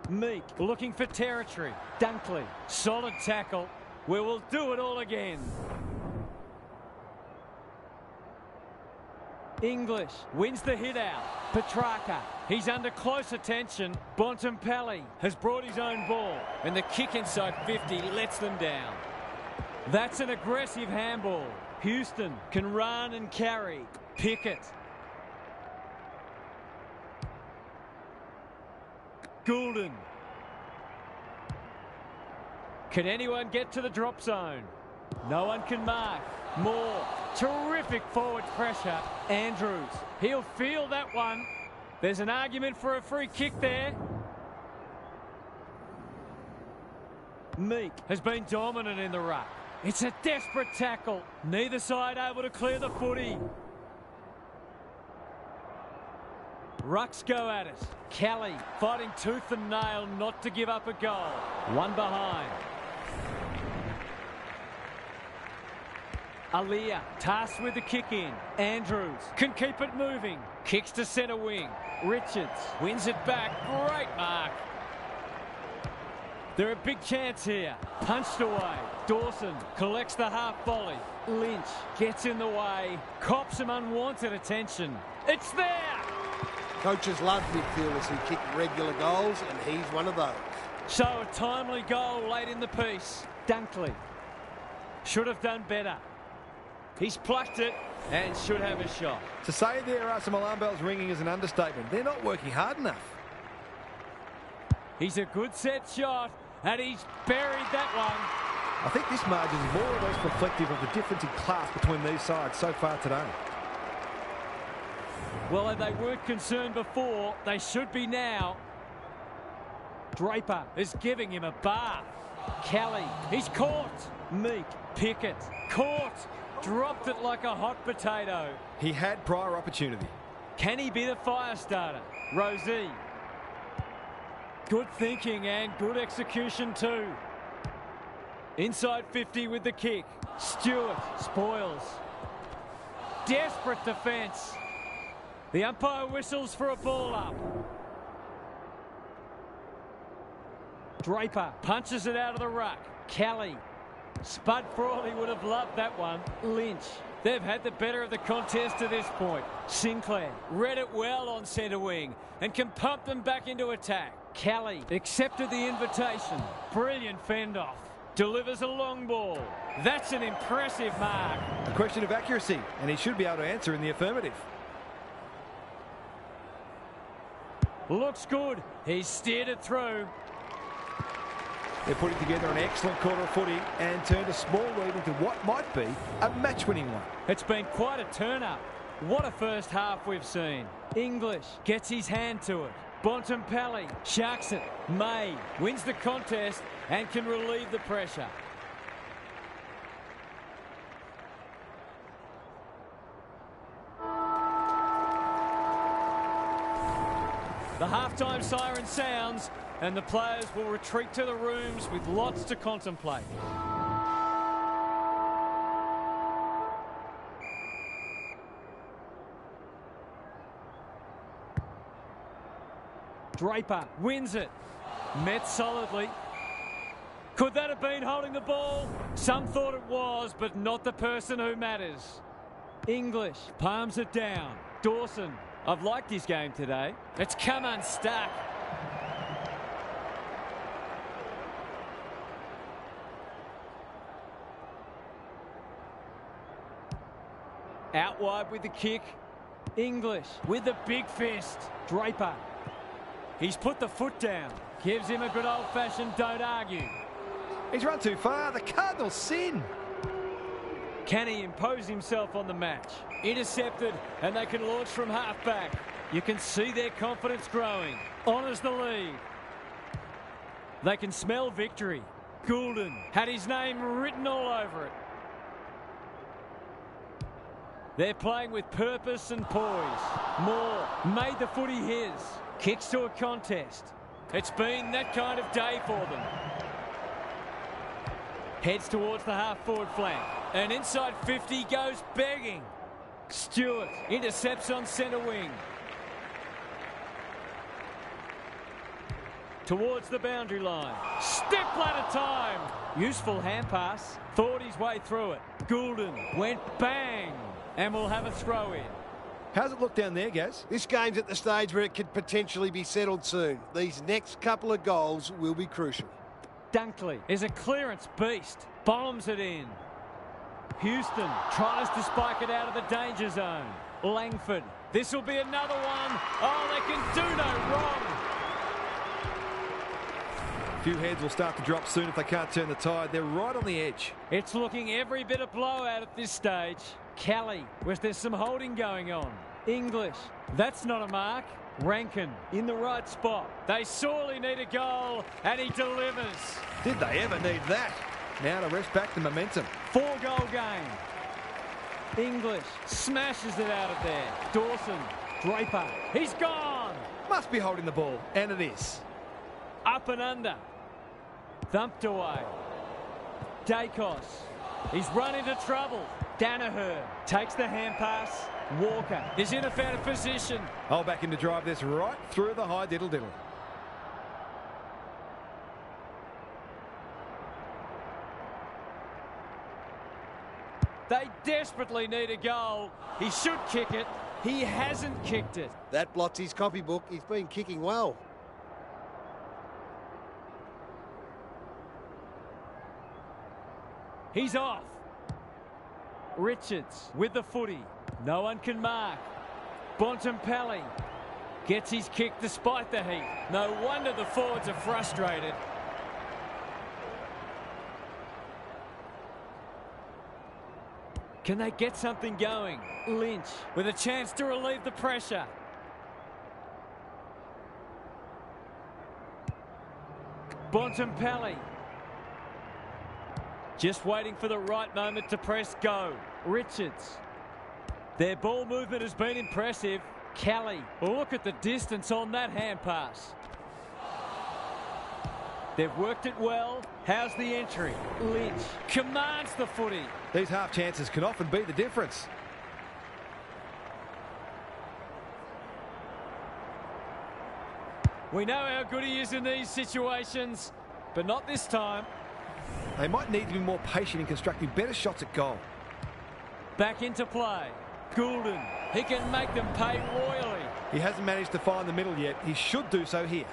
Meek looking for territory. Dunkley, solid tackle. We will do it all again. English wins the hit out. Petrarca, he's under close attention. Bontempelli has brought his own ball, and the kick inside 50 lets them down. That's an aggressive handball. Houston can run and carry. Pickett. Goulden. Can anyone get to the drop zone? No one can mark. Moore. Terrific forward pressure. Andrews. He'll feel that one. There's an argument for a free kick there. Meek has been dominant in the ruck. It's a desperate tackle. Neither side able to clear the footy. Rucks go at it. Kelly fighting tooth and nail not to give up a goal. One behind. Aaliyah tasked with the kick in. Andrews can keep it moving. Kicks to centre wing. Richards wins it back. Great mark. They're a big chance here. Punched away. Dawson collects the half volley. Lynch gets in the way. Cops some unwanted attention. It's there! Coaches love midfielders who kick regular goals, and he's one of those. So a timely goal late in the piece. Dunkley should have done better. He's plucked it and should have a shot. To say there are some alarm bells ringing is an understatement. They're not working hard enough. He's a good set shot, and he's buried that one. I think this margin is more or less reflective of the difference in class between these sides so far today. Well, if they weren't concerned before, they should be now. Draper is giving him a bath. Kelly, he's caught. Meek, Pickett, caught. Dropped it like a hot potato. He had prior opportunity. Can he be the fire starter? Rosie. Good thinking and good execution too. Inside 50 with the kick. Stewart spoils. Desperate defence. The umpire whistles for a ball up. Draper punches it out of the ruck. Kelly. Spud Frawley would have loved that one. Lynch. They've had the better of the contest to this point. Sinclair read it well on centre wing and can pump them back into attack. Kelly accepted the invitation. Brilliant fend off. Delivers a long ball. That's an impressive mark. A question of accuracy, and he should be able to answer in the affirmative. Looks good. He's steered it through. They're putting together an excellent quarter of footy and turned a small lead into what might be a match-winning one. It's been quite a turn-up. What a first half we've seen. English gets his hand to it. Bontempelli sharks it. May wins the contest and can relieve the pressure. The halftime siren sounds and the players will retreat to the rooms with lots to contemplate. Draper wins it. Met solidly. Could that have been holding the ball? Some thought it was, but not the person who matters. English palms it down. Dawson. I've liked his game today. It's come unstuck. Out wide with the kick. English with the big fist. Draper. He's put the foot down. Gives him a good old-fashioned don't argue. He's run too far. The Cardinals sin. Can he impose himself on the match? Intercepted, and they can launch from half-back. You can see their confidence growing. Honours the lead. They can smell victory. Goulden had his name written all over it. They're playing with purpose and poise. Moore made the footy his. Kicks to a contest. It's been that kind of day for them. Heads towards the half-forward flank. And inside 50 goes begging. Stewart intercepts on centre wing. Towards the boundary line. Step ladder time. Useful hand pass. Thought his way through it. Goulden went bang. And we'll have a throw in. How's it look down there, Gaz? This game's at the stage where it could potentially be settled soon. These next couple of goals will be crucial. Dunkley is a clearance beast. Bombs it in. Houston tries to spike it out of the danger zone. Langford. This will be another one. Oh, they can do no wrong. A few heads will start to drop soon if they can't turn the tide. They're right on the edge. It's looking every bit a blowout at this stage. Kelly, was there some holding going on? English, that's not a mark. Rankin in the right spot. They sorely need a goal, and he delivers. Did they ever need that? Now to rest back the momentum. 4-goal game. English smashes it out of there. Dawson, Draper, he's gone. Must be holding the ball, and it is. Up and under. Thumped away. Dacos, he's run into trouble. Danaher takes the hand pass. Walker is in a better position. Oh, back in to drive this right through the high diddle-diddle. They desperately need a goal. He should kick it. He hasn't kicked it. That blots his copybook. He's been kicking well. He's off. Richards with the footy. No one can mark. Bontempelli gets his kick despite the heat. No wonder the forwards are frustrated. Can they get something going? Lynch with a chance to relieve the pressure. Bontempelli. Just waiting for the right moment to press go. Richards. Their ball movement has been impressive. Kelly. Look at the distance on that hand pass. They've worked it well. How's the entry? Lynch commands the footy. These half chances can often be the difference. We know how good he is in these situations, but not this time. They might need to be more patient in constructing better shots at goal. Back into play. Goulden. He can make them pay royally. He hasn't managed to find the middle yet. He should do so here.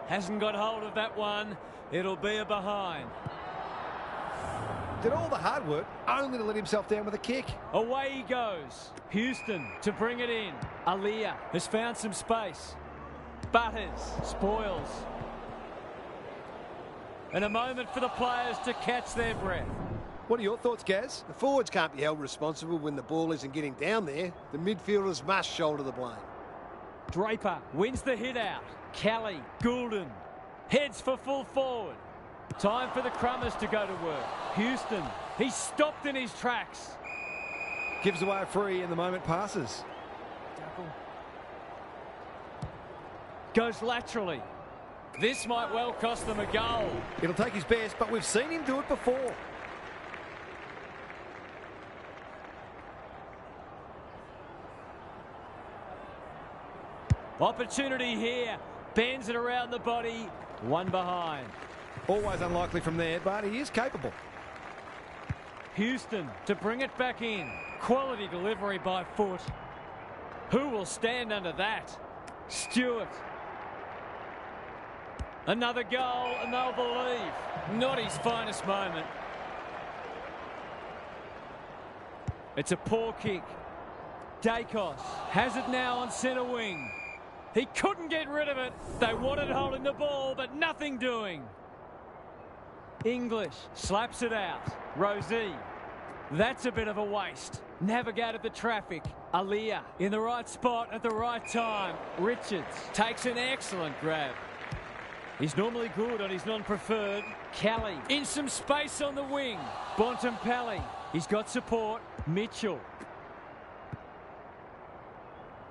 Hasn't got hold of that one. It'll be a behind. Did all the hard work only to let himself down with a kick. Away he goes. Houston to bring it in. Aliyah has found some space. Butters spoils. And a moment for the players to catch their breath. What are your thoughts, Gaz? The forwards can't be held responsible when the ball isn't getting down there. The midfielders must shoulder the blame. Draper wins the hit out. Kelly, Goulden, heads for full forward. Time for the Crummers to go to work. Houston, he's stopped in his tracks. Gives away a free and the moment passes. Goes laterally. This might well cost them a goal. It'll take his best, but we've seen him do it before. Opportunity here. Bends it around the body. One behind. Always unlikely from there, but he is capable. Houston to bring it back in. Quality delivery by foot. Who will stand under that? Stewart. Another goal and they'll believe. Not his finest moment. It's a poor kick. Dacos has it now on centre wing. He couldn't get rid of it. They wanted holding the ball, but nothing doing. English slaps it out. Rosie. That's a bit of a waste. Navigated the traffic. Aliyah in the right spot at the right time. Richards takes an excellent grab. He's normally good on his non-preferred. Kelly in some space on the wing. Bontempelli. He's got support. Mitchell.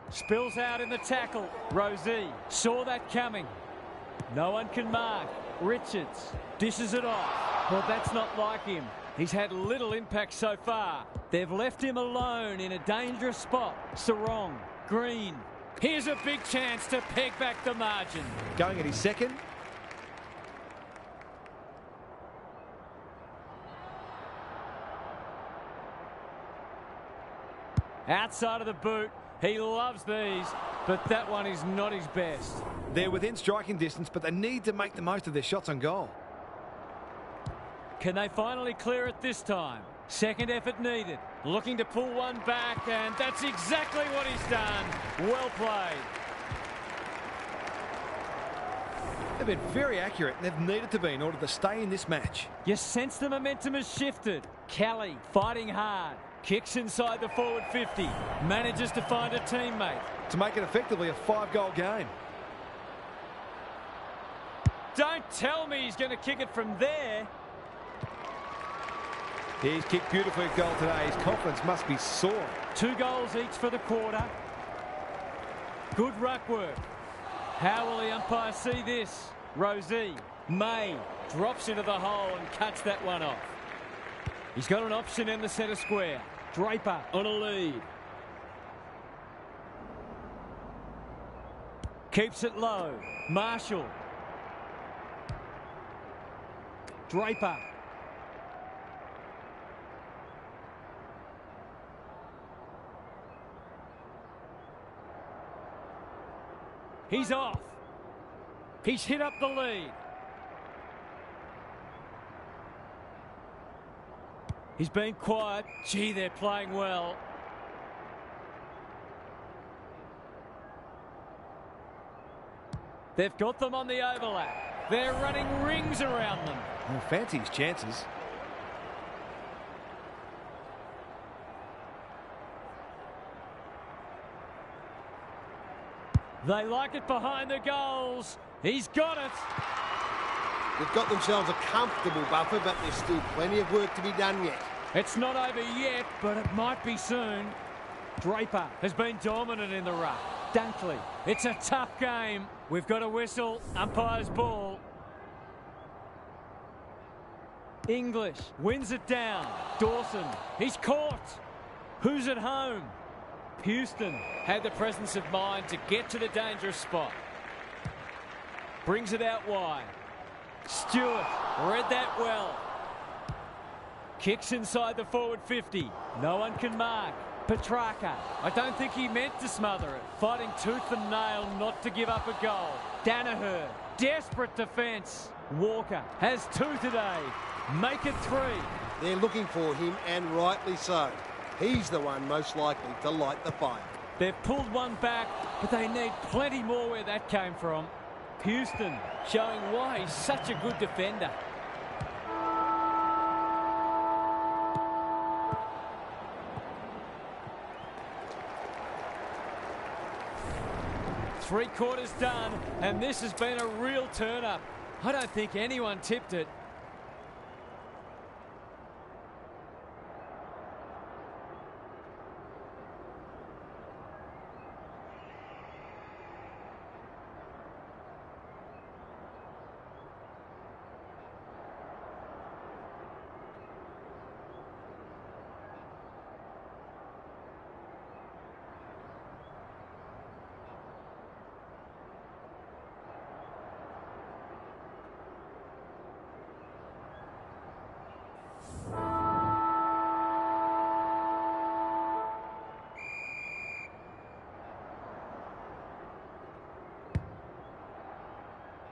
Spills out in the tackle. Rosie saw that coming. No one can mark. Richards dishes it off. Well, that's not like him. He's had little impact so far. They've left him alone in a dangerous spot. Sarong. Green. Here's a big chance to peg back the margin. Going at his second. Outside of the boot. He loves these, but that one is not his best. They're within striking distance, but they need to make the most of their shots on goal. Can they finally clear it this time? Second effort needed. Looking to pull one back, and that's exactly what he's done. Well played. They've been very accurate, and they've needed to be in order to stay in this match. You sense the momentum has shifted. Kelly fighting hard. Kicks inside the forward 50. Manages to find a teammate. To make it effectively a 5-goal game. Don't tell me he's going to kick it from there. He's kicked beautifully at goal today. His confidence must be soaring. 2 goals each for the quarter. Good ruck work. How will the umpire see this? Rosie. May drops into the hole and cuts that one off. He's got an option in the centre square. Draper on a lead. Keeps it low. Marshall. Draper. He's off. He's hit up the lead. He's been quiet. Gee, they're playing well. They've got them on the overlap. They're running rings around them. Well, fancy his chances. They like it behind the goals. He's got it. They've got themselves a comfortable buffer, but there's still plenty of work to be done yet. It's not over yet, but it might be soon. Draper has been dominant in the ruck. Dunkley, it's a tough game. We've got a whistle. Umpire's ball. English wins it down. Dawson, he's caught. Who's at home? Houston had the presence of mind to get to the dangerous spot. Brings it out wide. Stewart read that well. Kicks inside the forward 50. No one can mark. Petrarca. I don't think he meant to smother it. Fighting tooth and nail not to give up a goal. Danaher. Desperate defence. Walker has 2 today. Make it 3. They're looking for him, and rightly so. He's the one most likely to light the fire. They've pulled one back, but they need plenty more where that came from. Houston showing why he's such a good defender. Three quarters done, and this has been a real turn-up. I don't think anyone tipped it.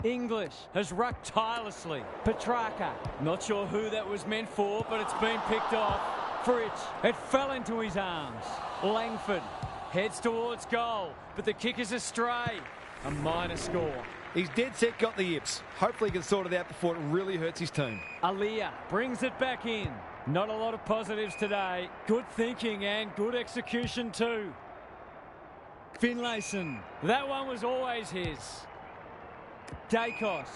English has rucked tirelessly. Petrarca, not sure who that was meant for, but it's been picked off. Fritsch, it fell into his arms. Langford heads towards goal, but the kick is astray. A minor score. He's dead set got the yips. Hopefully he can sort it out before it really hurts his team. Aliyah brings it back in. Not a lot of positives today. Good thinking and good execution too. Finlayson, that one was always his. Dacos.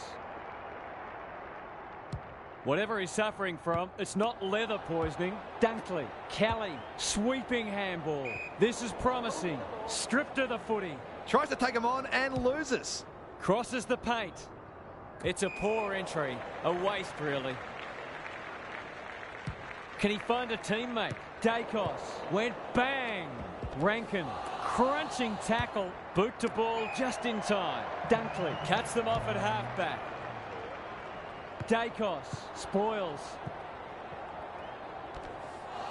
Whatever he's suffering from, it's not leather poisoning. Dunkley. Kelly. Sweeping handball. This is promising. Stripped of the footy. Tries to take him on and loses. Crosses the paint. It's a poor entry. A waste, really. Can he find a teammate? Dacos. Went bang. Rankin. Crunching tackle. Boot to ball just in time. Dunkley cuts them off at halfback. Dacos spoils.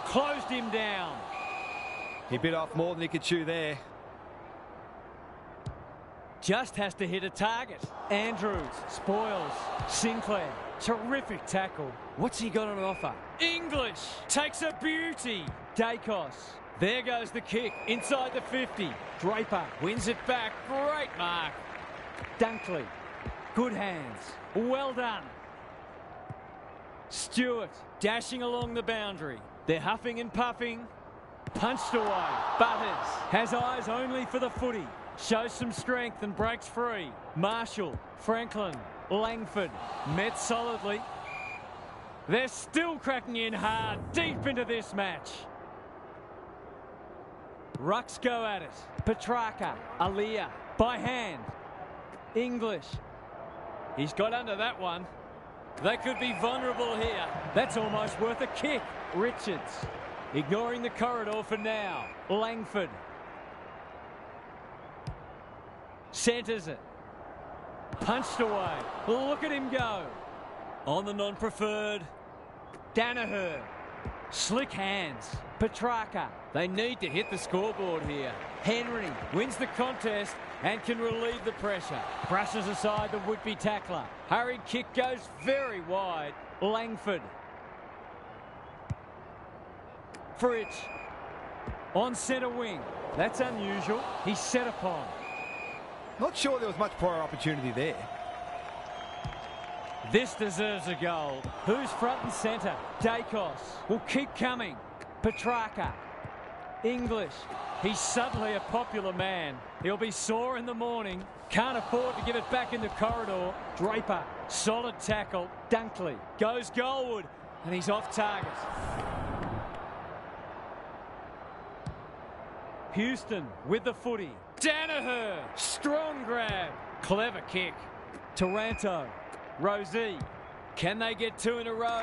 Closed him down. He bit off more than he could chew there. Just has to hit a target. Andrews spoils. Sinclair. Terrific tackle. What's he got on offer? English takes a beauty. Dacos. There goes the kick inside the 50. Draper wins it back. Great mark. Dunkley. Good hands. Well done. Stewart dashing along the boundary. They're huffing and puffing. Punched away. Butters has eyes only for the footy. Shows some strength and breaks free. Marshall, Franklin, Langford met solidly. They're still cracking in hard deep into this match. Rucks go at it. Petrarca, Aliyah, by hand. English. He's got under that one. They could be vulnerable here. That's almost worth a kick. Richards ignoring the corridor for now. Langford centres it. Punched away. Look at him go. On the non-preferred. Danaher. Slick hands. Petrarca. They need to hit the scoreboard here. Henry wins the contest and can relieve the pressure. Brushes aside the would-be tackler. Hurried kick goes very wide. Langford. Fritsch. On centre wing. That's unusual. He's set upon. Not sure there was much prior opportunity there. This deserves a goal. Who's front and centre? Dacos will keep coming. Petrarca. English. He's suddenly a popular man. He'll be sore in the morning. Can't afford to give it back in the corridor. Draper. Solid tackle. Dunkley goes goalward and he's off target. Houston with the footy. Danaher. Strong grab. Clever kick. Taranto. Rosie. Can they get two in a row?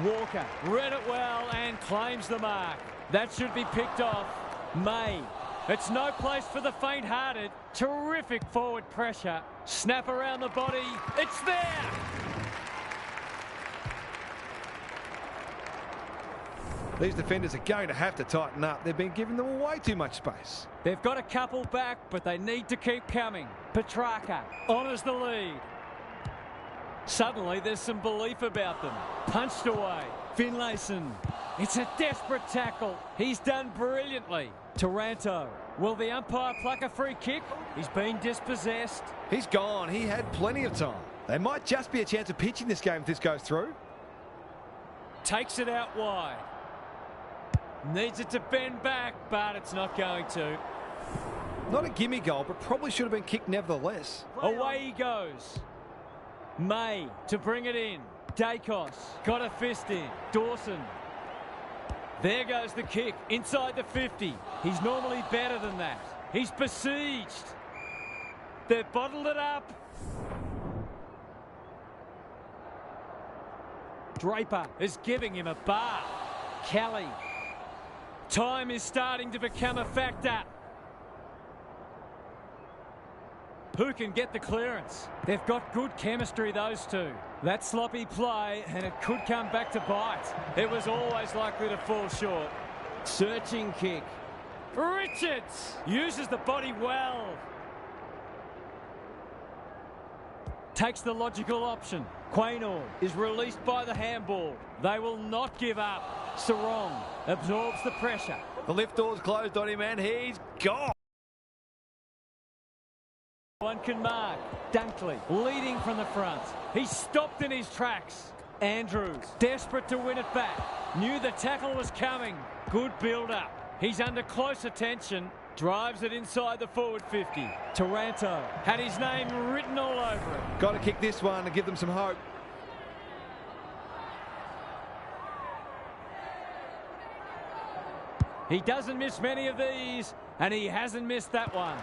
Walker read it well and claims the mark. That should be picked off. May. It's no place for the faint-hearted. Terrific forward pressure. Snap around the body. It's there! These defenders are going to have to tighten up. They've been giving them way too much space. They've got a couple back, but they need to keep coming. Petrarca honours the lead. Suddenly, there's some belief about them. Punched away. Finlayson. It's a desperate tackle. He's done brilliantly. Taranto. Will the umpire pluck a free kick? He's been dispossessed. He's gone. He had plenty of time. There might just be a chance of pitching this game if this goes through. Takes it out wide. Needs it to bend back, but it's not going to. Not a gimme goal, but probably should have been kicked nevertheless. Away he goes. May to bring it in. Dacos got a fist in. Dawson. There goes the kick inside the 50. He's normally better than that. He's besieged. They've bottled it up. Draper is giving him a bar. Kelly. Time is starting to become a factor. Who can get the clearance? They've got good chemistry, those two. That sloppy play, and it could come back to bite. It was always likely to fall short. Searching kick. Richards uses the body well. Takes the logical option. Quaynor is released by the handball. They will not give up. Sarong absorbs the pressure. The lift door's closed on him and he's gone. One can mark. Dunkley leading from the front. He's stopped in his tracks. Andrews desperate to win it back. Knew the tackle was coming. Good build-up. He's under close attention. Drives it inside the forward 50. Taranto had his name written all over it. Got to kick this one and give them some hope. He doesn't miss many of these, and he hasn't missed that one.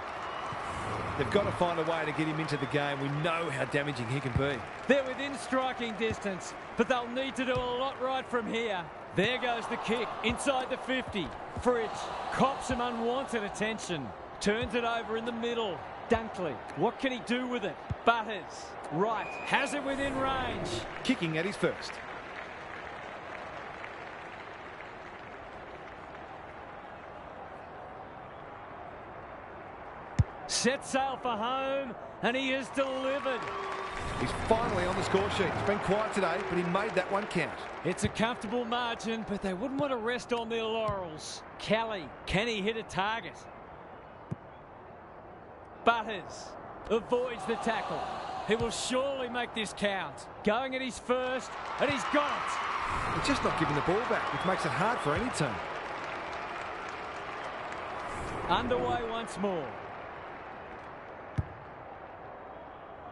They've got to find a way to get him into the game. We know how damaging he can be. They're within striking distance, but they'll need to do a lot right from here. There goes the kick inside the 50. Fritsch cops some unwanted attention. Turns it over in the middle. Dunkley, what can he do with it? Butters, right, has it within range. Kicking at his first. Set sail for home, and he has delivered. He's finally on the score sheet. It's been quiet today, but he made that one count. It's a comfortable margin, but they wouldn't want to rest on their laurels. Kelly, can he hit a target? Butters avoids the tackle. He will surely make this count. Going at his first, and he's got it. He's just not giving the ball back, which makes it hard for any team. Underway once more.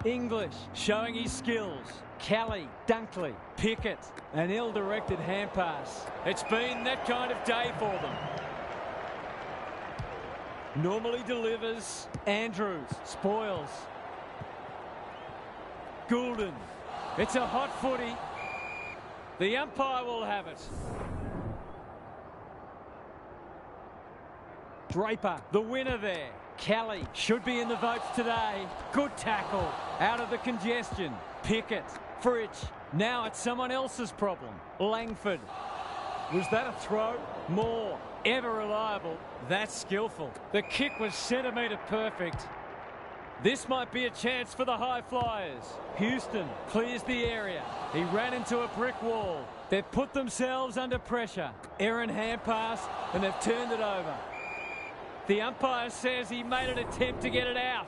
English showing his skills. Kelly, Dunkley, Pickett, an ill-directed hand pass. It's been that kind of day for them. Normally delivers. Andrews spoils. Goulden. It's a hot footy. The umpire will have it. Draper, the winner there. Kelly should be in the votes today. Good tackle out of the congestion. Pickett, Fritsch. Now it's someone else's problem. Langford. Was that a throw? Moore, ever reliable. That's skillful. The kick was centimetre perfect. This might be a chance for the high flyers. Houston clears the area. He ran into a brick wall. They've put themselves under pressure. Errant hand pass, and they've turned it over. The umpire says he made an attempt to get it out.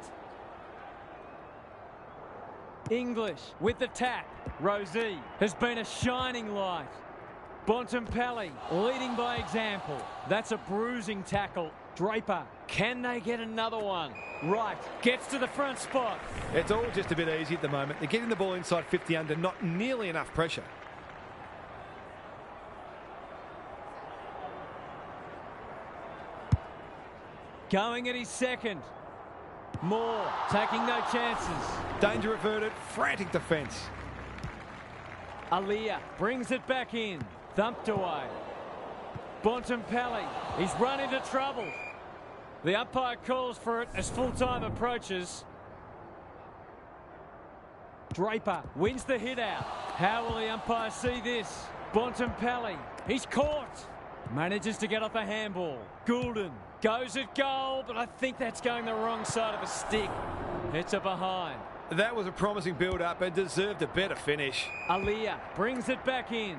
English with the tap. Rosie has been a shining light. Bontempelli leading by example. That's a bruising tackle. Draper, can they get another one? Right, gets to the front spot. It's all just a bit easy at the moment. They're getting the ball inside 50 under, not nearly enough pressure. Going at his second. Moore taking no chances. Danger averted, frantic defence. Aliyah brings it back in. Thumped away. Bontempelli, he's run into trouble. The umpire calls for it as full time approaches. Draper wins the hit out. How will the umpire see this? Bontempelli, he's caught. Manages to get off a handball. Goulden goes at goal, but I think that's going the wrong side of a stick. It's a behind. That was a promising build-up and deserved a better finish. Aliyah brings it back in.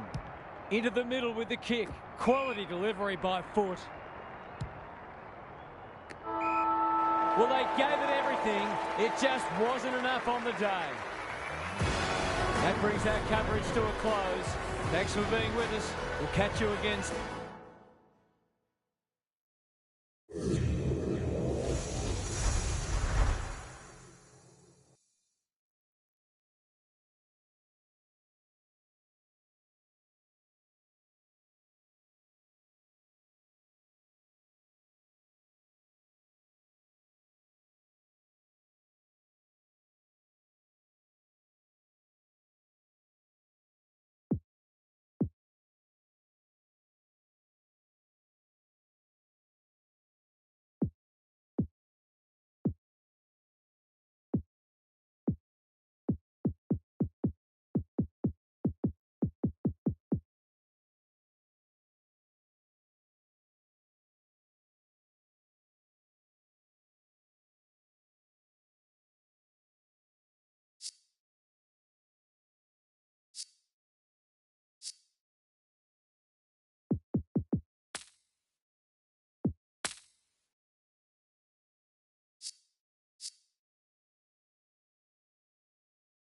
Into the middle with the kick. Quality delivery by foot. Well, they gave it everything. It just wasn't enough on the day. That brings our coverage to a close. Thanks for being with us. We'll catch you again